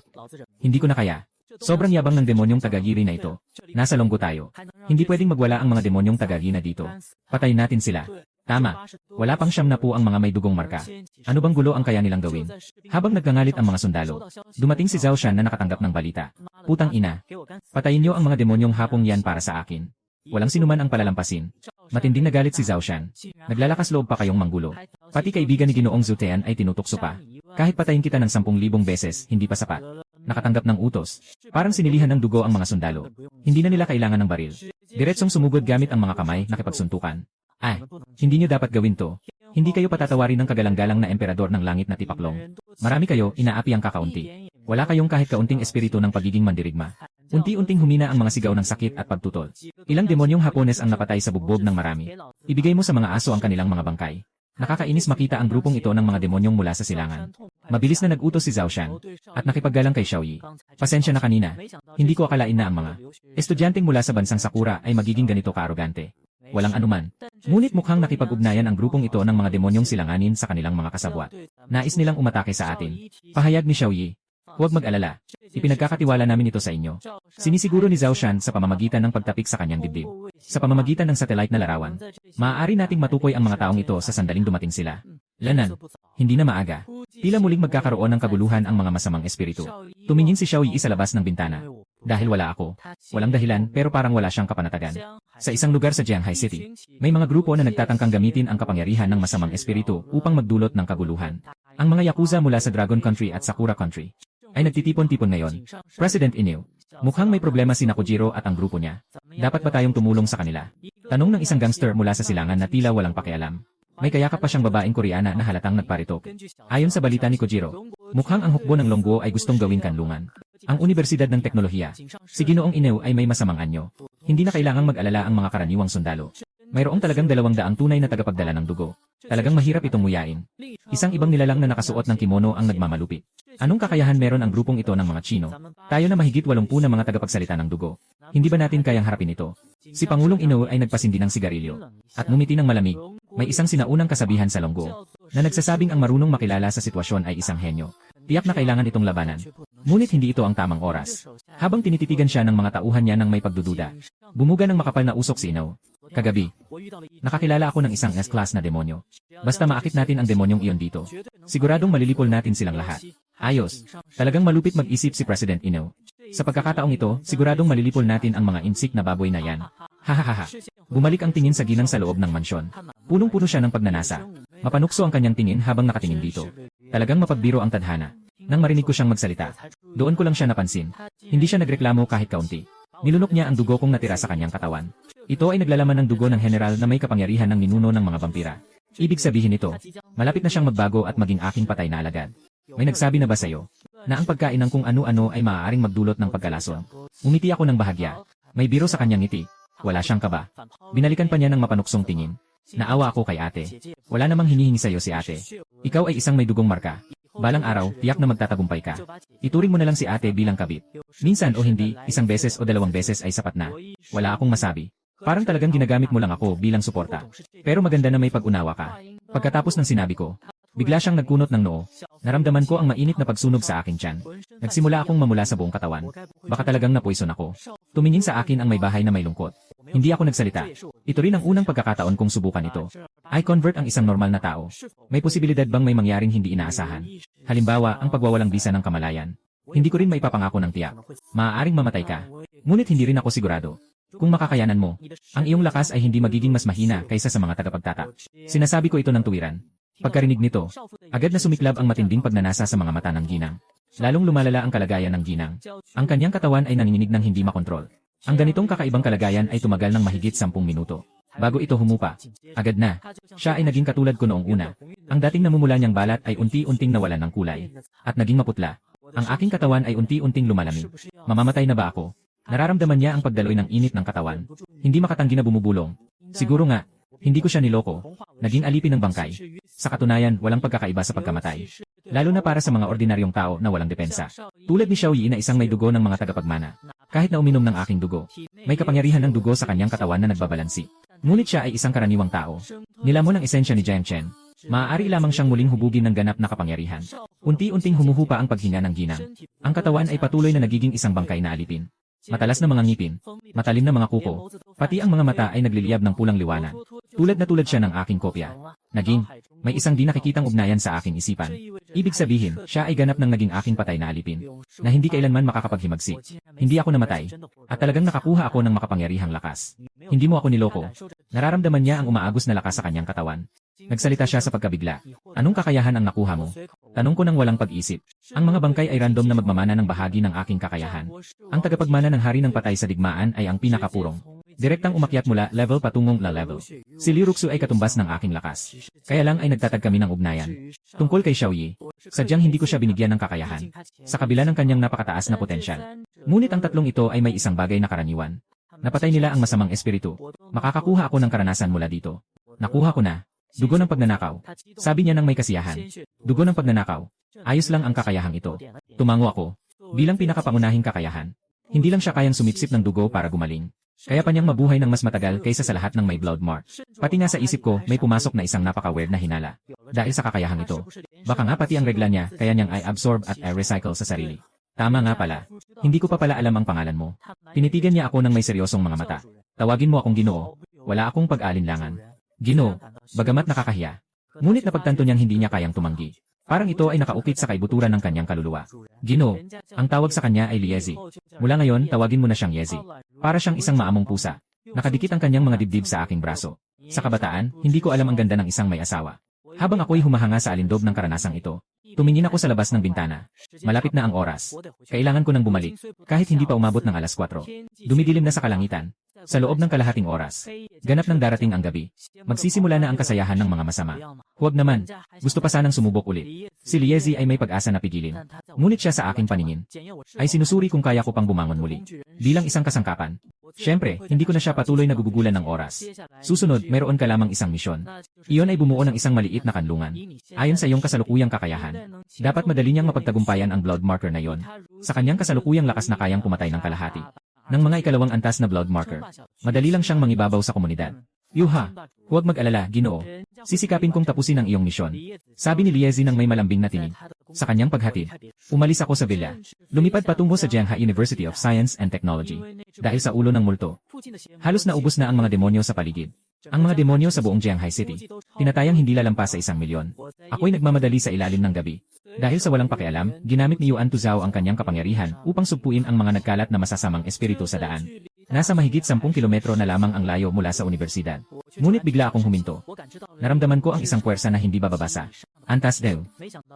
A: Hindi ko na kaya. Sobrang yabang ng demonyong tagagiri na ito. Nasa Longgo tayo. Hindi pwedeng magwala ang mga demonyong tagagina dito. Patayin natin sila. Tama. Wala pang 70 ang mga may dugong marka. Ano bang gulo ang kaya nilang gawin? Habang nagkangalit ang mga sundalo, dumating si Zhao Shan na nakatanggap ng balita. Putang ina. Patayin niyo ang mga demonyong hapong yan para sa akin. Walang sinuman ang palalampasin. Matinding nagalit si Zhao Shan. Naglalakas loob pa kayong manggulo. Pati kaibigan ni Ginoong Zutean ay tinutukso pa. Kahit patayin kita ng 10,000 beses, hindi pa sapat. Nakatanggap ng utos. Parang sinilihan ng dugo ang mga sundalo. Hindi na nila kailangan ng baril. Diretsong sumugod gamit ang mga kamay na kipagsuntukan. Ay, hindi niyo dapat gawin to. Hindi kayo patatawarin ng kagalang-galang na emperador ng langit na tipaklong. Marami kayo, inaapi ang kakaunti. Wala kayong kahit kaunting espiritu ng pagiging mandirigma. Unti-unting humina ang mga sigaw ng sakit at pagtutol. Ilang demonyong Hapones ang napatay sa bugbog ng marami. Ibigay mo sa mga aso ang kanilang mga bangkay. Nakakainis makita ang grupong ito ng mga demonyong mula sa silangan. Mabilis na nag-utos si Zhao Shan at nakipaggalang kay Xiaoyi. Pasensya na kanina. Hindi ko akalain na ang mga estudyanteng mula sa bansang Sakura ay magiging ganito kaarogante. Walang anuman. Ngunit mukhang nakipag-ugnayan ang grupong ito ng mga demonyong silanganin sa kanilang mga kasabwat. Nais nilang umatake sa atin. Pahayag ni Xiaoyi. Huwag mag-alala. Ipinagkakatiwala namin ito sa inyo. Sinisiguro ni Zhao Shan sa pamamagitan ng pagtapik sa kanyang dibdib. Sa pamamagitan ng satellite na larawan, maaari nating matukoy ang mga taong ito sa sandaling dumating sila. Lanan, hindi na maaga. Tila muling magkakaroon ng kaguluhan ang mga masamang espiritu. Tumingin si Xiao Yi sa labas ng bintana. Dahil wala ako. Walang dahilan pero parang wala siyang kapanatagan. Sa isang lugar sa Jianghai City, may mga grupo na nagtatangkang gamitin ang kapangyarihan ng masamang espiritu upang magdulot ng kaguluhan. Ang mga yakuza mula sa Dragon Country at Sakura Country ay nagtitipon-tipon ngayon. President Inu, mukhang may problema si Nakujiro at ang grupo niya. Dapat ba tayong tumulong sa kanila? Tanong ng isang gangster mula sa silangan na tila walang pakialam. May kayakap pa siyang babaeng Koreana na halatang nagparitok. Ayon sa balita ni Kojiro, mukhang ang hukbo ng Longguo ay gustong gawing kanlungan. Ang Universidad ng Teknolohiya, si Ginoong Inu ay may masamang anyo. Hindi na kailangang mag-alala ang mga karaniwang sundalo. Mayroong talagang 200 tunay na tagapagdala ng dugo. Talagang mahirap itong muyain. Isang ibang nilalang na nakasuot ng kimono ang nagmamalupit. Anong kakayahan meron ang grupong ito ng mga Chino? Tayo na mahigit 80 na mga tagapagsalita ng dugo. Hindi ba natin kayang harapin ito? Si Pangulong Inu ay nagpasindi ng sigarilyo at ngumiti ng malamig. May isang sinaunang kasabihan sa Longguo na nagsasabing ang marunong makilala sa sitwasyon ay isang henyo. Tiyak na kailangan itong labanan. Ngunit hindi ito ang tamang oras. Habang tinititigan siya ng mga tauhan niya ng may pagdududa, bumuga ng makapal na usok si Inu. Kagabi, nakakilala ako ng isang S-class na demonyo. Basta maakit natin ang demonyong iyon dito, siguradong malilipol natin silang lahat. Ayos, talagang malupit mag-isip si President Inu. Sa pagkakataong ito, siguradong malilipol natin ang mga insik na baboy na yan. Hahaha. Bumalik ang tingin sa ginang sa loob ng mansyon. Punong-puno siya ng pagnanasa. Mapanukso ang kanyang tingin habang nakatingin dito. Talagang mapagbiro ang tadhana. Nang marinig ko siyang magsalita, doon ko lang siya napansin. Hindi siya nagreklamo kahit kaunti. Nilunok niya ang dugo kong natira sa kanyang katawan. Ito ay naglalaman ng dugo ng general na may kapangyarihan ng ninuno ng mga vampira. Ibig sabihin nito, malapit na siyang magbago at maging aking patay na alagad. May nagsabi na ba sa'yo na ang pagkain ng kung ano-ano ay maaaring magdulot ng pagkalason? Umiti ako ng bahagya. May biro sa kanyang ngiti. Wala siyang kaba. Binalikan pa niya ng mapanuksong tingin. Naawa ako kay ate. Wala namang hinihingi sa'yo si ate. Ikaw ay isang may dugong marka. Balang araw, tiyak na magtatagumpay ka. Ituring mo na lang si ate bilang kabit. Minsan o hindi, isang beses o 2 beses ay sapat na. Wala akong masabi. Parang talagang ginagamit mo lang ako bilang suporta. Pero maganda na may pag-unawa ka. Pagkatapos ng sinabi ko, bigla siyang nagkunot ng noo. Naramdaman ko ang mainit na pagsunog sa aking tiyan. Nagsimula akong mamula sa buong katawan. Baka talagang napoison ako. Tumingin sa akin ang may bahay na may lungkot. Hindi ako nagsalita. Ito rin ang unang pagkakataon kong subukan ito. I convert ang isang normal na tao. May posibilidad bang may mangyaring hindi inaasahan? Halimbawa, ang pagwawalang bisa ng kamalayan. Hindi ko rin maipapangako ng tiyak. Maaaring mamatay ka. Ngunit hindi rin ako sigurado. Kung makakayanan mo, ang iyong lakas ay hindi magiging mas mahina kaysa sa mga tagapagtatak. Sinasabi ko ito ng tuwiran. Pagkarinig nito, agad na sumiklab ang matinding pagnanasa sa mga mata ng ginang. Lalong lumalala ang kalagayan ng ginang. Ang kanyang katawan ay nanginginig ng hindi makontrol. Ang ganitong kakaibang kalagayan ay tumagal ng mahigit 10 minuto. Bago ito humupa, agad na, siya ay naging katulad ko noong una. Ang dating namumula niyang balat ay unti-unting nawalan ng kulay. At naging maputla. Ang aking katawan ay unti-unting lumalamig. Mamamatay na ba ako? Nararamdaman niya ang pagdaloy ng init ng katawan. Hindi makatanggi na bumubulong. Siguro nga, hindi ko siya niloko. Naging alipin ng bangkay. Sa katunayan, walang pagkakaiba sa pagkamatay. Lalo na para sa mga ordinaryong tao na walang depensa. Tulad ni Xiao Yi na isang may dugo ng mga tagapagmana. Kahit na uminom ng aking dugo, may kapangyarihan ng dugo sa kanyang katawan na nagbabalansi. Ngunit siya ay isang karaniwang tao. Nilamon ang esensya ni Jiang Chen. Maaari lamang siyang muling hubugin ng ganap na kapangyarihan. Unti-unting humuhupa ang paghinga ng ginang. Ang katawan ay patuloy na nagiging isang bangkay na alipin. Matalas na mga ngipin, matalim na mga kuko, pati ang mga mata ay nagliliyab ng pulang liwanag. Tulad na tulad siya ng aking kopya. Naging, may isang di nakikitang ugnayan sa aking isipan. Ibig sabihin, siya ay ganap ng naging aking patay na alipin, na hindi kailanman makakapaghimagsik. Hindi ako namatay, at talagang nakakuha ako ng makapangyarihang lakas. Hindi mo ako niloko. Nararamdaman niya ang umaagos na lakas sa kanyang katawan. Nagsalita siya sa pagkabigla. Anong kakayahan ang nakuha mo? Tanong ko ng walang pag-isip. Ang mga bangkay ay random na magmamana ng bahagi ng aking kakayahan. Ang tagapagmana ng hari ng patay sa digmaan ay ang pinakapurong. Direktang umakyat mula level patungong la level. Si Liu Ruxu ay katumbas ng aking lakas. Kaya lang ay nagtatag kami ng ugnayan. Tungkol kay Xiao Yi, sadyang hindi ko siya binigyan ng kakayahan. Sa kabila ng kanyang napakataas na potensyal. Ngunit ang tatlong ito ay may isang bagay na karaniwan. Napatay nila ang masamang espiritu. Makakakuha ako ng karanasan mula dito. Nakuha ko na. Dugo ng pagnanakaw. Sabi niya ng may kasiyahan. Dugo ng pagnanakaw. Ayos lang ang kakayahang ito. Tumango ako. Bilang pinakapangunahing kakayahan. Hindi lang siya kayang sumipsip ng dugo para gumaling. Kaya pa niyang mabuhay ng mas matagal kaysa sa lahat ng may blood mark. Pati nga sa isip ko, may pumasok na isang napaka-weird na hinala. Dahil sa kakayahang ito, Baka nga pati ang regla niya, kaya niyang i-absorb at i-recycle sa sarili. Tama nga pala. Hindi ko pa pala alam ang pangalan mo. Tinitigan niya ako ng may seryosong mga mata. Tawagin mo akong Ginoo. Wala akong pag-alinlangan. Ginoo, bagamat nakakahiya. Ngunit napagtanto niyang hindi niya kayang tumanggi. Parang ito ay nakaukit sa kaibuturan ng kanyang kaluluwa. Ginoo, ang tawag sa kanya ay Liezi. Mula ngayon, tawagin mo na siyang Yezi. Para siyang isang maamong pusa. Nakadikit ang kanyang mga dibdib sa aking braso. Sa kabataan, hindi ko alam ang ganda ng isang may asawa. Habang ako'y humahanga sa alindob ng karanasang ito, tumingin ako sa labas ng bintana. Malapit na ang oras. Kailangan ko nang bumalik. Kahit hindi pa umabot ng alas 4. Dumidilim na sa kalangitan. Sa loob ng kalahating oras, ganap nang darating ang gabi. Magsisimula na ang kasayahan ng mga masama. Huwag naman. Gusto pa sanang sumubok ulit. Si Liezi ay may pag-asa na pigilin. Ngunit siya sa aking paningin ay sinusuri kung kaya ko pang bumangon muli. Bilang isang kasangkapan. Siyempre, hindi ko na siya patuloy nagugugulan ng oras. Susunod, meron ka lamang isang misyon. Iyon ay bumuo ng isang maliit na kanlungan. Ayon sa iyong kasalukuyang kakayahan, dapat madali niyang mapagtagumpayan ang blood marker na iyon. Sa kanyang kasalukuyang lakas na kayang pumatay ng kalahati ng mga ikalawang antas na blood marker. Madali lang siyang mangibabaw sa komunidad. Yuha, huwag mag-alala, Ginoo. Sisikapin kong tapusin ang iyong misyon. Sabi ni Liezi nang may malambing na tinig. Sa kanyang paghatid, umalis ako sa villa. Lumipad patungo sa Jiangha University of Science and Technology. Dahil sa ulo ng multo, halos naubos na ang mga demonyo sa paligid. Ang mga demonyo sa buong Jiangha City, tinatayang hindi lalampas sa 1,000,000. Ako'y nagmamadali sa ilalim ng gabi. Dahil sa walang pakialam, ginamit ni Yuan Tuzao ang kanyang kapangyarihan upang sugpuin ang mga nagkalat na masasamang espiritu sa daan. Nasa mahigit 10 kilometro na lamang ang layo mula sa universidad. Ngunit bigla akong huminto. Naramdaman ko ang isang puwersa na hindi bababasa. Antas Dew.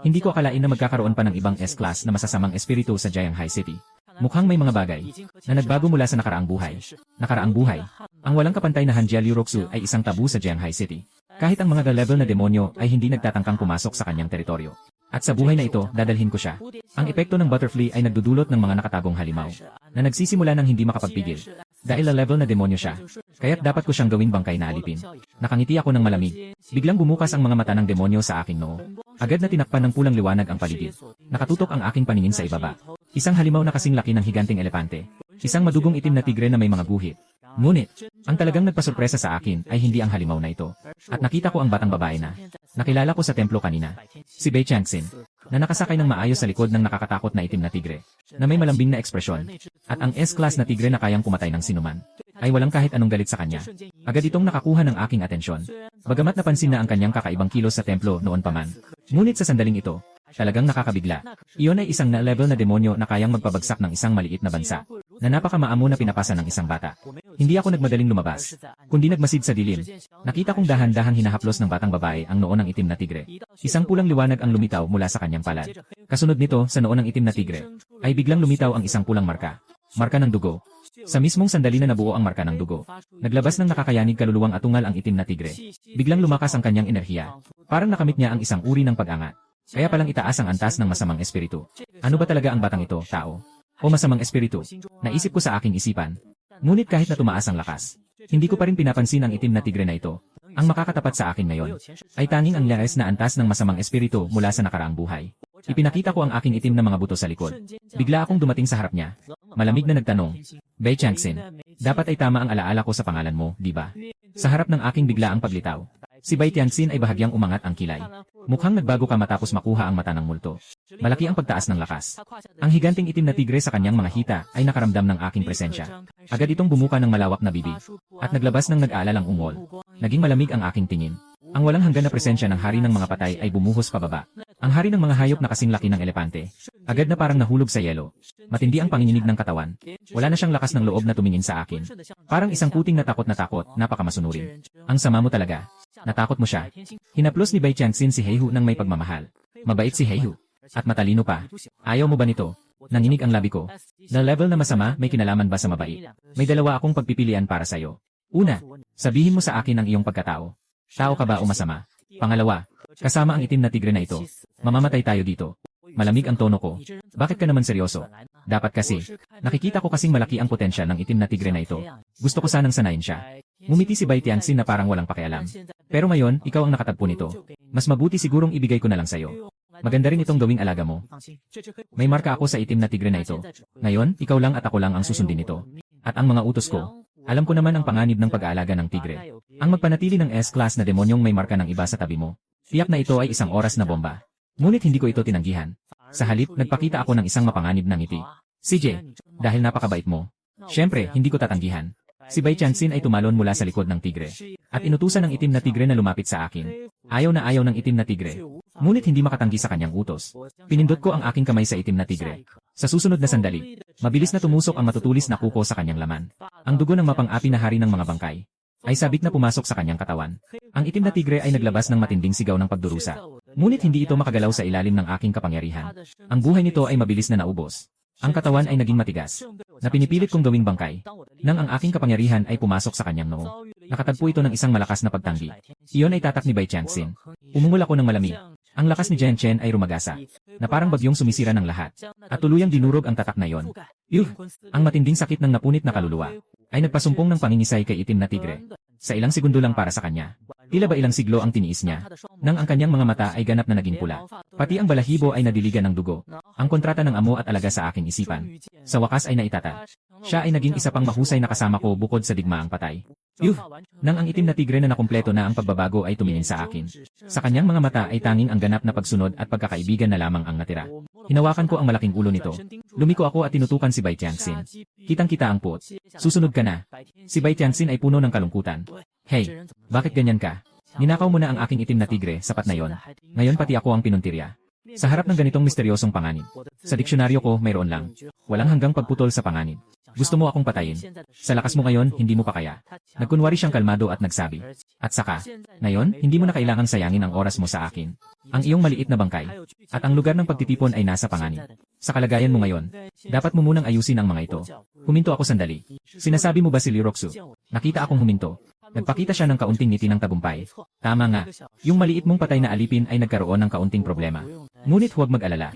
A: Hindi ko akalain na magkakaroon pa ng ibang S-class na masasamang espiritu sa Jiangha City. Mukhang may mga bagay na nagbago mula sa nakaraang buhay. Nakaraang buhay. Ang walang kapantay na Hanjiao Liuroxu ay isang tabu sa Jiangha City. Kahit ang mga level na demonyo ay hindi nagtatangkang pumasok sa kanyang teritoryo. At sa buhay na ito, dadalhin ko siya. Ang epekto ng butterfly ay nagdudulot ng mga nakatagong halimaw na nagsisimula ng hindi makapagpigil. Dahil level na demonyo siya, kaya't dapat ko siyang gawing bangkay na alipin. Nakangiti ako ng malamig. Biglang bumukas ang mga mata ng demonyo sa aking noo. Agad na tinakpan ng pulang liwanag ang paligid. Nakatutok ang aking paningin sa ibaba. Isang halimaw na kasing laki ng higanting elepante. Isang madugong itim na tigre na may mga guhit. Ngunit, ang talagang nagpasurpresa sa akin ay hindi ang halimaw na ito. At nakita ko ang batang babae na nakilala ko sa templo kanina. Si Bei Changxin, na nakasakay ng maayos sa likod ng nakakatakot na itim na tigre, na may malambing na ekspresyon. At ang S-class na tigre na kayang pumatay ng sinuman, ay walang kahit anong galit sa kanya. Agad itong nakakuha ng aking atensyon. Bagamat napansin na ang kanyang kakaibang kilos sa templo noon pa man. Ngunit sa sandaling ito, talagang nakakabigla. Iyon ay isang na-level na demonyo na kayang magpabagsak ng isang maliit na bansa, na napakamaamo na pinapasa ng isang bata. Hindi ako nagmadaling lumabas, kundi nagmasid sa dilim. Nakita kong dahan-dahang hinahaplos ng batang babae ang noo ng itim na tigre. Isang pulang liwanag ang lumitaw mula sa kanyang palad. Kasunod nito, sa noo ng itim na tigre, ay biglang lumitaw ang isang pulang marka. Marka ng dugo. Sa mismong sandali na nabuo ang marka ng dugo, naglabas ng nakakayanig kaluluwang atungal ang itim na tigre. Biglang lumakas ang kanyang enerhiya. Parang nakamit niya ang isang uri ng pag-angat. Kaya palang itaas ang antas ng masamang espiritu. Ano ba talaga ang batang ito, tao? O masamang espiritu? Naisip ko sa aking isipan. Ngunit kahit na tumaas ang lakas, hindi ko pa rin pinapansin ang itim na tigre na ito. Ang makakatapat sa akin ngayon ay tanging ang lakas na antas ng masamang espiritu mula sa nakaraang buhay. Ipinakita ko ang aking itim na mga buto sa likod. Bigla akong dumating sa harap niya. Malamig na nagtanong, Bei Changxin, dapat ay tama ang alaala ko sa pangalan mo, di ba? Sa harap ng aking biglaang paglitaw, si Bei Tianxin ay bahagyang umangat ang kilay. Mukhang nagbago ka matapos makuha ang mata ng multo. Malaki ang pagtaas ng lakas. Ang higanting itim na tigre sa kanyang mga hita ay nakaramdam ng aking presensya. Agad itong bumuka ng malawak na bibig. At naglabas ng nag-aalalang ungol. Naging malamig ang aking tingin. Ang walang hanggan na presensya ng hari ng mga patay ay bumuhos pababa. Ang hari ng mga hayop na kasing laki ng elepante. Agad na parang nahulog sa yelo. Matindi ang panginginig ng katawan. Wala na siyang lakas ng loob na tumingin sa akin. Parang isang puting na takot, napakamasunurin. Ang sama mo talaga. Natakot mo siya. Hinaplos ni Bei Changxin si Heihu ng may pagmamahal. Mabait si Heihu. At matalino pa. Ayaw mo ba nito? Nanginig ang labi ko. Na level na masama, may kinalaman ba sa mabait? May dalawa akong pagpipilian para sa'yo. Una, sabihin mo sa akin ang iyong pagkatao. Tao ka ba o masama? Pangalawa, kasama ang itim na tigre na ito. Mamamatay tayo dito. Malamig ang tono ko. Bakit ka naman seryoso? Dapat kasi. Nakikita ko kasing malaki ang potensyal ng itim na tigre na ito. Gusto ko sanang sanayin siya. Ngumiti si Bei Tianxin na parang walang pakialam. Pero ngayon, ikaw ang nakatagpo nito. Mas mabuti sigurong ibigay ko na lang sa'yo. Maganda rin itong gawing alaga mo. May marka ako sa itim na tigre na ito. Ngayon, ikaw lang at ako lang ang susundin nito. At ang mga utos ko, alam ko naman ang panganib ng pag-aalaga ng tigre. Ang magpanatili ng S-class na demonyong may marka ng iba sa tabi mo. Tiyak na ito ay isang oras na bomba. Ngunit hindi ko ito tinanggihan. Sa halip, nagpakita ako ng isang mapanganib na ngiti. CJ, dahil napakabait mo. Siyempre, hindi ko tatanggihan. Si Bai Tianxin ay tumalon mula sa likod ng tigre. At inutusan ng itim na tigre na lumapit sa akin. Ayaw na ayaw ng itim na tigre. Ngunit hindi makatanggi sa kanyang utos. Pinindot ko ang aking kamay sa itim na tigre. Sa susunod na sandali, mabilis na tumusok ang matutulis na kuko sa kanyang laman. Ang dugo ng mapang-api na hari ng mga bangkay ay sabik na pumasok sa kanyang katawan. Ang itim na tigre ay naglabas ng matinding sigaw ng pagdurusa. Ngunit hindi ito makagalaw sa ilalim ng aking kapangyarihan. Ang buhay nito ay mabilis na naubos. Ang katawan ay naging matigas, na pinipilit kong gawing bangkay, nang ang aking kapangyarihan ay pumasok sa kanyang noo. Nakatagpo ito ng isang malakas na pagtanggi. Iyon ay tatak ni Bai Tianxin. Umungol ako ng malamig. Ang lakas ni Jian Chen ay rumagasa, na parang bagyong sumisira ng lahat, at tuluyang dinurog ang tatak na iyon. Ang matinding sakit ng napunit na kaluluwa, ay nagpasumpong ng pangingisay kay itim na tigre. Sa ilang segundo lang para sa kanya. Tila ba ilang siglo ang tiniis niya, nang ang kanyang mga mata ay ganap na naging pula. Pati ang balahibo ay nadiligan ng dugo. Ang kontrata ng amo at alaga sa aking isipan. Sa wakas ay naitata. Siya ay naging isa pang mahusay na kasama ko bukod sa digmaang patay. Nang ang itim na tigre na nakumpleto na ang pagbabago ay tumingin sa akin. Sa kanyang mga mata ay tanging ang ganap na pagsunod at pagkakaibigan na lamang ang natira. Hinawakan ko ang malaking ulo nito. Lumiko ako at tinutukan si Bai Tianxin. Kitang-kita ang puot. Susunod ka na. Si Bai Tianxin ay puno ng kalungkutan. Hey, bakit ganyan ka? Ninakaw mo na ang aking itim na tigre, sapat na yon. Ngayon pati ako ang pinuntirya. Sa harap ng ganitong misteryosong panganib. Sa diksyonaryo ko, mayroon lang. Walang hanggang pagputol sa panganib. Gusto mo akong patayin. Sa lakas mo ngayon, hindi mo pa kaya. Nagkunwari siyang kalmado at nagsabi. At saka, ngayon, hindi mo na kailangang sayangin ang oras mo sa akin. Ang iyong maliit na bangkay. At ang lugar ng pagtitipon ay nasa panganib. Sa kalagayan mo ngayon, dapat mo munang ayusin ang mga ito. Huminto ako sandali. Sinasabi mo ba si Liuroxu? Nakita akong huminto. Nagpakita siya ng kaunting ngiti ng tagumpay. Tama nga. Yung maliit mong patay na alipin ay nagkaroon ng kaunting problema. Ngunit huwag mag-alala.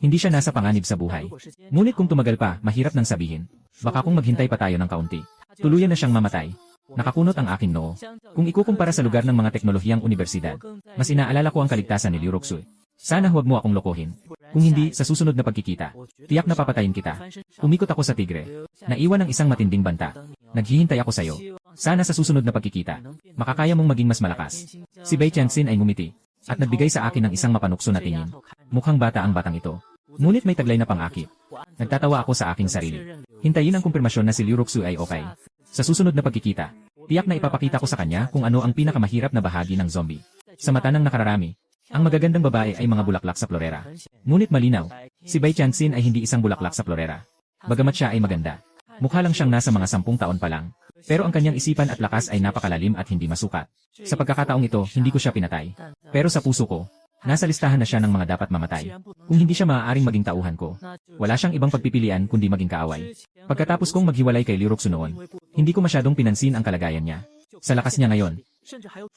A: Hindi siya nasa panganib sa buhay. Ngunit kung tumagal pa, mahirap nang sabihin. Baka kung maghintay pa tayo ng kaunti, tuluyan na siyang mamatay. Nakakunot ang aking noo. Kung ikukumpara sa lugar ng mga teknolohiyang universidad, mas inaalala ko ang kaligtasan ni Liuroxu. Sana huwag mo akong lokohin. Kung hindi, sa susunod na pagkikita, tiyak na papatayin kita. Umikot ako sa tigre. Naiwan ng isang matinding banta. Naghihintay ako sa'yo. Sana sa susunod na pagkikita, makakaya mong maging mas malakas. Si Bai Tianxin ay ngumiti, at nagbigay sa akin ng isang mapanukso na tingin. Mukhang bata ang batang ito. Ngunit may taglay na pangakit. Nagtatawa ako sa aking sarili. Hintayin ang kumpirmasyon na si Liuroxu ay okay. Sa susunod na pagkikita, tiyak na ipapakita ko sa kanya kung ano ang pinakamahirap na bahagi ng zombie. Sa mata ng nakararami, ang magagandang babae ay mga bulaklak sa florera. Ngunit malinaw, si Bai Tianxin ay hindi isang bulaklak sa florera. Bagamat siya ay maganda. Mukha lang siyang nasa mga 10 taon pa lang. Pero ang kanyang isipan at lakas ay napakalalim at hindi masukat. Sa pagkakataong ito, hindi ko siya pinatay. Pero sa puso ko, nasa listahan na siya ng mga dapat mamatay. Kung hindi siya maaaring maging tauhan ko, wala siyang ibang pagpipilian kundi maging kaaway. Pagkatapos kong maghiwalay kay Liuroxu noon, hindi ko masyadong pinansin ang kalagayan niya. Sa lakas niya ngayon.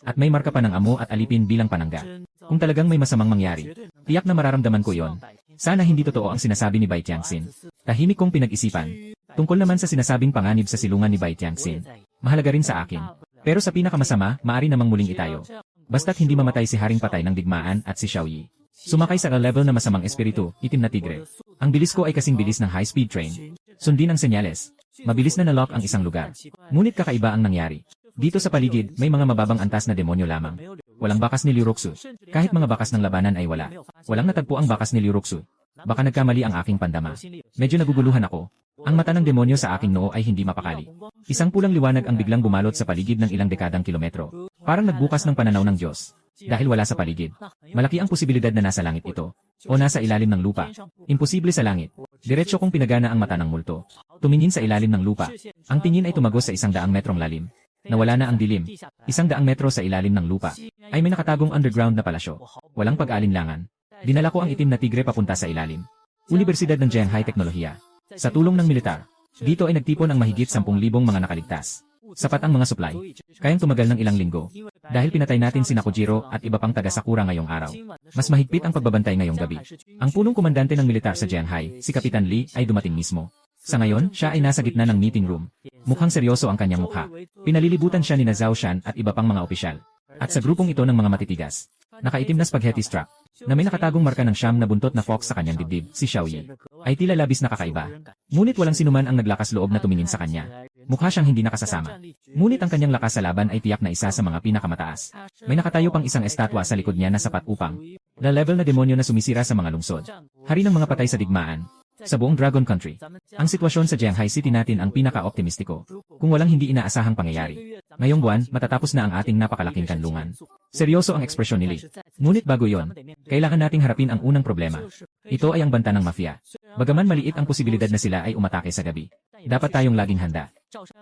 A: At may marka pa ng amo at alipin bilang panangga. Kung talagang may masamang mangyari, tiyak na mararamdaman ko yon. Sana hindi totoo ang sinasabi ni Bai Tianxin. Tahimik kong pinag-isipan. Tungkol naman sa sinasabing panganib sa silungan ni Bai Tianxin, mahalaga rin sa akin. Pero sa pinakamasama, maari namang muling itayo. Basta't hindi mamatay si Haring Patay ng Digmaan at si Xiaoyi. Sumakay sa level na masamang espiritu, itim na tigre. Ang bilis ko ay kasing bilis ng high-speed train. Sundin ang senyales. Mabilis na nalock ang isang lugar. Ngunit kakaiba ang nangyari. Dito sa paligid, may mga mababang antas na demonyo lamang. Walang bakas ni Liuroxu. Kahit mga bakas ng labanan ay wala. Walang natagpo ang bakas ni Liuroxu. Baka nagkamali ang aking pandama. Medyo naguguluhan ako. Ang mata ng demonyo sa aking noo ay hindi mapakali. Isang pulang liwanag ang biglang bumalot sa paligid ng ilang dekadang kilometro. Parang nagbukas ng pananaw ng Diyos. Dahil wala sa paligid. Malaki ang posibilidad na nasa langit ito. O nasa ilalim ng lupa. Imposible sa langit. Diretso kong pinagana ang mata ng multo. Tumingin sa ilalim ng lupa. Ang tingin ay tumagos sa 100 metrong lalim. Nawala na ang dilim. 100 metro sa ilalim ng lupa. Ay may nakatagong underground na palasyo. Walang pag-alinlangan. Dinala ko ang itim na tigre papunta sa ilalim. Universidad ng Shanghai Teknolohiya. Sa tulong ng militar, dito ay nagtipon ang mahigit 10,000 mga nakaligtas. Sapat ang mga supply. Kayang tumagal ng ilang linggo. Dahil pinatay natin si Nakujiro at iba pang taga-Sakura ngayong araw. Mas mahigpit ang pagbabantay ngayong gabi. Ang punong komandante ng militar sa Shanghai, si Kapitan Lee, ay dumating mismo. Sa ngayon, siya ay nasa gitna ng meeting room. Mukhang seryoso ang kanyang mukha. Pinalilibutan siya ni Zhao Shan at iba pang mga opisyal. At sa grupong ito ng mga matitigas, nakaitim na spaghetti strap, na may nakatagong marka ng siyam na buntot na fox sa kanyang dibdib, si Xiaoyi, ay tila labis na kakaiba. Ngunit walang sinuman ang naglakas loob na tumingin sa kanya. Mukha siyang hindi nakasasama. Ngunit ang kanyang lakas sa laban ay tiyak na isa sa mga pinakamataas. May nakatayo pang isang estatwa sa likod niya na sapat upang level na demonyo na sumisira sa mga lungsod. Hari ng mga patay sa digmaan. Sa buong Dragon Country, ang sitwasyon sa Jianghai City natin ang pinaka-optimistiko. Kung walang hindi inaasahang pangyayari. Ngayong buwan, matatapos na ang ating napakalaking kanlungan. Seryoso ang ekspresyon ni Lee. Ngunit bago yon, kailangan nating harapin ang unang problema. Ito ay ang banta ng mafia. Bagaman maliit ang posibilidad na sila ay umatake sa gabi, dapat tayong laging handa.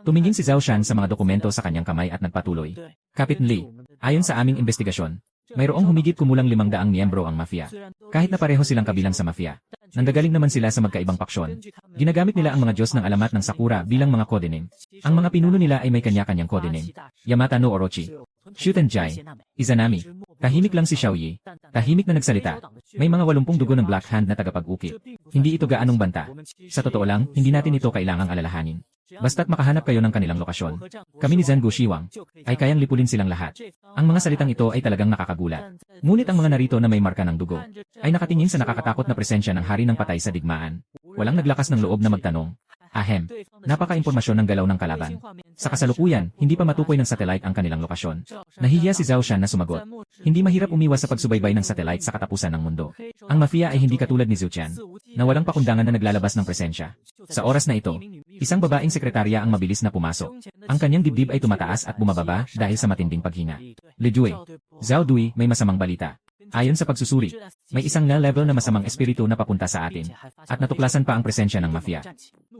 A: Tumingin si Zhao Shan sa mga dokumento sa kanyang kamay at nagpatuloy. Kapitan Lee, ayon sa aming investigasyon, mayroong humigit kumulang 500 miyembro ang mafia. Kahit na pareho silang kabilang sa mafia, nanggagaling naman sila sa magkaibang paksyon. Ginagamit nila ang mga Diyos ng alamat ng Sakura bilang mga codename. Ang mga pinuno nila ay may kanya-kanyang codename. Yamata no Orochi, Shutenjai, Izanami. Tahimik lang si Xiaoyi. Tahimik na nagsalita. May mga 80 dugo ng Black Hand na tagapag-ukit. Hindi ito gaanong banta. Sa totoo lang, hindi natin ito kailangang alalahanin. Basta't makahanap kayo ng kanilang lokasyon. Kami ni Zhang Guxiwang ay kayang lipulin silang lahat. Ang mga salitang ito ay talagang nakakagulat. Ngunit ang mga narito na may marka ng dugo ay nakatingin sa nakakatakot na presensya ng hari ng patay sa digmaan. Walang naglakas ng loob na magtanong. Ahem, napaka-impormasyon ng galaw ng kalaban. Sa kasalukuyan, hindi pa matukoy ng satellite ang kanilang lokasyon. Nahihiya si Zhao Shan na sumagot. Hindi mahirap umiwas sa pagsubaybay ng satellite sa katapusan ng mundo. Ang mafia ay hindi katulad ni Zhu Qian, na walang pakundangan na naglalabas ng presensya. Sa oras na ito, isang babaeng sekretarya ang mabilis na pumasok. Ang kanyang dibdib ay tumataas at bumababa dahil sa matinding paghinga. Li Jue, Zhao Dui, may masamang balita. Ayon sa pagsusuri, may isang level na masamang espiritu na papunta sa atin, at natuklasan pa ang presensya ng mafia.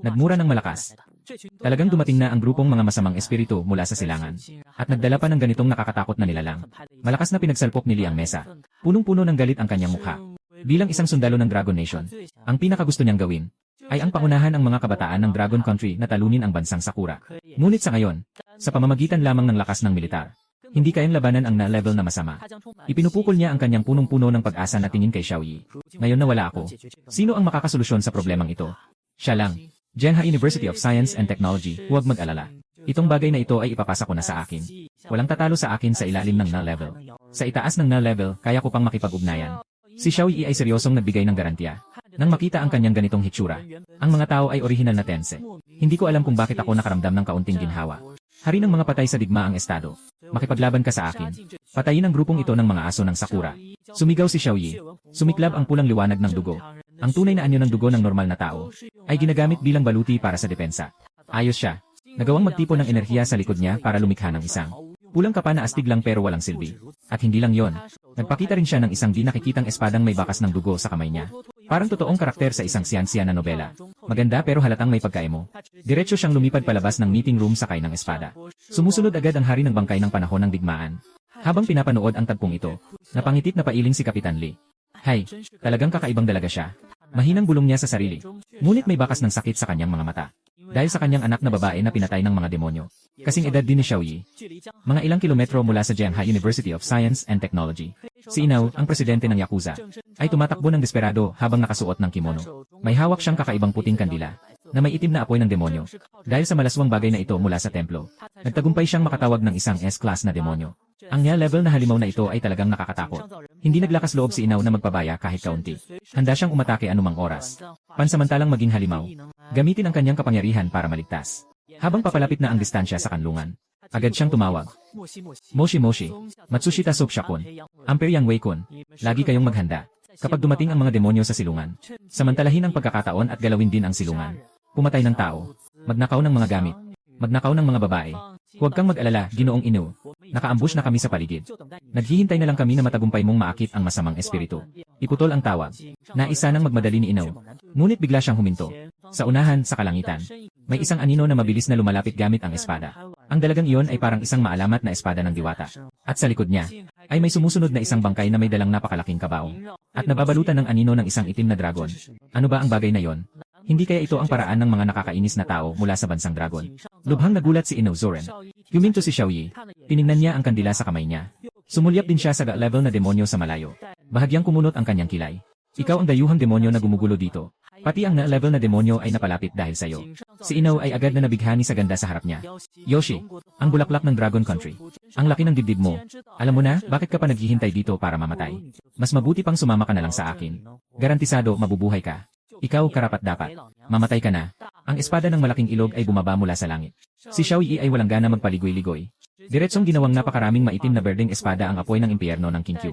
A: Nagmura ng malakas. Talagang dumating na ang grupong mga masamang espiritu mula sa silangan, at nagdala pa ng ganitong nakakatakot na nilalang. Malakas na pinagsalpok ni Lee ang mesa. Punong-puno ng galit ang kanyang mukha. Bilang isang sundalo ng Dragon Nation, ang pinakagusto niyang gawin ay ang pangunahan ang mga kabataan ng Dragon Country na talunin ang bansang Sakura. Ngunit sa ngayon, sa pamamagitan lamang ng lakas ng militar, hindi kayang labanan ang na-level na masama. Ipinupukol niya ang kanyang punong-puno ng pag-asa na tingin kay Xiaoyi. Ngayon na wala ako. Sino ang makakasolusyon sa problemang ito? Siya lang. Jianghai University of Science and Technology, huwag mag-alala. Itong bagay na ito ay ipapasa ko na sa akin. Walang tatalo sa akin sa ilalim ng na-level. Sa itaas ng na-level, kaya ko pang makipag-ugnayan. Si Xiaoyi ay seryosong nagbigay ng garantiya. Nang makita ang kanyang ganitong hitsura, ang mga tao ay orihinal na tense. Hindi ko alam kung bakit ako nakaramdam ng kaunting ginhawa. Hari ng mga patay sa digma ang estado. Makipaglaban ka sa akin. Patayin ang grupong ito ng mga aso ng Sakura. Sumigaw si Xiaoyi. Sumiklab ang pulang liwanag ng dugo. Ang tunay na anyo ng dugo ng normal na tao ay ginagamit bilang baluti para sa depensa. Ayos siya. Nagawang magtipon ng enerhiya sa likod niya para lumikha ng isang pulang kapa na astig lang pero walang silbi. At hindi lang yon. Nagpakita rin siya ng isang di nakikitang espadang may bakas ng dugo sa kamay niya. Parang totoong karakter sa isang siyansiya na nobela. Maganda pero halatang may pagkaimo. Diretso siyang lumipad palabas ng meeting room sakay ng espada. Sumusunod agad ang hari ng bangkay ng panahon ng digmaan. Habang pinapanood ang tagpong ito, napangitit na pailing si Kapitan Lee. Hay, talagang kakaibang dalaga siya. Mahinang bulong niya sa sarili. Ngunit may bakas ng sakit sa kanyang mga mata. Dahil sa kanyang anak na babae na pinatay ng mga demonyo. Kasing edad din ni Xiaoyi. Mga ilang kilometro mula sa Jianghai University of Science and Technology. Si Inao, ang presidente ng Yakuza, ay tumatakbo ng desperado habang nakasuot ng kimono. May hawak siyang kakaibang puting kandila, na may itim na apoy ng demonyo. Dahil sa malaswang bagay na ito mula sa templo, nagtagumpay siyang makatawag ng isang S-class na demonyo. Ang level na halimaw na ito ay talagang nakakatakot. Hindi naglakas loob si Inao na magpabaya kahit kaunti. Handa siyang umatake anumang oras. Pansamantalang maging halimaw. Gamitin ang kanyang kapangyarihan para maligtas. Habang papalapit na ang distansya sa kanlungan, agad siyang tumawag. Moshi Moshi, Matsushita Soupshakun, Amperyang Weikun, lagi kayong maghanda. Kapag dumating ang mga demonyo sa silungan, samantalahin ang pagkakataon at galawin din ang silungan. Pumatay ng tao, magnakaw ng mga gamit, magnakaw ng mga babae. Huwag kang mag-alala, Ginoong Inu. Nakaambush na kami sa paligid. Naghihintay na lang kami na matagumpay mong maakit ang masamang espiritu. Iputol ang tawag. Naisa nang magmadali ni Inao. Ngunit bigla siyang huminto. Sa unahan, sa kalangitan, may isang anino na mabilis na lumalapit gamit ang espada. Ang dalagang iyon ay parang isang maalamat na espada ng diwata. At sa likod niya, ay may sumusunod na isang bangkay na may dalang napakalaking kabaong. At nababalutan ng anino ng isang itim na dragon. Ano ba ang bagay na yon? Hindi kaya ito ang paraan ng mga nakakainis na tao mula sa bansang dragon? Lubhang nagulat si Inao Zoren. Huminto si Xiaoyi. Tiningnan niya ang kandila sa kamay niya. Sumulyap din siya sa level na demonyo sa malayo. Bahagyang kumunot ang kanyang kilay. Ikaw ang dayuhang demonyo na gumugulo dito. Pati ang na-level na demonyo ay napalapit dahil sa'yo. Si Inao ay agad na nabighani sa ganda sa harap niya. Yoshi, ang bulaklak ng Dragon Country. Ang laki ng dibdib mo. Alam mo na, bakit ka pa naghihintay dito para mamatay? Mas mabuti pang sumama ka na lang sa akin. Garantisado, mabubuhay ka. Ikaw karapat-dapat. Mamatay ka na. Ang espada ng malaking ilog ay bumaba mula sa langit. Si Xiao Yi ay walang gana magpaligoy-ligoy. Diretsong ginawang napakaraming maitim na berdeng espada ang apoy ng impyerno ng King Q,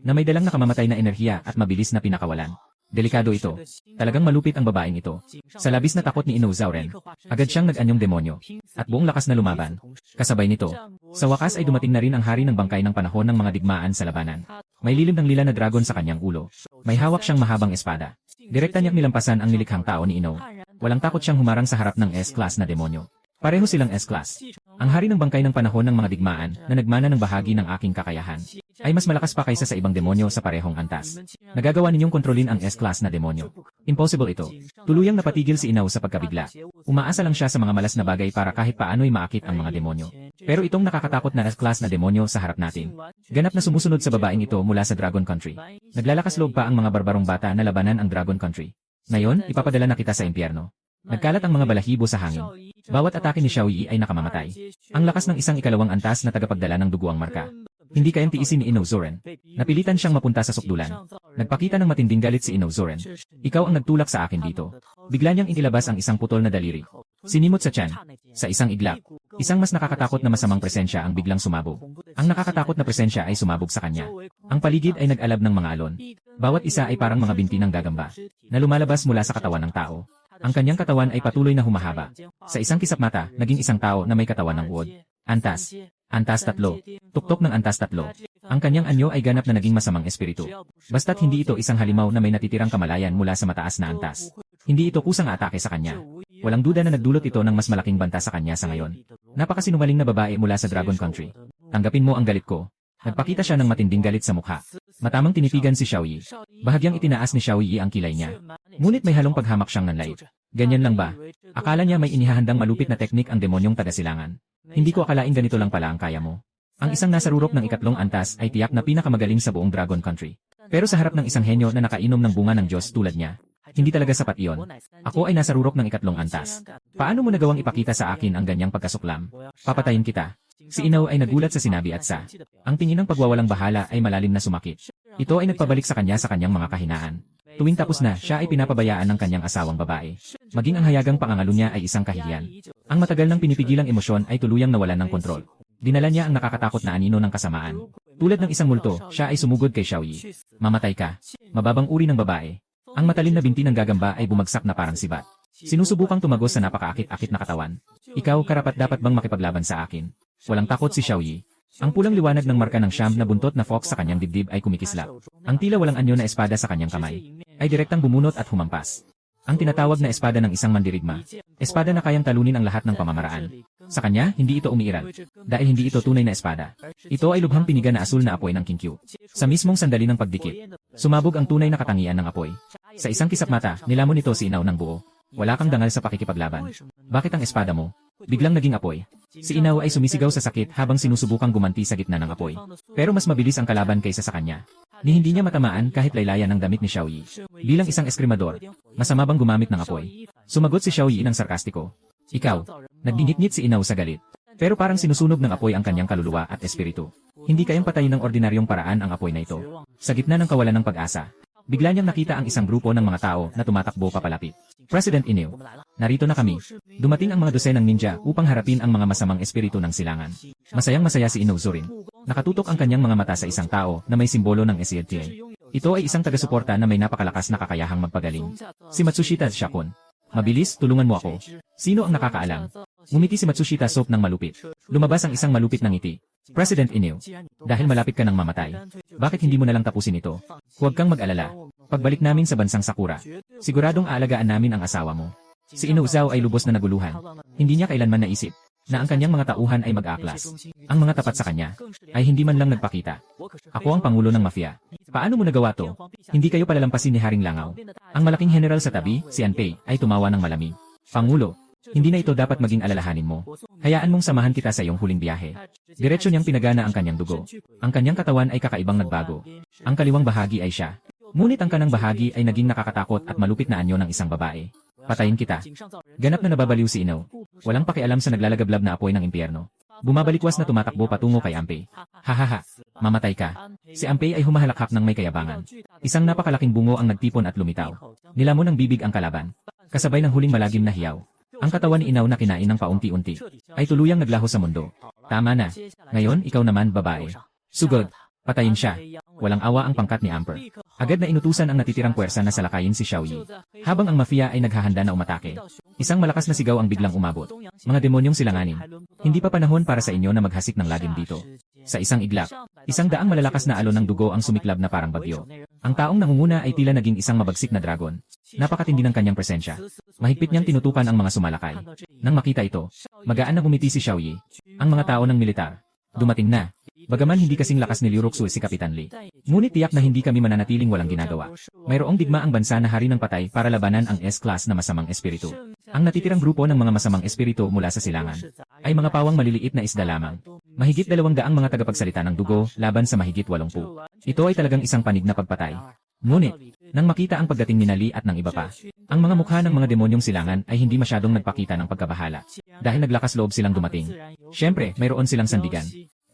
A: na may dalang nakamamatay na enerhiya at mabilis na pinakawalan. Delikado ito. Talagang malupit ang babaeng ito. Sa labis na takot ni Ino Zauren, agad siyang nag-anyong demonyo, at buong lakas na lumaban. Kasabay nito, sa wakas ay dumating na rin ang hari ng bangkay ng panahon ng mga digmaan sa labanan. May lilim ng lila na dragon sa kanyang ulo. May hawak siyang mahabang espada. Direkta niyang nilampasan ang nilikhang tao ni Ino. Walang takot siyang humarang sa harap ng S-class na demonyo. Pareho silang S-class. Ang hari ng bangkay ng panahon ng mga digmaan na nagmana ng bahagi ng aking kakayahan ay mas malakas pa kaysa sa ibang demonyo sa parehong antas. Nagagawa ninyong kontrolin ang S-class na demonyo. Impossible ito. Tuluyang napatigil si Inaw sa pagkabigla. Umaasa lang siya sa mga malas na bagay para kahit paano'y maakit ang mga demonyo. Pero itong nakakatakot na S-class na demonyo sa harap natin. Ganap na sumusunod sa babaeng ito mula sa Dragon Country. Naglalakas loob pa ang mga barbarong bata na labanan ang Dragon Country. Ngayon, ipapadala na kita sa impyerno. Nagkalat ang mga balahibo sa hangin. Bawat atake ni Xiao Yi ay nakamamatay. Ang lakas ng isang ikalawang antas na tagapagdala ng dugo ang marka. Hindi kayang tiisin ni Ino Zauren. Napilitan siyang mapunta sa sukdulan. Nagpakita ng matinding galit si Ino Zauren. Ikaw ang nagtulak sa akin dito. Bigla niyang inilabas ang isang putol na daliri. Sinimot sa tiyan. Sa isang iglap. Isang mas nakakatakot na masamang presensya ang biglang sumabog. Ang nakakatakot na presensya ay sumabog sa kanya. Ang paligid ay nag-alab ng mga alon. Bawat isa ay parang mga binti ng gagamba na lumalabas mula sa katawan ng tao. Ang kanyang katawan ay patuloy na humahaba. Sa isang kisap mata, naging isang tao na may katawan ng uod. Antas. Antas 3. Tuktok ng antas 3. Ang kanyang anyo ay ganap na naging masamang espiritu. Basta't hindi ito isang halimaw na may natitirang kamalayan mula sa mataas na antas. Hindi ito kusang atake sa kanya. Walang duda na nagdulot ito ng mas malaking banta sa kanya sa ngayon. Napakasinungaling na babae mula sa Dragon Country. Tanggapin mo ang galit ko. Nagpakita siya ng matinding galit sa mukha. Matamang tinitigan si Xiao Yi. Bahagyang itinaas ni Xiao Yi ang kilay niya. Ngunit may halong paghamak siyang nanlait. Ganyan lang ba? Akala niya may inihahandang malupit na teknik ang demonyong taga-silangan. Hindi ko akalaing ganito lang pala ang kaya mo. Ang isang nasa rurok ng ikatlong antas ay tiyak na pinakamagaling sa buong Dragon Country. Pero sa harap ng isang henyo na nakainom ng bunga ng Diyos tulad niya, hindi talaga sapat iyon. Ako ay nasa rurok ng ikatlong antas. Paano mo nagawang ipakita sa akin ang ganyang pagkasuklam? Papatayin kita. Si Inaw ay nagulat sa sinabi at sa ang tingin ng pagwawalang bahala ay malalim na sumakit. Ito ay nagpabalik sa kanya sa kanyang mga kahinaan. Tuwing tapos na, siya ay pinapabayaan ng kanyang asawang babae. Maging ang hayagang pangangalo niya ay isang kahihiyan. Ang matagal ng pinipigilang emosyon ay tuluyang nawalan ng kontrol. Dinala niya ang nakakatakot na anino ng kasamaan. Tulad ng isang multo, siya ay sumugod kay Xiao Yi. Mamatay ka. Mababang uri ng babae. Ang matalim na binti ng gagamba ay bumagsak na parang sibat. Sinusubukang tumagos sa napakaakit-akit na katawan. Ikaw karapat-dapat bang makipaglaban sa akin? Walang takot si Xiao Yi. Ang pulang liwanag ng marka ng siyam na buntot na fox sa kanyang dibdib ay kumikislap. Ang tila walang anyo na espada sa kanyang kamay ay direktang bumunot at humampas. Ang tinatawag na espada ng isang mandirigma. Espada na kayang talunin ang lahat ng pamamaraan. Sa kanya, hindi ito umiiral. Dahil hindi ito tunay na espada. Ito ay lubhang piniga na asul na apoy ng King Q. Sa mismong sandali ng pagdikit, sumabog ang tunay na katangian ng apoy. Sa isang kisap mata, nilamon nito si Inaw ng buo. Wala kang dangal sa pakikipaglaban. Bakit ang espada mo? Biglang naging apoy. Si Inaw ay sumisigaw sa sakit habang sinusubukang gumanti sa gitna ng apoy. Pero mas mabilis ang kalaban kaysa sa kanya. Ni hindi niya matamaan kahit laylayan ang damit ni Xiao Yi. Bilang isang eskrimador, masama bang gumamit ng apoy? Sumagot si Xiao Yi ng sarkastiko. Ikaw, nagdingit-ngit si Inaw sa galit. Pero parang sinusunog ng apoy ang kanyang kaluluwa at espiritu. Hindi kayang patayin ng ordinaryong paraan ang apoy na ito. Sa gitna ng kawalan ng pag-asa, bigla niyang nakita ang isang grupo ng mga tao na tumatakbo papalapit. President Iniw, narito na kami. Dumating ang mga dosenang ninja upang harapin ang mga masamang espiritu ng silangan. Masayang-masaya si Ino Zauren. Nakatutok ang kanyang mga mata sa isang tao na may simbolo ng SEADTA. Ito ay isang taga-suporta na may napakalakas na kakayahang magpagaling. Si Matsushita Shakun. Mabilis, tulungan mo ako. Sino ang nakakaalam? Ngumiti si Matsushita Soap ng malupit. Lumabas ang isang malupit na ngiti. President Iniw, dahil malapit ka ng mamatay, bakit hindi mo nalang tapusin ito? Huwag kang mag-alala. Pagbalik namin sa bansang Sakura, siguradong aalagaan namin ang asawa mo. Si Ino Zhao ay lubos na naguluhan. Hindi niya kailanman naisip na ang kanyang mga tauhan ay mag-aaklas. Ang mga tapat sa kanya ay hindi man lang nagpakita. Ako ang pangulo ng mafia. Paano mo nagawa to? Hindi kayo palalampasin ni Haring Langaw. Ang malaking general sa tabi, si Anpei, ay tumawa ng malamig. Pangulo, hindi na ito dapat maging alalahanin mo. Hayaan mong samahan kita sa iyong huling biyahe. Diretso niyang pinagana ang kanyang dugo. Ang kanyang katawan ay kakaibang nagbago. Ang kaliwang bahagi ay siya. Ngunit ang kanang bahagi ay naging nakakatakot at malupit na anyo ng isang babae. Patayin kita. Ganap na nababaliw si Inaw. Walang pakialam sa naglalagablab na apoy ng impyerno. Bumabalikwas na tumatakbo patungo kay Ampey. Hahaha, mamatay ka. Si Ampey ay humahalakhak ng may kayabangan. Isang napakalaking bungo ang nagtipon at lumitaw. Nilamon ng bibig ang kalaban. Kasabay ng huling malagim na hiyaw. Ang katawan ni Inaw na kinain ng paunti-unti ay tuluyang naglaho sa mundo. Tama na. Ngayon, ikaw naman, babae. Sugod. Patayin siya. Walang awa ang pangkat ni Amper. Agad na inutusan ang natitirang puwersa na salakayin si Xiaoyi. Habang ang mafia ay naghahanda na umatake. Isang malakas na sigaw ang biglang umabot. Mga demonyong silanganin. Hindi pa panahon para sa inyo na maghasik ng lagim dito. Sa isang iglap, isang daang malalakas na alon ng dugo ang sumiklab na parang bagyo. Ang taong nangunguna ay tila naging isang mabagsik na dragon. Napakatindi ng kanyang presensya. Mahigpit niyang tinutukan ang mga sumalakay. Nang makita ito, magaan na umiti si Xiaoyi. Ang mga tao ng militar. Dumating na. Bagaman hindi kasing lakas ni Liu Roxu si Kapitan Li. Ngunit tiyak na hindi kami mananatiling walang ginagawa. Mayroong digma ang bansa na hari ng patay para labanan ang S-class na masamang espiritu. Ang natitirang grupo ng mga masamang espiritu mula sa silangan ay mga pawang maliliit na isda lamang. Mahigit 200 mga tagapagsalita ng dugo laban sa mahigit 80. Ito ay talagang isang panig na pagpatay. Ngunit, nang makita ang pagdating ni Li at ng iba pa, ang mga mukha ng mga demonyong silangan ay hindi masyadong nagpakita ng pagkabahala. Dahil naglakas loob silang dumating. Siyempre, mayroon silang sandigan.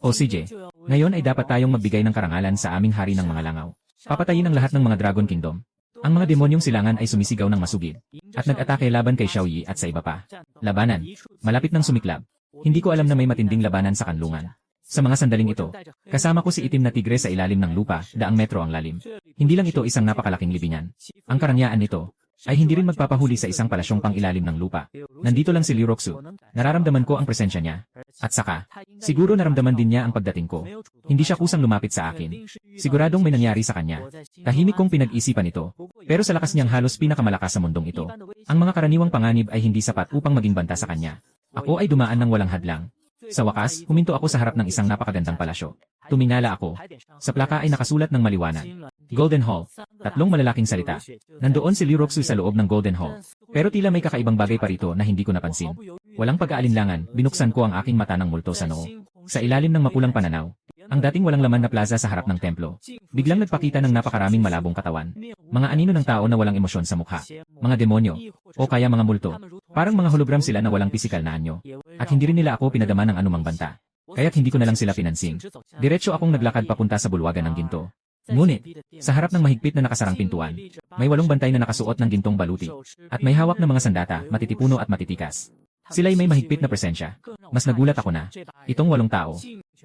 A: O CJ, ngayon ay dapat tayong magbigay ng karangalan sa aming hari ng mga langaw. Papatayin ang lahat ng mga Dragon Kingdom. Ang mga demonyong silangan ay sumisigaw ng masugid at nag-atake laban kay Xiaoyi at sa iba pa. Labanan. Malapit ng sumiklab. Hindi ko alam na may matinding labanan sa kanlungan. Sa mga sandaling ito, kasama ko si itim na tigre sa ilalim ng lupa, daang metro ang lalim. Hindi lang ito isang napakalaking libingan. Ang karangyaan nito ay hindi rin magpapahuli sa isang palasyong pang-ilalim ng lupa. Nandito lang si Liu Roxu. Nararamdaman ko ang presensya niya. At saka, siguro naramdaman din niya ang pagdating ko. Hindi siya kusang lumapit sa akin. Siguradong may nangyari sa kanya. Tahimik kong pinag-isipan ito. Pero sa lakas niyang halos pinakamalakas sa mundong ito. Ang mga karaniwang panganib ay hindi sapat upang maging banta sa kanya. Ako ay dumaan ng walang hadlang. Sa wakas, huminto ako sa harap ng isang napakagandang palasyo. Tumingala ako. Sa plaka ay nakasulat ng maliwanag. Golden Hall. 3 malalaking salita. Nandoon si Liu Roxu sa loob ng Golden Hall. Pero tila may kakaibang bagay pa rito na hindi ko napansin. Walang pag-aalinlangan, binuksan ko ang aking mata ng multo sa noo. Sa ilalim ng mapulang pananaw, ang dating walang laman na plaza sa harap ng templo, biglang nagpakita ng napakaraming malabong katawan. Mga anino ng tao na walang emosyon sa mukha. Mga demonyo. O kaya mga multo. Parang mga hologram sila na walang pisikal na anyo. At hindi rin nila ako pinadama ng anumang banta. Kaya't hindi ko na lang sila pinansin. Diretso akong naglakad papunta sa bulwagan ng ginto. Ngunit, sa harap ng mahigpit na nakasarang pintuan, may 8 bantay na nakasuot ng gintong baluti. At may hawak na mga sandata, matitipuno at matitikas. Sila'y may mahigpit na presensya. Mas nagulat ako na, itong 8 tao,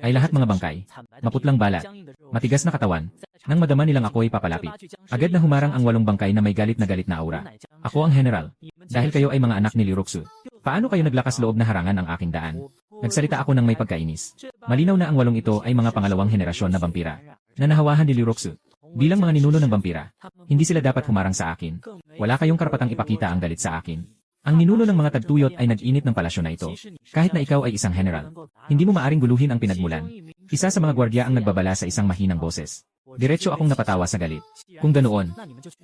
A: ay lahat mga bangkay, maputlang balat, matigas na katawan. Nang madama nilang ako ay papalapit. Agad na humarang ang 8 bangkay na may galit na aura. Ako ang general. Dahil kayo ay mga anak ni Liu Roxu. Paano kayo naglakas loob na harangan ang aking daan? Nagsalita ako ng may pagkainis. Malinaw na ang 8 ito ay mga pangalawang henerasyon na vampira. Na nahawahan ni Liu Roxu. Bilang mga ninuno ng vampira, hindi sila dapat humarang sa akin. Wala kayong karapatang ipakita ang galit sa akin. Ang ninuno ng mga tagtuyot ay nag-init ng palasyo na ito. Kahit na ikaw ay isang general, hindi mo maaring guluhin ang pinagmulan. Isa sa mga gwardya ang nagbabala sa isang mahinang boses. Diretso akong napatawa sa galit. Kung ganoon,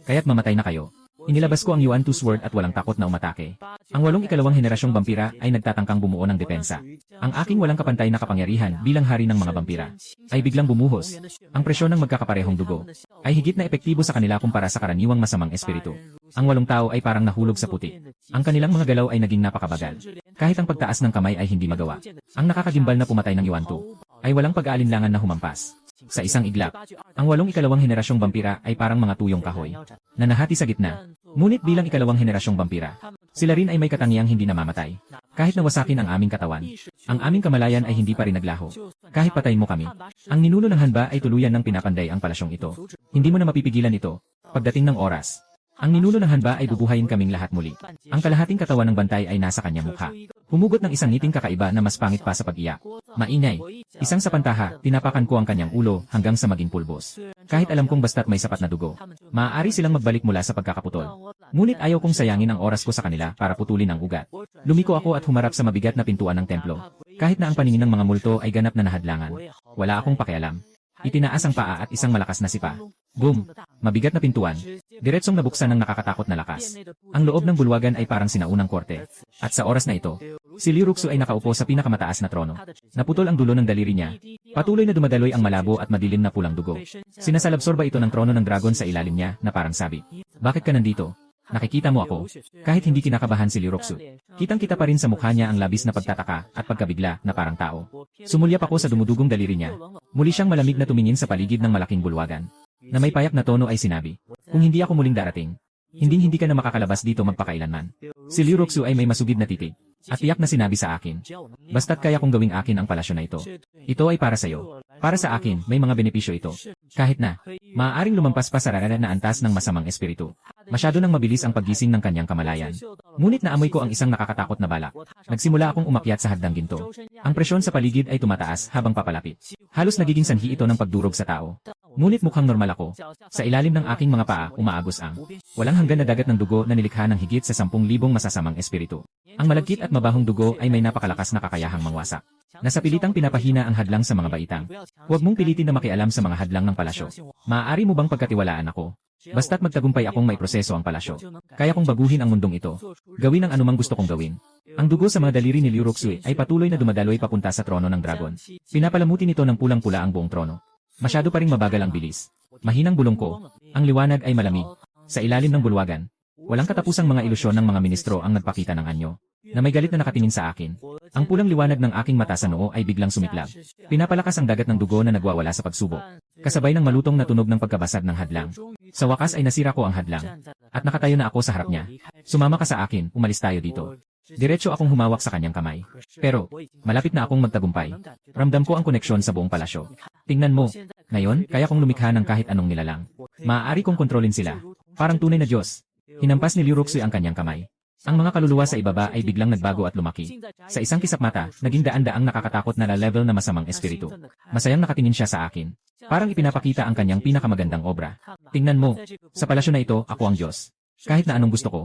A: kaya't mamatay na kayo. Inilabas ko ang Yuan Tu Sword at walang takot na umatake. Ang 8 ikalawang henerasyong vampira ay nagtatangkang bumuo ng depensa. Ang aking walang kapantay na kapangyarihan bilang hari ng mga vampira ay biglang bumuhos. Ang presyon ng magkakaparehong dugo ay higit na epektibo sa kanila kumpara sa karaniwang masamang espiritu. Ang 8 tao ay parang nahulog sa puti. Ang kanilang mga galaw ay naging napakabagal. Kahit ang pagtaas ng kamay ay hindi magawa. Ang nakakagimbal na pumatay ng Yuan Tu ay walang pag-aalinlangan na humampas. Sa isang iglap, ang 8 ikalawang henerasyong vampira ay parang mga tuyong kahoy na nahati sa gitna. Ngunit bilang ikalawang henerasyong vampira, sila rin ay may katangiang hindi namamatay. Kahit nawasakin ang aming katawan, ang aming kamalayan ay hindi pa rin naglaho. Kahit patayin mo kami, ang ninuno ng Hanba ay tuluyan ng pinapanday ang palasyong ito. Hindi mo na mapipigilan ito. Pagdating ng oras, ang ninuno ng Hanba ay bubuhayin kaming lahat muli. Ang kalahating katawan ng bantay ay nasa kanyang mukha. Humugot ng isang ngiting kakaiba na mas pangit pa sa pag-iyak. Maingay. Isang sa pantaha, tinapakan ko ang kanyang ulo hanggang sa maging pulbos. Kahit alam kong basta't may sapat na dugo, maaari silang magbalik mula sa pagkakaputol. Ngunit ayaw kong sayangin ang oras ko sa kanila para putulin ang ugat. Lumiko ako at humarap sa mabigat na pintuan ng templo. Kahit na ang paningin ng mga multo ay ganap na nahadlangan. Wala akong pakialam. Itinaas ang paa at isang malakas na sipa. Boom! Mabigat na pintuan. Diretsong nabuksan ng nakakatakot na lakas. Ang loob ng bulwagan ay parang sinaunang korte. At sa oras na ito, si Liu Roxu ay nakaupo sa pinakamataas na trono. Naputol ang dulo ng daliri niya. Patuloy na dumadaloy ang malabo at madilim na pulang dugo. Sinasalabsorba ito ng trono ng dragon sa ilalim niya na parang sabi. Bakit ka nandito? Nakikita mo ako. Kahit hindi kinakabahan si Liu Roxu, kitang-kita pa rin sa mukha niya ang labis na pagtataka at pagkabigla na parang tao. Sumulyap ako sa dumudugong daliri niya. Muli siyang malamig na tumingin sa paligid ng malaking bulwagan. Na may payak na tono ay sinabi, "Kung hindi ako muling darating, hindi ka na makakalabas dito magpakailanman." Si Liu Roxu ay may masugid na titig. At tiyak na sinabi sa akin, "Basta't kaya kong gawing akin ang palasyo na ito. Ito ay para sa'yo. Para sa akin, may mga benepisyo ito. Kahit na, maaaring lumampas pa sa raranan na antas ng masamang espiritu. Masyado nang mabilis ang paggising ng kanyang kamalayan. Ngunit naamoy ko ang isang nakakatakot na balak. Nagsimula akong umakyat sa hagdang ginto. Ang presyon sa paligid ay tumataas habang papalapit. Halos nagiging sanhi ito ng pagdurog sa tao. Ngunit mukhang normal ako. Sa ilalim ng aking mga paa, umaagos ang walang hanggan na dagat ng dugo na nilikha ng higit sa 10,000 masasamang espiritu. Ang malagkit at mabahong dugo ay may napakalakas na kakayahang mangwasak. Nasa pilitang pinapahina ang hadlang sa mga baitang. Huwag mong pilitin na makialam sa mga hadlang ng palasyo. Maaari mo bang pagkatiwalaan ako? Basta't magtagumpay akong may proseso ang palasyo. Kaya kong baguhin ang mundong ito. Gawin ang anumang gusto kong gawin. Ang dugo sa mga daliri ni Liu Roxu ay patuloy na dumadaloy papunta sa trono ng dragon. Pinapalamuti nito ng pulang-pula ang buong trono. Masyado pa ring mabagal ang bilis. Mahinang bulong ko. Ang liwanag ay malamig. Sa ilalim ng bulwagan, walang katapusang mga ilusyon ng mga ministro ang nagpakita ng anyo, na may galit na nakatingin sa akin. Ang pulang liwanag ng aking mata sa noo ay biglang sumiklab. Pinapalakas ang dagat ng dugo na nagwawala sa pagsubok. Kasabay ng malutong na tunog ng pagkabasag ng hadlang. Sa wakas ay nasira ko ang hadlang. At nakatayo na ako sa harap niya. "Sumama ka sa akin, umalis tayo dito." Diretso akong humawak sa kanyang kamay. Pero, malapit na akong magtagumpay. Ramdam ko ang koneksyon sa buong palasyo. Tingnan mo. Ngayon, kaya kong lumikha ng kahit anong nilalang. Maaari kong kontrolin sila. Parang tunay na Diyos. Hinampas ni Liu Roxu ang kanyang kamay. Ang mga kaluluwa sa ibaba ay biglang nagbago at lumaki. Sa isang kisap mata, naging daan-daang nakakatakot na level na masamang espiritu. Masayang nakatingin siya sa akin. Parang ipinapakita ang kanyang pinakamagandang obra. "Tingnan mo. Sa palasyo na ito, ako ang Diyos. Kahit na anong gusto ko,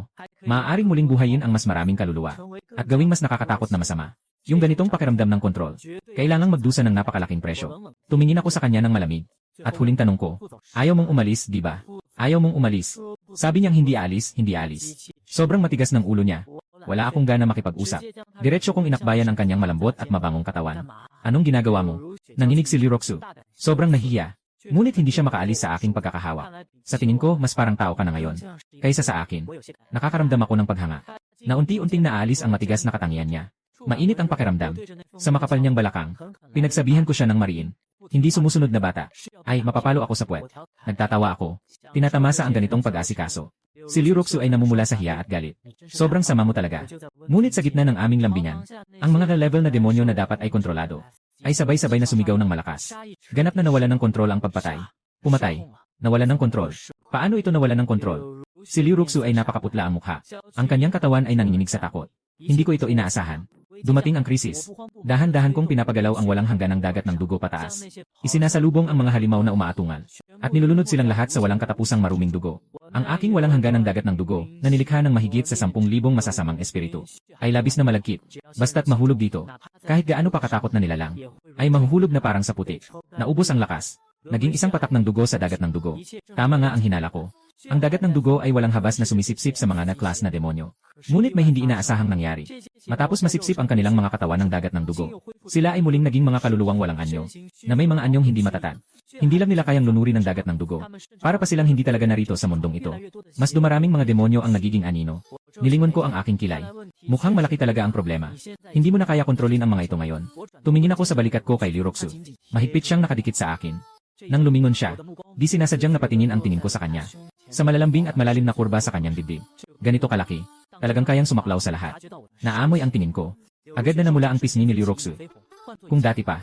A: maaaring muling buhayin ang mas maraming kaluluwa. At gawing mas nakakatakot na masama. Yung ganitong pakiramdam ng kontrol, kailangang magdusa ng napakalaking presyo." Tumingin ako sa kanya ng malamig. At huling tanong ko, "Ayaw mong umalis, di ba? Ayaw mong umalis?" Sabi niyang hindi alis, hindi alis. Sobrang matigas ng ulo niya. Wala akong gana makipag-usap. Diretso kong inakbayan ang kanyang malambot at mabangong katawan. "Anong ginagawa mo?" Nanginig si Liu Roxu. Sobrang nahiya. Ngunit hindi siya makaalis sa aking pagkakahawak. Sa tingin ko, mas parang tao ka na ngayon kaysa sa akin. Nakakaramdam ako ng paghanga. Na unti-unting naalis ang matigas na katangian niya. Mainit ang pakiramdam. Sa makapal niyang balakang, pinagsabihan ko siya ng mariin. "Hindi sumusunod na bata. Ay, mapapalo ako sa puwet." Nagtatawa ako. Tinatamasa ang ganitong pag-asikaso. Si Liu Roxu ay namumula sa hiya at galit. "Sobrang sama mo talaga." Ngunit sa gitna ng aming lambingan, ang mga level na demonyo na dapat ay kontrolado, ay sabay-sabay na sumigaw ng malakas. Ganap na nawalan ng kontrol ang pagpatay. Pumatay. Nawalan ng kontrol. Paano ito nawalan ng kontrol? Si Liu Roxu ay napakaputla ang mukha. Ang kanyang katawan ay nanginginig sa takot. Hindi ko ito inaasahan. Dumating ang krisis. Dahan-dahan kong pinapagalaw ang walang hangganang dagat ng dugo pataas. Isinasalubong ang mga halimaw na umaatungal. At nilulunod silang lahat sa walang katapusang maruming dugo. Ang aking walang hangganang dagat ng dugo, na nilikha ng mahigit sa 10,000 masasamang espiritu, ay labis na malagkit. Basta't mahulog dito, kahit gaano pa katakot na nilalang, ay mahuhulog na parang sa putik. Naubos ang lakas. Naging isang patak ng dugo sa dagat ng dugo. Tama nga ang hinala ko. Ang dagat ng dugo ay walang habas na sumisipsip sa mga na-class na demonyo. Ngunit may hindi inaasahang nangyari. Matapos masipsip ang kanilang mga katawan ng dagat ng dugo, sila ay muling naging mga kaluluwang walang anyo, na may mga anyong hindi matatag. Hindi lang nila kayang lunurin ng dagat ng dugo. Para pa silang hindi talaga narito sa mundong ito. Mas dumaraming mga demonyo ang nagiging anino. Nilingon ko ang aking kilay. Mukhang malaki talaga ang problema. Hindi mo na kaya kontrolin ang mga ito ngayon. Tumingin ako sa balikat ko kay Liu Roxu. Mahigpit siyang nakadikit sa akin. Nang lumingon siya, di sinasadyang napatingin ang tingin ko sa kanya. Sa malalambing at malalim na kurba sa kanyang dibdib. Ganito kalaki. Talagang kayang sumaklaw sa lahat. Naamoy ang tingin ko. Agad na namula ang pisngi ni Liu Roxu. Kung dati pa,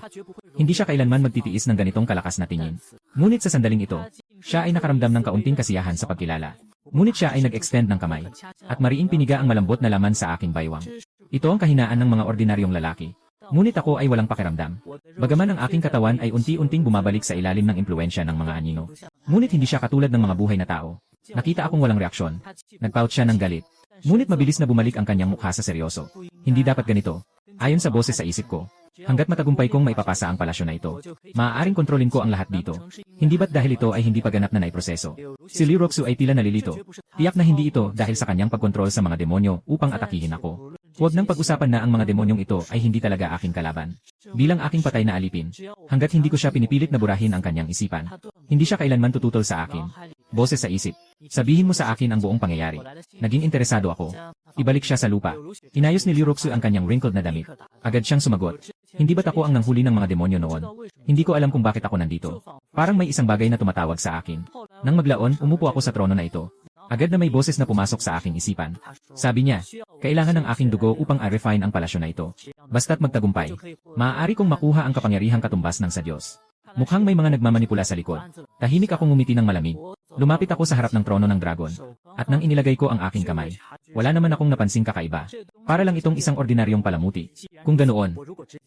A: hindi siya kailanman magtitiis ng ganitong kalakas na tingin. Ngunit sa sandaling ito, siya ay nakaramdam ng kaunting kasiyahan sa pagkilala. Ngunit siya ay nag-extend ng kamay. At mariing piniga ang malambot na laman sa aking baywang. Ito ang kahinaan ng mga ordinaryong lalaki. Ngunit ako ay walang pakiramdam. Bagaman ang aking katawan ay unti-unting bumabalik sa ilalim ng impluensya ng mga anino. Ngunit hindi siya katulad ng mga buhay na tao. Nakita akong walang reaksyon. Nagpout siya ng galit. Ngunit mabilis na bumalik ang kanyang mukha sa seryoso. Hindi dapat ganito. Ayon sa boses sa isip ko. Hanggat matagumpay kong maipapasa ang palasyo na ito, maaaring kontrolin ko ang lahat dito. Hindi ba't dahil ito ay hindi pa ganap na naiproseso? Si Liu Roxu ay tila nalilito. Tiyak na hindi ito dahil sa kanyang pagkontrol sa mga demonyo upang atakihin ako. Huwag nang pag-usapan na ang mga demonyong ito ay hindi talaga aking kalaban. Bilang aking patay na alipin, hanggat hindi ko siya pinipilit na burahin ang kanyang isipan, hindi siya kailanman tututol sa akin. Boses sa isip. Sabihin mo sa akin ang buong pangyayari. Naging interesado ako. Ibalik siya sa lupa. Inayos ni Liu Roxu ang kanyang wrinkled na damit. Agad siyang sumagot. Hindi ba't ako ang nanghuli ng mga demonyo noon? Hindi ko alam kung bakit ako nandito. Parang may isang bagay na tumatawag sa akin. Nang maglaon, umupo ako sa trono na ito. Agad na may boses na pumasok sa aking isipan. Sabi niya, kailangan ng aking dugo upang a-refine ang palasyo na ito. Basta't magtagumpay, maaari kong makuha ang kapangyarihang katumbas ng sa Diyos. Mukhang may mga nagmamanipula sa likod. Tahimik akong ngumiti ng malamig. Lumapit ako sa harap ng trono ng dragon. At nang inilagay ko ang aking kamay, wala naman akong napansing kakaiba. Para lang itong isang ordinaryong palamuti. Kung ganoon,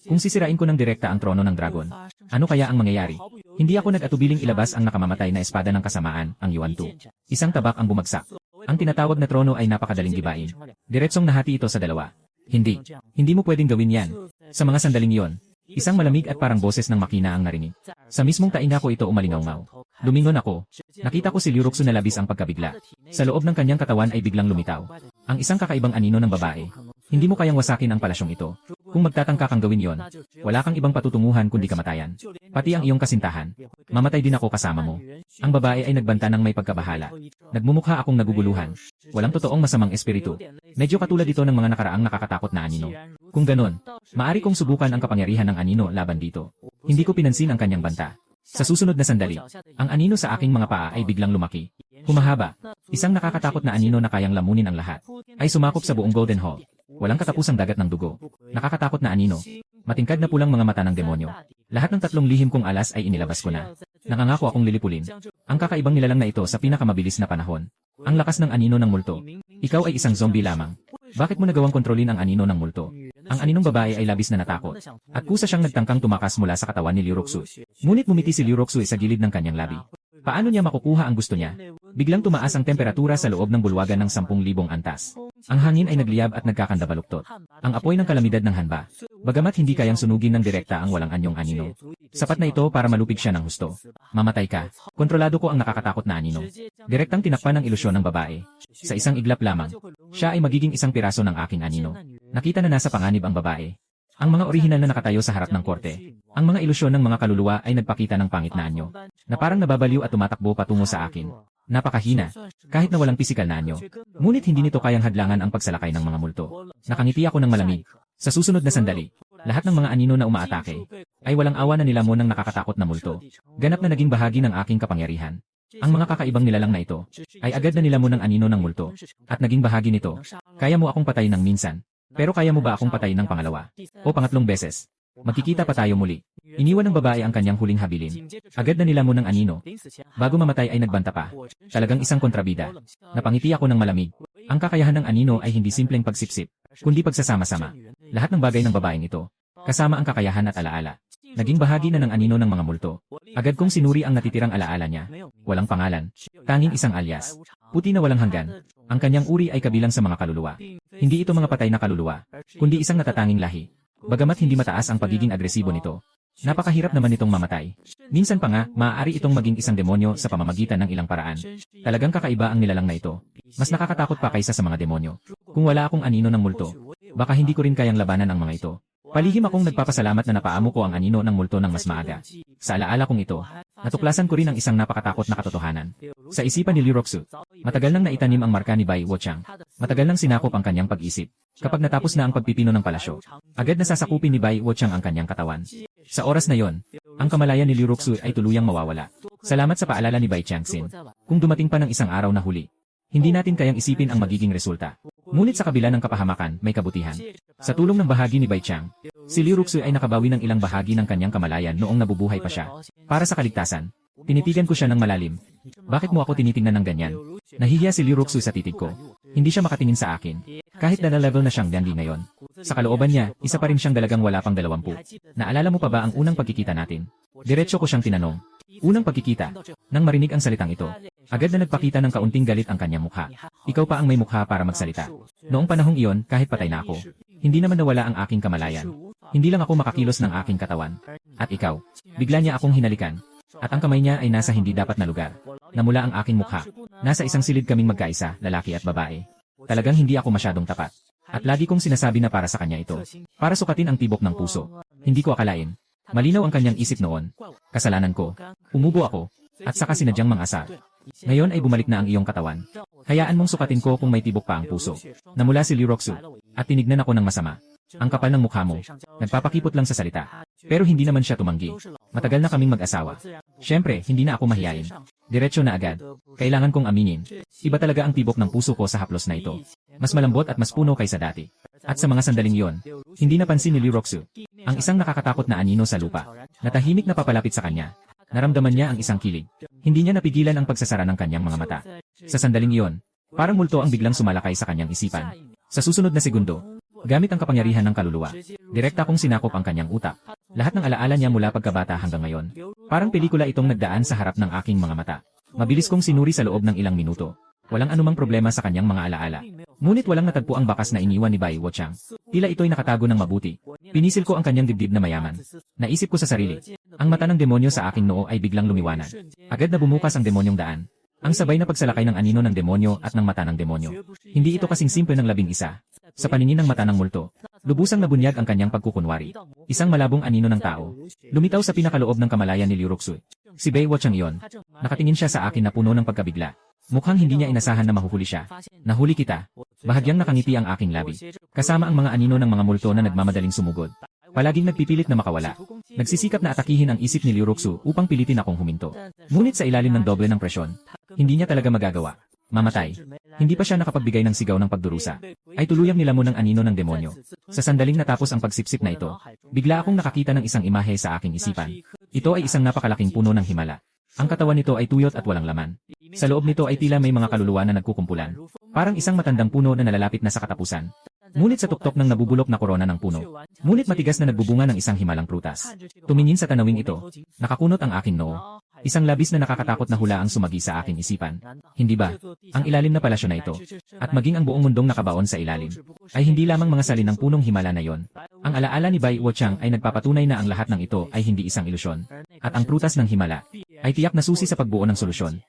A: kung sisirain ko ng direkta ang trono ng dragon, ano kaya ang mangyayari? Hindi ako nag-atubiling ilabas ang nakamamatay na espada ng kasamaan, ang Yuan Tu. Isang tabak ang bumagsak. Ang tinatawag na trono ay napakadaling gibain. Diretsong nahati ito sa dalawa. Hindi mo pwedeng gawin yan. Sa mga sandaling iyon, isang malamig at parang boses ng makina ang narinig. Sa mismong tainga ko ito umalingaw-ngaw. Lumingon ako. Nakita ko si Liu Roxu na labis ang pagkabigla. Sa loob ng kanyang katawan ay biglang lumitaw. Ang isang kakaibang anino ng babae. Hindi mo kayang wasakin ang palasyong ito. Kung magtatangka kang gawin yon, wala kang ibang patutunguhan kundi kamatayan. Pati ang iyong kasintahan. Mamatay din ako kasama mo. Ang babae ay nagbanta ng may pagkabahala. Nagmumukha akong naguguluhan. Walang totoong masamang espiritu. Medyo katulad ito ng mga nakaraang nakakatakot na anino. Kung ganon, maaari kong subukan ang kapangyarihan ng anino laban dito. Hindi ko pinansin ang kanyang banta. Sa susunod na sandali, ang anino sa aking mga paa ay biglang lumaki. Humahaba. Isang nakakatakot na anino na kayang lamunin ang lahat. Ay sumakop sa buong Golden Hall. Walang katapusang dagat ng dugo. Nakakatakot na anino. Matingkad na pulang mga mata ng demonyo. Lahat ng tatlong lihim kong alas ay inilabas ko na. Nangangako akong lilipulin. Ang kakaibang nilalang na ito sa pinakamabilis na panahon. Ang lakas ng anino ng multo. Ikaw ay isang zombie lamang. Bakit mo nagawang kontrolin ang anino ng multo? Ang aninong babae ay labis na natakot. At kusa siyang nagtangkang tumakas mula sa katawan ni Liu Roxu. Ngunit mumiti si Liu Roxu sa gilid ng kanyang labi. Paano niya makukuha ang gusto niya? Biglang tumaas ang temperatura sa loob ng bulwagan ng 10,000 antas. Ang hangin ay nagliyab at nagkakandabaluktot. Ang apoy ng kalamidad ng hanba. Bagamat hindi kayang sunugin ng direkta ang walang anyong anino. Sapat na ito para malupig siya ng husto. Mamatay ka. Kontrolado ko ang nakakatakot na anino. Direktang tinakpan ng ilusyon ng babae. Sa isang iglap lamang, siya ay magiging isang piraso ng aking anino. Nakita na nasa panganib ang babae. Ang mga orihinal na nakatayo sa harap ng korte. Ang mga ilusyon ng mga kaluluwa ay nagpakita ng pangit na anyo, na parang nababaliw at tumatakbo patungo sa akin. Napakahina, kahit na walang pisikal na anyo. Ngunit hindi nito kayang hadlangan ang pagsalakay ng mga multo. Nakangiti ako ng malamig. Sa susunod na sandali, lahat ng mga anino na umaatake ay walang awa na nilamon ng nakakatakot na multo. Ganap na naging bahagi ng aking kapangyarihan. Ang mga kakaibang nilalang na ito ay agad na nilamon ng anino ng multo at naging bahagi nito. Kaya mo akong patayin ng minsan. Pero kaya mo ba akong patayin ng pangalawa? O pangatlong beses? Magkikita pa tayo muli. Iniwan ng babae ang kanyang huling habilin. Agad na nilamon ng anino. Bago mamatay ay nagbanta pa. Talagang isang kontrabida. Napangiti ako ng malamig. Ang kakayahan ng anino ay hindi simpleng pagsipsip, kundi pagsasama-sama. Lahat ng bagay ng babaeng ito, kasama ang kakayahan at alaala, naging bahagi na ng anino ng mga multo. Agad kong sinuri ang natitirang alaala niya. Walang pangalan. Tanging isang alias. Puti na walang hanggan. Ang kanyang uri ay kabilang sa mga kaluluwa. Hindi ito mga patay na kaluluwa, kundi isang natatanging lahi. Bagamat hindi mataas ang pagiging agresibo nito, napakahirap naman nitong mamatay. Minsan pa nga, maaari itong maging isang demonyo sa pamamagitan ng ilang paraan. Talagang kakaiba ang nilalang na ito. Mas nakakatakot pa kaysa sa mga demonyo. Kung wala akong anino ng multo, baka hindi ko rin kayang labanan ang mga ito. Palihim akong nagpapasalamat na napaamo ko ang anino ng multo ng mas maaga. Sa alaala kong ito, natuklasan ko rin ang isang napakatakot na katotohanan. Sa isipan ni Liu Roxu, matagal nang naitanim ang marka ni Bai Wuchang. Matagal nang sinakop ang kanyang pag-isip. Kapag natapos na ang pagpipino ng palasyo, agad na sasakupin ni Bai Wuchang ang kanyang katawan. Sa oras na yon, ang kamalayan ni Liu Roxu ay tuluyang mawawala. Salamat sa paalala ni Bai Changxin. Kung dumating pa ng isang araw na huli, hindi natin kayang isipin ang magiging resulta. Ngunit sa kabila ng kapahamakan, may kabutihan. Sa tulong ng bahagi ni Bai Chang, si Liu Roxu ay nakabawi ng ilang bahagi ng kanyang kamalayan noong nabubuhay pa siya. Para sa kaligtasan, tinitigan ko siya ng malalim. Bakit mo ako tinitingnan ng ganyan? Nahihiya si Liu Roxu sa titig ko. Hindi siya makatingin sa akin. Kahit na level na siyang dandy ngayon. Sa kalooban niya, isa pa rin siyang dalagang wala pang 20. Naalala mo pa ba ang unang pagkikita natin? Diretso ko siyang tinanong. Unang pagkikita. Nang marinig ang salitang ito, agad na nagpakita ng kaunting galit ang kanyang mukha. Ikaw pa ang may mukha para magsalita. Noong panahong iyon, kahit patay na ako, hindi naman nawala ang aking kamalayan. Hindi lang ako makakilos ng aking katawan. At ikaw, bigla niya akong hinalikan. At ang kamay niya ay nasa hindi dapat na lugar. Namula ang aking mukha. Nasa isang silid kaming magkaisa, lalaki at babae. Talagang hindi ako masyadong tapat. At lagi kong sinasabi na para sa kanya ito. Para sukatin ang tibok ng puso. Hindi ko akalain. Malinaw ang kanyang isip noon. Kasalanan ko. Umubo ako. At saka sinadyang mang-asar. Ngayon ay bumalik na ang iyong katawan. Hayaan mong sukatin ko kung may tibok pa ang puso. Namula si Liu Roxu, at tinignan ako ng masama. Ang kapal ng mukha mo. Nagpapakipot lang sa salita. Pero hindi naman siya tumanggi. Matagal na kaming mag-asawa. Siyempre, hindi na ako mahiyain. Diretso na agad. Kailangan kong aminin. Iba talaga ang tibok ng puso ko sa haplos na ito. Mas malambot at mas puno kaysa dati. At sa mga sandaling yon, hindi napansin ni Liu Roxu ang isang nakakatakot na anino sa lupa. Natahimik na papalapit sa kanya. Naramdaman niya ang isang kilig. Hindi niya napigilan ang pagsasara ng kanyang mga mata. Sa sandaling iyon, parang multo ang biglang sumalakay sa kanyang isipan. Sa susunod na segundo, gamit ang kapangyarihan ng kaluluwa, direkta kong sinakop ang kanyang utak. Lahat ng alaala niya mula pagkabata hanggang ngayon. Parang pelikula itong nagdaan sa harap ng aking mga mata. Mabilis kong sinuri sa loob ng ilang minuto. Walang anumang problema sa kanyang mga alaala. Ngunit walang natagpo ang bakas na iniwan ni Bai Wuchang. Tila ito'y nakatago ng mabuti. Pinisil ko ang kanyang dibdib na mayaman. Naisip ko sa sarili, ang mata ng demonyo sa aking noo ay biglang lumiwanag. Agad na bumukas ang demonyong daan. Ang sabay na pagsalakay ng anino ng demonyo at ng mata ng demonyo. Hindi ito kasing simple ng 11. Sa paningin ng mata ng multo, lubusang nabunyag ang kanyang pagkukunwari. Isang malabong anino ng tao. Lumitaw sa pinakaloob ng kamalayan ni Liu Roxu. Si Bai Wuchang iyon. Nakatingin siya sa akin na puno ng pagkabigla. Mukhang hindi niya inasahan na mahuhuli siya. Nahuli kita. Bahagyang nakangiti ang aking labi. Kasama ang mga anino ng mga multo na nagmamadaling sumugod. Palaging nagpipilit na makawala. Nagsisikap na atakihin ang isip ni Liu Roxu upang pilitin akong huminto. Ngunit sa ilalim ng doble ng presyon, hindi niya talaga magagawa. Mamatay. Hindi pa siya nakapagbigay ng sigaw ng pagdurusa. Ay tuluyang nilamon ng anino ng demonyo. Sa sandaling natapos ang pagsipsip na ito, bigla akong nakakita ng isang imahe sa aking isipan. Ito ay isang napakalaking puno ng himala. Ang katawan nito ay tuyot at walang laman. Sa loob nito ay tila may mga kaluluwa na nagkukumpulan. Parang isang matandang puno na nalalapit na sa katapusan. Ngunit sa tuktok ng nabubulok na korona ng puno. Ngunit matigas na nagbubunga ng isang himalang prutas. Tumingin sa tanawing ito, nakakunot ang aking noo. Isang labis na nakakatakot na hula ang sumagi sa aking isipan. Hindi ba? Ang ilalim na palasyo na ito, at maging ang buong mundong nakabaon sa ilalim, ay hindi lamang mga salin ng punong himala na yon. Ang alaala ni Bai Wuchang ay nagpapatunay na ang lahat ng ito ay hindi isang ilusyon. At ang prutas ng himala ay tiyak na susi sa pagbuo ng solusyon.